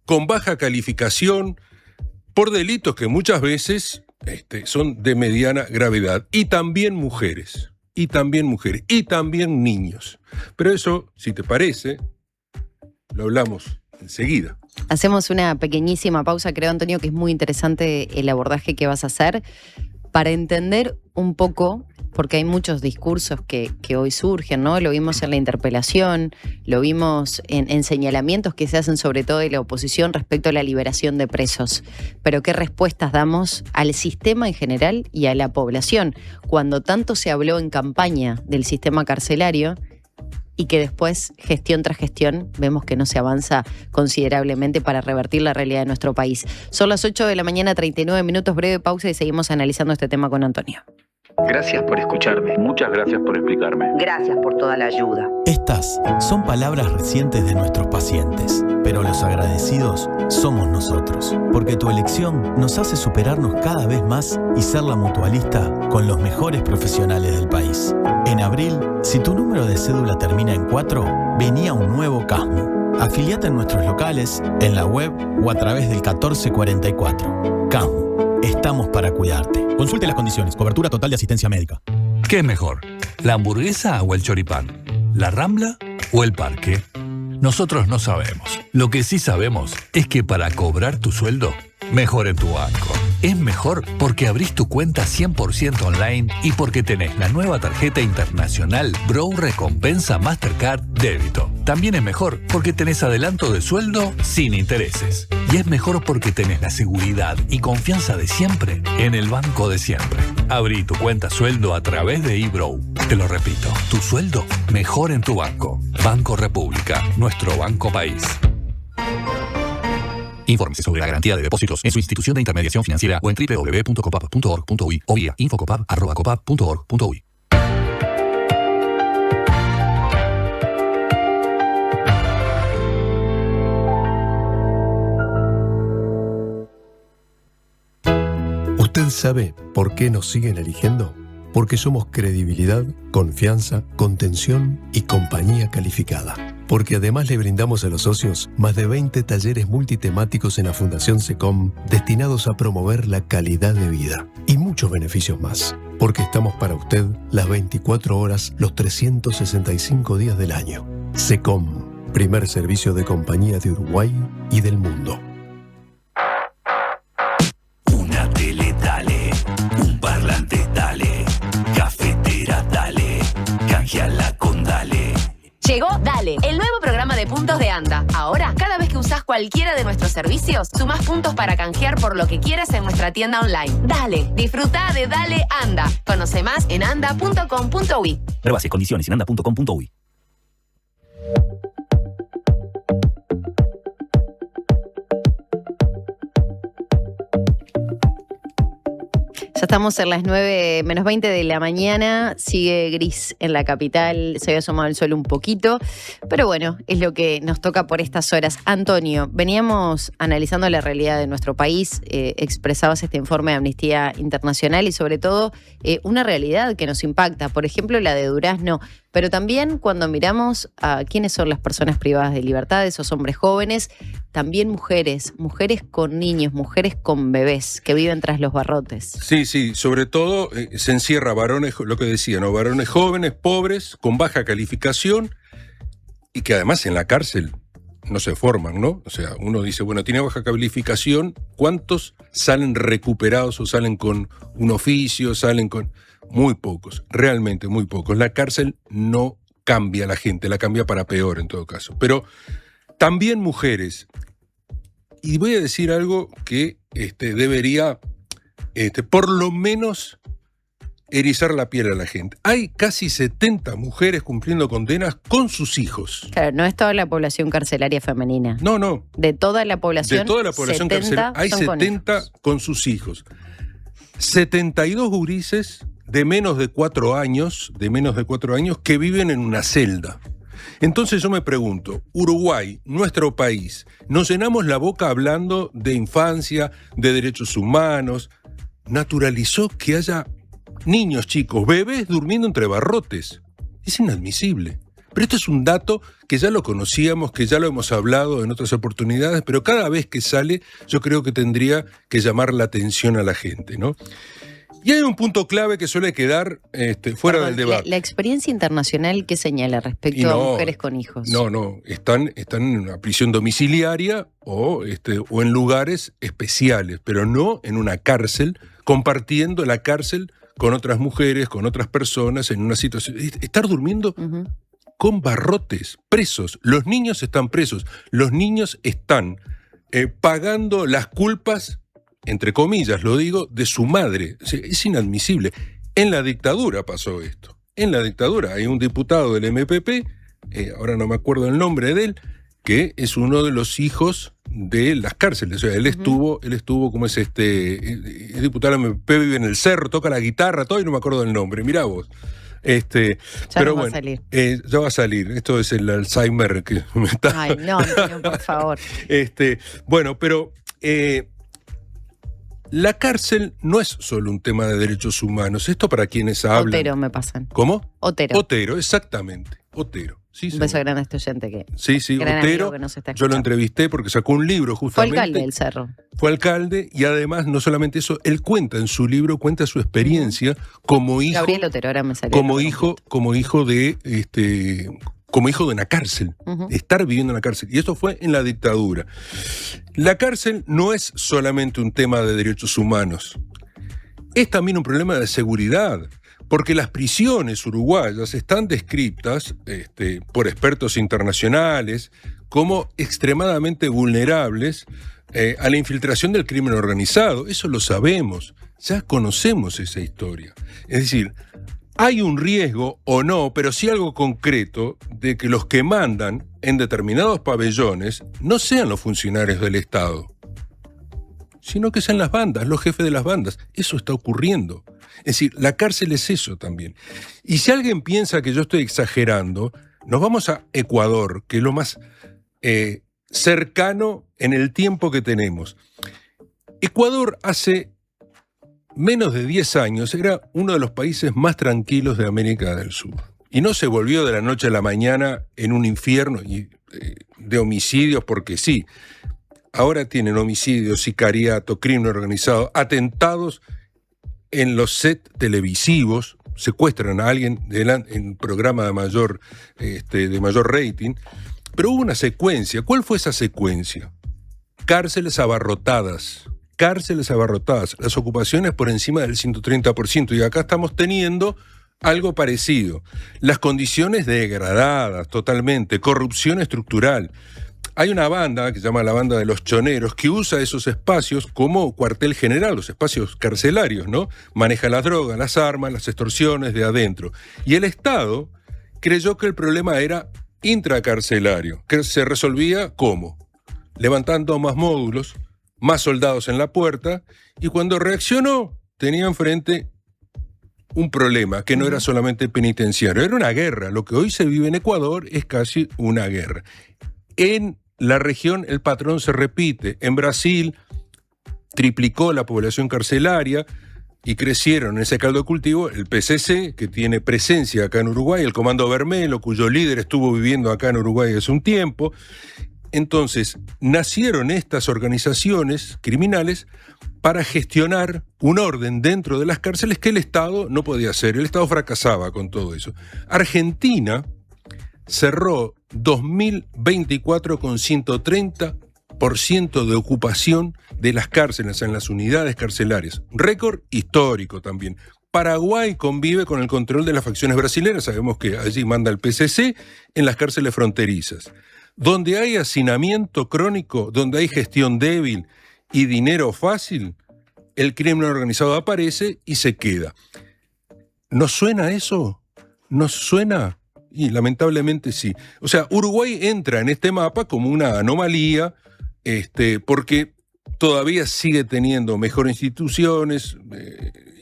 con baja calificación, por delitos que muchas veces son de mediana gravedad. Y también mujeres, y también niños. Pero eso, si te parece, lo hablamos enseguida. Hacemos una pequeñísima pausa, creo, Antonio, que es muy interesante el abordaje que vas a hacer para entender un poco, porque hay muchos discursos que hoy surgen, ¿no? Lo vimos en la interpelación, lo vimos en señalamientos que se hacen sobre todo de la oposición respecto a la liberación de presos. Pero ¿qué respuestas damos al sistema en general y a la población? Cuando tanto se habló en campaña del sistema carcelario, y que después, gestión tras gestión, vemos que no se avanza considerablemente para revertir la realidad de nuestro país. Son las 8 de la mañana, 39 minutos, breve pausa y seguimos analizando este tema con Antonio. Gracias por escucharme. Muchas gracias por explicarme. Gracias por toda la ayuda. Estas son palabras recientes de nuestros pacientes, pero los agradecidos somos nosotros, porque tu elección nos hace superarnos cada vez más y ser la mutualista con los mejores profesionales del país. En abril, si tu número de cédula termina en 4, venía un nuevo CASMU. Afiliate en nuestros locales, en la web o a través del 1444. CASMU, estamos para cuidarte. Consulte las condiciones, cobertura total de asistencia médica. ¿Qué es mejor? ¿La hamburguesa o el choripán? ¿La Rambla o el Parque? Nosotros no sabemos. Lo que sí sabemos es que para cobrar tu sueldo, mejor en tu banco. Es mejor porque abrís tu cuenta 100% online y porque tenés la nueva tarjeta internacional Bro Recompensa Mastercard Débito. También es mejor porque tenés adelanto de sueldo sin intereses. Y es mejor porque tenés la seguridad y confianza de siempre en el banco de siempre. Abrí tu cuenta sueldo a través de eBrow. Te lo repito, tu sueldo mejor en tu banco. Banco República, nuestro banco país. Infórmese sobre la garantía de depósitos en su institución de intermediación financiera o en www.copap.org.uy o vía infocopap@copap.org.uy. ¿Usted sabe por qué nos siguen eligiendo? Porque somos credibilidad, confianza, contención y compañía calificada. Porque además le brindamos a los socios más de 20 talleres multitemáticos en la Fundación SECOM destinados a promover la calidad de vida y muchos beneficios más. Porque estamos para usted las 24 horas, los 365 días del año. SECOM, primer servicio de compañía de Uruguay y del mundo. Una tele, dale. Un parlante, dale. Cafetera, dale. Canjeala con Dale. Llegó Dale, el nuevo programa de puntos de ANDA. Ahora, cada vez que usás cualquiera de nuestros servicios, sumás puntos para canjear por lo que quieras en nuestra tienda online. Dale, disfruta de Dale ANDA. Conoce más en anda.com.uy. Pruebas y condiciones en anda.com.uy. Ya estamos en las 9:20 de la mañana, sigue gris en la capital, se había asomado el sol un poquito, pero bueno, es lo que nos toca por estas horas. Antonio, veníamos analizando la realidad de nuestro país, expresabas este informe de Amnistía Internacional y sobre todo una realidad que nos impacta, por ejemplo la de Durazno, pero también cuando miramos a quiénes son las personas privadas de libertad, esos hombres jóvenes, también mujeres con niños, mujeres con bebés que viven tras los barrotes. Sí, sobre todo se encierra varones, lo que decía, ¿no? Varones jóvenes, pobres, con baja calificación y que además en la cárcel no se forman, ¿no? O sea, uno dice, bueno, tiene baja calificación, ¿cuántos salen recuperados o salen con un oficio, salen con...? Muy pocos, realmente muy pocos. La cárcel no cambia a la gente, la cambia para peor en todo caso. Pero también mujeres. Y voy a decir algo que debería, por lo menos, erizar la piel a la gente. Hay casi 70 mujeres cumpliendo condenas con sus hijos. Claro, no es toda la población carcelaria femenina. No. De toda la población. De toda la población carcelaria hay 70 con sus hijos. 72 gurises de menos de 4 años, que viven en una celda. Entonces yo me pregunto, Uruguay, nuestro país, nos llenamos la boca hablando de infancia, de derechos humanos, naturalizó que haya niños chicos, bebés durmiendo entre barrotes. Es inadmisible. Pero esto es un dato que ya lo conocíamos, que ya lo hemos hablado en otras oportunidades, pero cada vez que sale yo creo que tendría que llamar la atención a la gente, ¿no? Y hay un punto clave que suele quedar fuera del debate. La experiencia internacional, ¿qué señala respecto a mujeres con hijos? No, están en una prisión domiciliaria o en lugares especiales, pero no en una cárcel, compartiendo la cárcel con otras mujeres, con otras personas, en una situación... Estar durmiendo con barrotes, presos. Los niños están presos. Los niños están pagando las culpas, entre comillas lo digo, de su madre. O sea, es inadmisible. En la dictadura pasó esto. En la dictadura hay un diputado del MPP, ahora no me acuerdo el nombre de él, que es uno de los hijos de las cárceles. O sea, él estuvo, como es es diputado del MPP, vive en el cerro, toca la guitarra, todo, y no me acuerdo del nombre. Mirá vos. Ya pero no bueno, va a salir. Ya va a salir. Esto es el Alzheimer que me está... Ay, no, por favor. Bueno, pero... la cárcel no es solo un tema de derechos humanos. Esto para quienes hablan... Otero me pasan. ¿Cómo? Otero, exactamente. Otero. Sí, un beso grande a este oyente que... Sí, Otero. Yo lo entrevisté porque sacó un libro justamente. Fue alcalde del Cerro. Fue alcalde y además, no solamente eso, él cuenta en su libro, cuenta su experiencia como hijo... Gabriel Otero, ahora me salió. Como hijo de una cárcel, estar viviendo en la cárcel. Y esto fue en la dictadura. La cárcel no es solamente un tema de derechos humanos, es también un problema de seguridad, porque las prisiones uruguayas están descritas por expertos internacionales como extremadamente vulnerables a la infiltración del crimen organizado. Eso lo sabemos, ya conocemos esa historia. Es decir, hay un riesgo o no, pero sí algo concreto de que los que mandan en determinados pabellones no sean los funcionarios del Estado. sino que sean las bandas, los jefes de las bandas. Eso está ocurriendo. Es decir, la cárcel es eso también. Y si alguien piensa que yo estoy exagerando, nos vamos a Ecuador, que es lo más cercano en el tiempo que tenemos. Ecuador hace menos de 10 años era uno de los países más tranquilos de América del Sur. Y no se volvió de la noche a la mañana en un infierno de homicidios porque sí. Ahora tienen homicidios, sicariato, crimen organizado, atentados en los sets televisivos, secuestran a alguien en un programa de mayor rating. Pero hubo una secuencia. ¿Cuál fue esa secuencia? Cárceles abarrotadas, las ocupaciones por encima del 130%. Y acá estamos teniendo algo parecido. Las condiciones degradadas totalmente, corrupción estructural. Hay una banda que se llama la Banda de los Choneros que usa esos espacios como cuartel general, los espacios carcelarios, ¿no? Maneja las drogas, las armas, las extorsiones de adentro. Y el Estado creyó que el problema era intracarcelario, que se resolvía ¿cómo? Levantando más módulos, más soldados en la puerta, y cuando reaccionó tenía enfrente un problema que no era solamente penitenciario, era una guerra. Lo que hoy se vive en Ecuador es casi una guerra. En la región el patrón se repite. En Brasil triplicó la población carcelaria y crecieron en ese caldo de cultivo el PCC, que tiene presencia acá en Uruguay, el Comando Vermelo, cuyo líder estuvo viviendo acá en Uruguay hace un tiempo. Entonces, nacieron estas organizaciones criminales para gestionar un orden dentro de las cárceles que el Estado no podía hacer. El Estado fracasaba con todo eso. Argentina cerró 2024 con 130% de ocupación de las cárceles en las unidades carcelarias. Récord histórico también. Paraguay convive con el control de las facciones brasileñas. Sabemos que allí manda el PCC en las cárceles fronterizas. Donde hay hacinamiento crónico, donde hay gestión débil y dinero fácil, el crimen organizado aparece y se queda. ¿Nos suena eso? ¿Nos suena? Y lamentablemente sí. O sea, Uruguay entra en este mapa como una anomalía, porque todavía sigue teniendo mejores instituciones,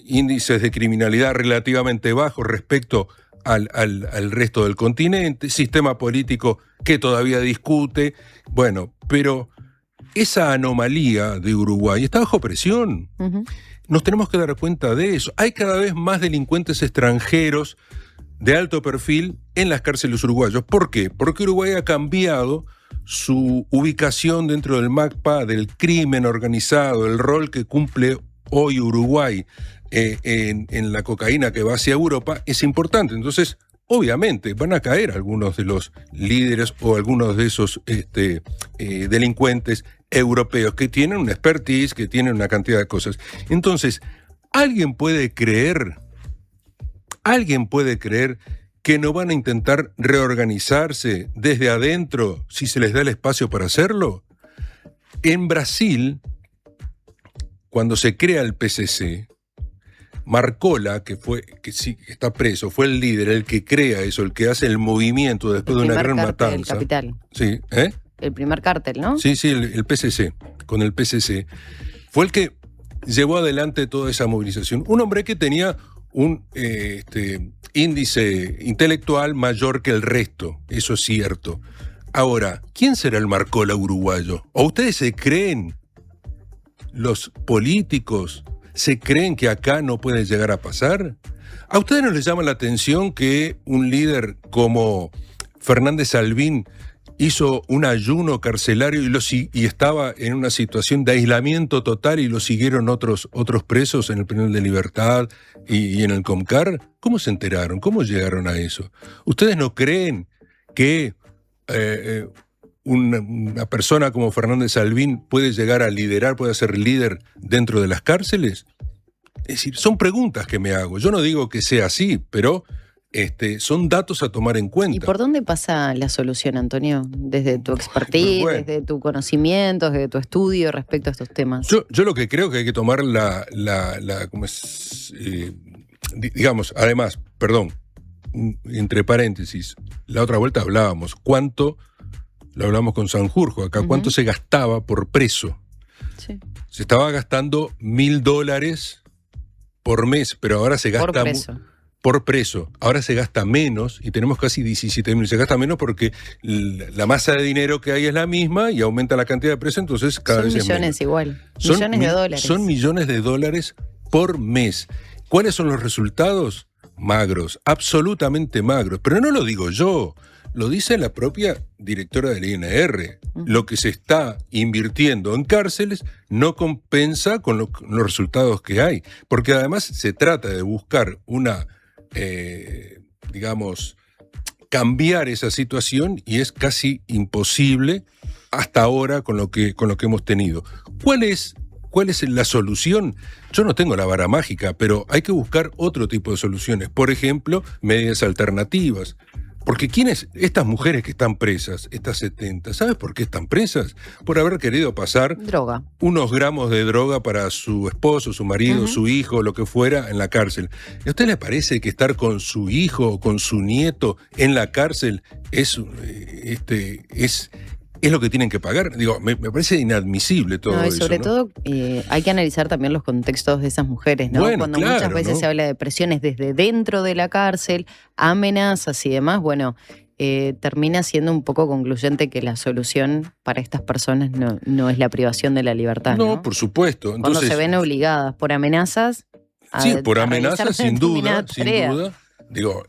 índices de criminalidad relativamente bajos respecto al resto del continente, sistema político que todavía discute. Bueno, pero esa anomalía de Uruguay está bajo presión. Nos tenemos que dar cuenta de eso. Hay cada vez más delincuentes extranjeros de alto perfil en las cárceles uruguayas. ¿Por qué? Porque Uruguay ha cambiado su ubicación dentro del mapa del crimen organizado, el rol que cumple hoy Uruguay en la cocaína que va hacia Europa es importante. Entonces, obviamente, van a caer algunos de los líderes o algunos de esos delincuentes europeos que tienen una expertise, que tienen una cantidad de cosas. Entonces, ¿alguien puede creer que no van a intentar reorganizarse desde adentro si se les da el espacio para hacerlo? En Brasil, cuando se crea el PCC, Marcola, que sí está preso, fue el líder, el que crea eso, el que hace el movimiento después de una gran matanza. El capital. Sí, El primer cártel, ¿no? Sí, el PCC, con el PCC. Fue el que llevó adelante toda esa movilización. Un hombre que tenía un índice intelectual mayor que el resto, eso es cierto. Ahora, ¿quién será el Marcola uruguayo? ¿O ustedes se creen, los políticos, se creen que acá no puede llegar a pasar? ¿A ustedes no les llama la atención que un líder como Fernández Albín hizo un ayuno carcelario y estaba en una situación de aislamiento total y lo siguieron otros presos en el penal de Libertad y en el Comcar? ¿Cómo se enteraron? ¿Cómo llegaron a eso? ¿Ustedes no creen que una persona como Fernández Albín puede llegar a liderar, puede ser líder dentro de las cárceles? Es decir, son preguntas que me hago. Yo no digo que sea así, pero son datos a tomar en cuenta. ¿Y por dónde pasa la solución, Antonio? Desde tu expertise, desde tu conocimiento, desde tu estudio respecto a estos temas. Yo lo que creo que hay que tomar además, perdón, entre paréntesis, la otra vuelta hablábamos, lo hablamos con Sanjurjo acá, cuánto se gastaba por preso. Sí. Se estaba gastando $1.000 por mes, pero ahora se gasta... Por preso. Ahora se gasta menos y tenemos casi 17.000. Se gasta menos porque la masa de dinero que hay es la misma y aumenta la cantidad de preso, entonces cada vez es menos. Son millones igual. Millones de dólares. Son millones de dólares por mes. ¿Cuáles son los resultados? Magros, absolutamente magros. Pero no lo digo yo, lo dice la propia directora del INR. Lo que se está invirtiendo en cárceles no compensa con los resultados que hay. Porque además se trata de buscar una... cambiar esa situación y es casi imposible hasta ahora con lo que hemos tenido. ¿Cuál es la solución? Yo no tengo la vara mágica, pero hay que buscar otro tipo de soluciones. Por ejemplo, medidas alternativas. Porque estas mujeres que están presas, estas 70, ¿sabes por qué están presas? Por haber querido pasar droga, unos gramos de droga para su esposo, su marido, su hijo, lo que fuera, en la cárcel. ¿A usted le parece que estar con su hijo o con su nieto en la cárcel es lo que tienen que pagar? Digo, me parece inadmisible todo eso. Sobre todo hay que analizar también los contextos de esas mujeres, ¿no? Bueno, cuando claro, muchas veces se habla de presiones desde dentro de la cárcel, amenazas y demás, bueno, termina siendo un poco concluyente que la solución para estas personas no es la privación de la libertad. No, por supuesto. Entonces, cuando se ven obligadas por amenazas. Sí, por amenazas, sin duda. Digo,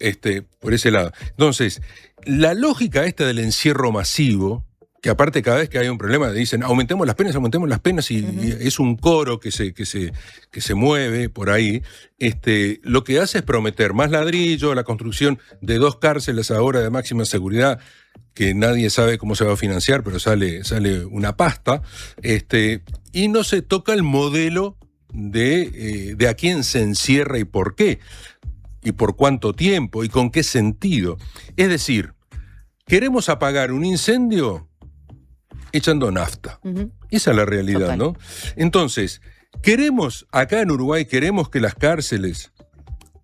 por ese lado. Entonces, la lógica esta del encierro masivo, que aparte cada vez que hay un problema dicen aumentemos las penas y es un coro que se mueve por ahí, lo que hace es prometer más ladrillo, la construcción de 2 cárceles ahora de máxima seguridad, que nadie sabe cómo se va a financiar, pero sale una pasta, y no se toca el modelo de a quién se encierra y por qué, y por cuánto tiempo, y con qué sentido. Es decir, ¿queremos apagar un incendio? Echando nafta. Esa es la realidad, total, ¿no? Entonces, acá en Uruguay queremos que las cárceles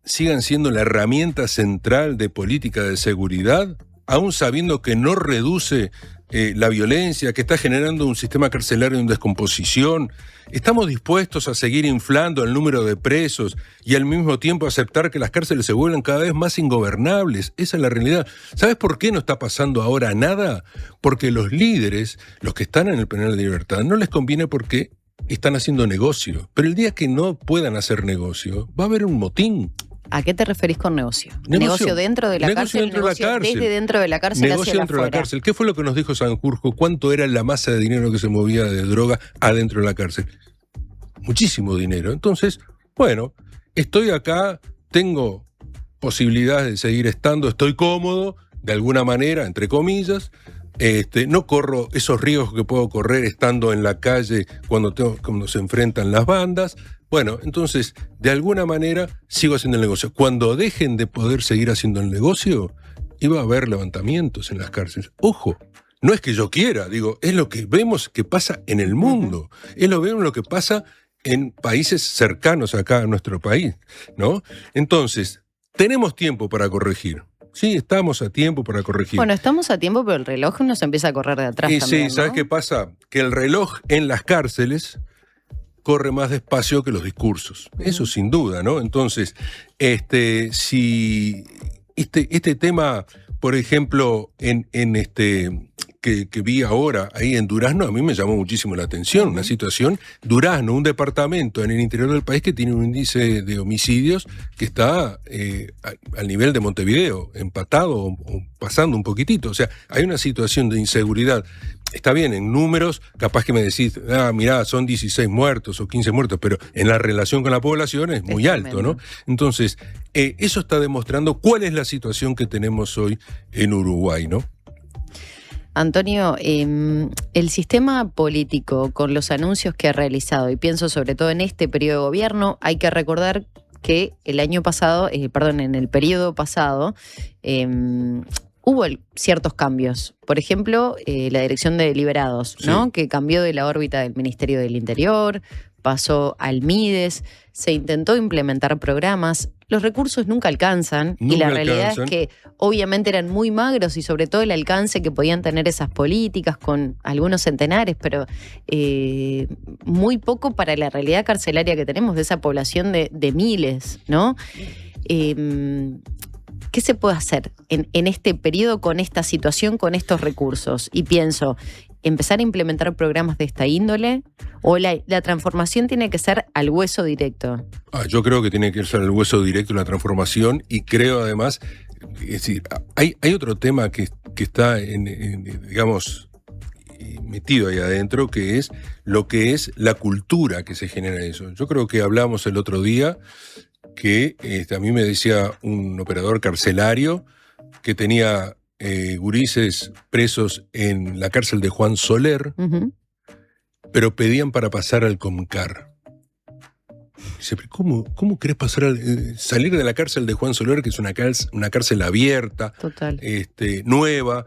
sigan siendo la herramienta central de política de seguridad, aún sabiendo que no reduce la violencia, que está generando un sistema carcelario en descomposición. Estamos dispuestos a seguir inflando el número de presos y al mismo tiempo aceptar que las cárceles se vuelvan cada vez más ingobernables. Esa es la realidad. ¿Sabes por qué no está pasando ahora nada? Porque los líderes, los que están en el penal de libertad, no les conviene porque están haciendo negocio. Pero el día que no puedan hacer negocio, va a haber un motín. ¿A qué te referís con negocio? ¿Negocio dentro de la cárcel? ¿Negocio desde dentro de la cárcel negocio hacia dentro de la cárcel? ¿Qué fue lo que nos dijo Sanjurjo? ¿Cuánto era la masa de dinero que se movía de droga adentro de la cárcel? Muchísimo dinero. Entonces, bueno, estoy acá, tengo posibilidades de seguir estando, estoy cómodo, de alguna manera, entre comillas, no corro esos riesgos que puedo correr estando en la calle cuando se enfrentan las bandas. Bueno, entonces, de alguna manera, sigo haciendo el negocio. Cuando dejen de poder seguir haciendo el negocio, iba a haber levantamientos en las cárceles. Ojo, no es que yo quiera, digo, es lo que vemos que pasa en el mundo. Es lo que pasa en países cercanos acá a nuestro país, ¿no? Entonces, tenemos tiempo para corregir. Sí, estamos a tiempo para corregir. Bueno, estamos a tiempo, pero el reloj nos empieza a correr de atrás también, sí, ¿sabes qué pasa? Que el reloj en las cárceles corre más despacio que los discursos. Eso sin duda, ¿no? Entonces, si este tema, por ejemplo, que vi ahora ahí en Durazno, a mí me llamó muchísimo la atención. Una situación, Durazno, un departamento en el interior del país que tiene un índice de homicidios que está al nivel de Montevideo, empatado o pasando un poquitito. O sea, hay una situación de inseguridad. Está bien, en números, capaz que me decís, mirá, son 16 muertos o 15 muertos, pero en la relación con la población es muy alto, ¿no? Entonces, eso está demostrando cuál es la situación que tenemos hoy en Uruguay, ¿no? Antonio, el sistema político, con los anuncios que ha realizado, y pienso sobre todo en este periodo de gobierno, hay que recordar que en el periodo pasado, hubo ciertos cambios. Por ejemplo, la dirección de deliberados, ¿no? Que cambió de la órbita del Ministerio del Interior, pasó al MIDES, se intentó implementar programas. Los recursos nunca alcanzan y la realidad es que obviamente eran muy magros y sobre todo el alcance que podían tener esas políticas con algunos centenares, pero muy poco para la realidad carcelaria que tenemos de esa población de miles, ¿no? ¿Qué se puede hacer en este periodo con esta situación, con estos recursos? Y pienso, ¿empezar a implementar programas de esta índole? ¿O la transformación tiene que ser al hueso directo? Yo creo que tiene que ser al hueso directo la transformación y creo además, es decir, hay otro tema que está digamos, metido ahí adentro, que es lo que es la cultura que se genera eso. Yo creo que hablamos el otro día que a mí me decía un operador carcelario que tenía gurises presos en la cárcel de Juan Soler, pero pedían para pasar al Comcar. Dice, ¿cómo querés salir de la cárcel de Juan Soler, que es una cárcel abierta, total, nueva,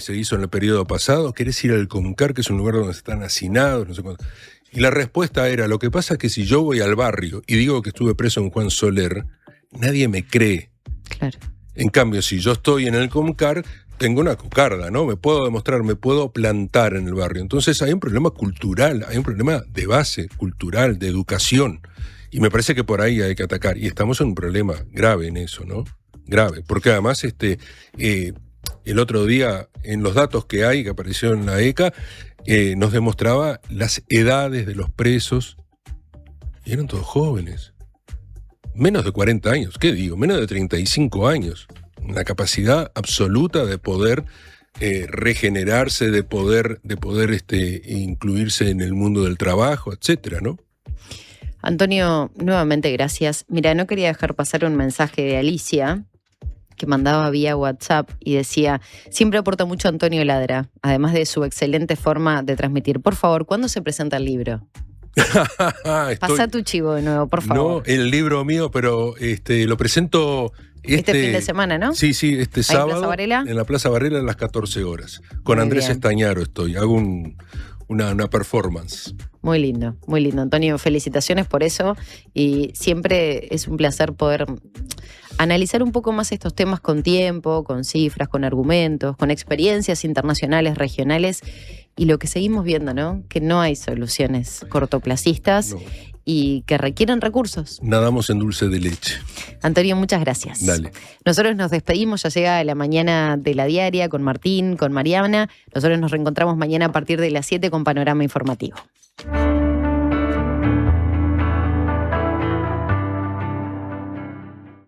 se hizo en el periodo pasado? ¿Querés ir al Comcar, que es un lugar donde están hacinados? No sé cuánto. Y la respuesta era, lo que pasa es que si yo voy al barrio y digo que estuve preso en Juan Soler, nadie me cree. Claro. En cambio, si yo estoy en el Comcar, tengo una cocarda, ¿no? Me puedo demostrar, me puedo plantar en el barrio. Entonces hay un problema cultural, hay un problema de base cultural, de educación. Y me parece que por ahí hay que atacar. Y estamos en un problema grave en eso, ¿no? Grave. Porque además, el otro día, en los datos que hay, que apareció en la ECA, nos demostraba las edades de los presos. Y eran todos jóvenes. Menos de 40 años, ¿qué digo? Menos de 35 años. Una capacidad absoluta de poder regenerarse, de poder incluirse en el mundo del trabajo, etcétera, ¿no? Antonio, nuevamente gracias. Mira, no quería dejar pasar un mensaje de Alicia que mandaba vía WhatsApp y decía, siempre aporta mucho Antonio Ladra, además de su excelente forma de transmitir. Por favor, ¿cuándo se presenta el libro? Pasa tu chivo de nuevo, por favor. No, el libro mío, pero lo presento este fin de semana, ¿no? Sí, este sábado. ¿En Plaza Varela? En la Plaza Varela a las 14 horas. Con Andrés Estañaro hago una performance. Muy lindo, Antonio. Felicitaciones por eso y siempre es un placer poder analizar un poco más estos temas con tiempo, con cifras, con argumentos, con experiencias internacionales, regionales y lo que seguimos viendo, ¿no? Que no hay soluciones cortoplacistas y que requieren recursos. Nadamos en dulce de leche. Antonio, muchas gracias. Dale. Nosotros nos despedimos, ya llega la mañana de la diaria con Martín, con Mariana. Nosotros nos reencontramos mañana a partir de las 7 con Panorama Informativo.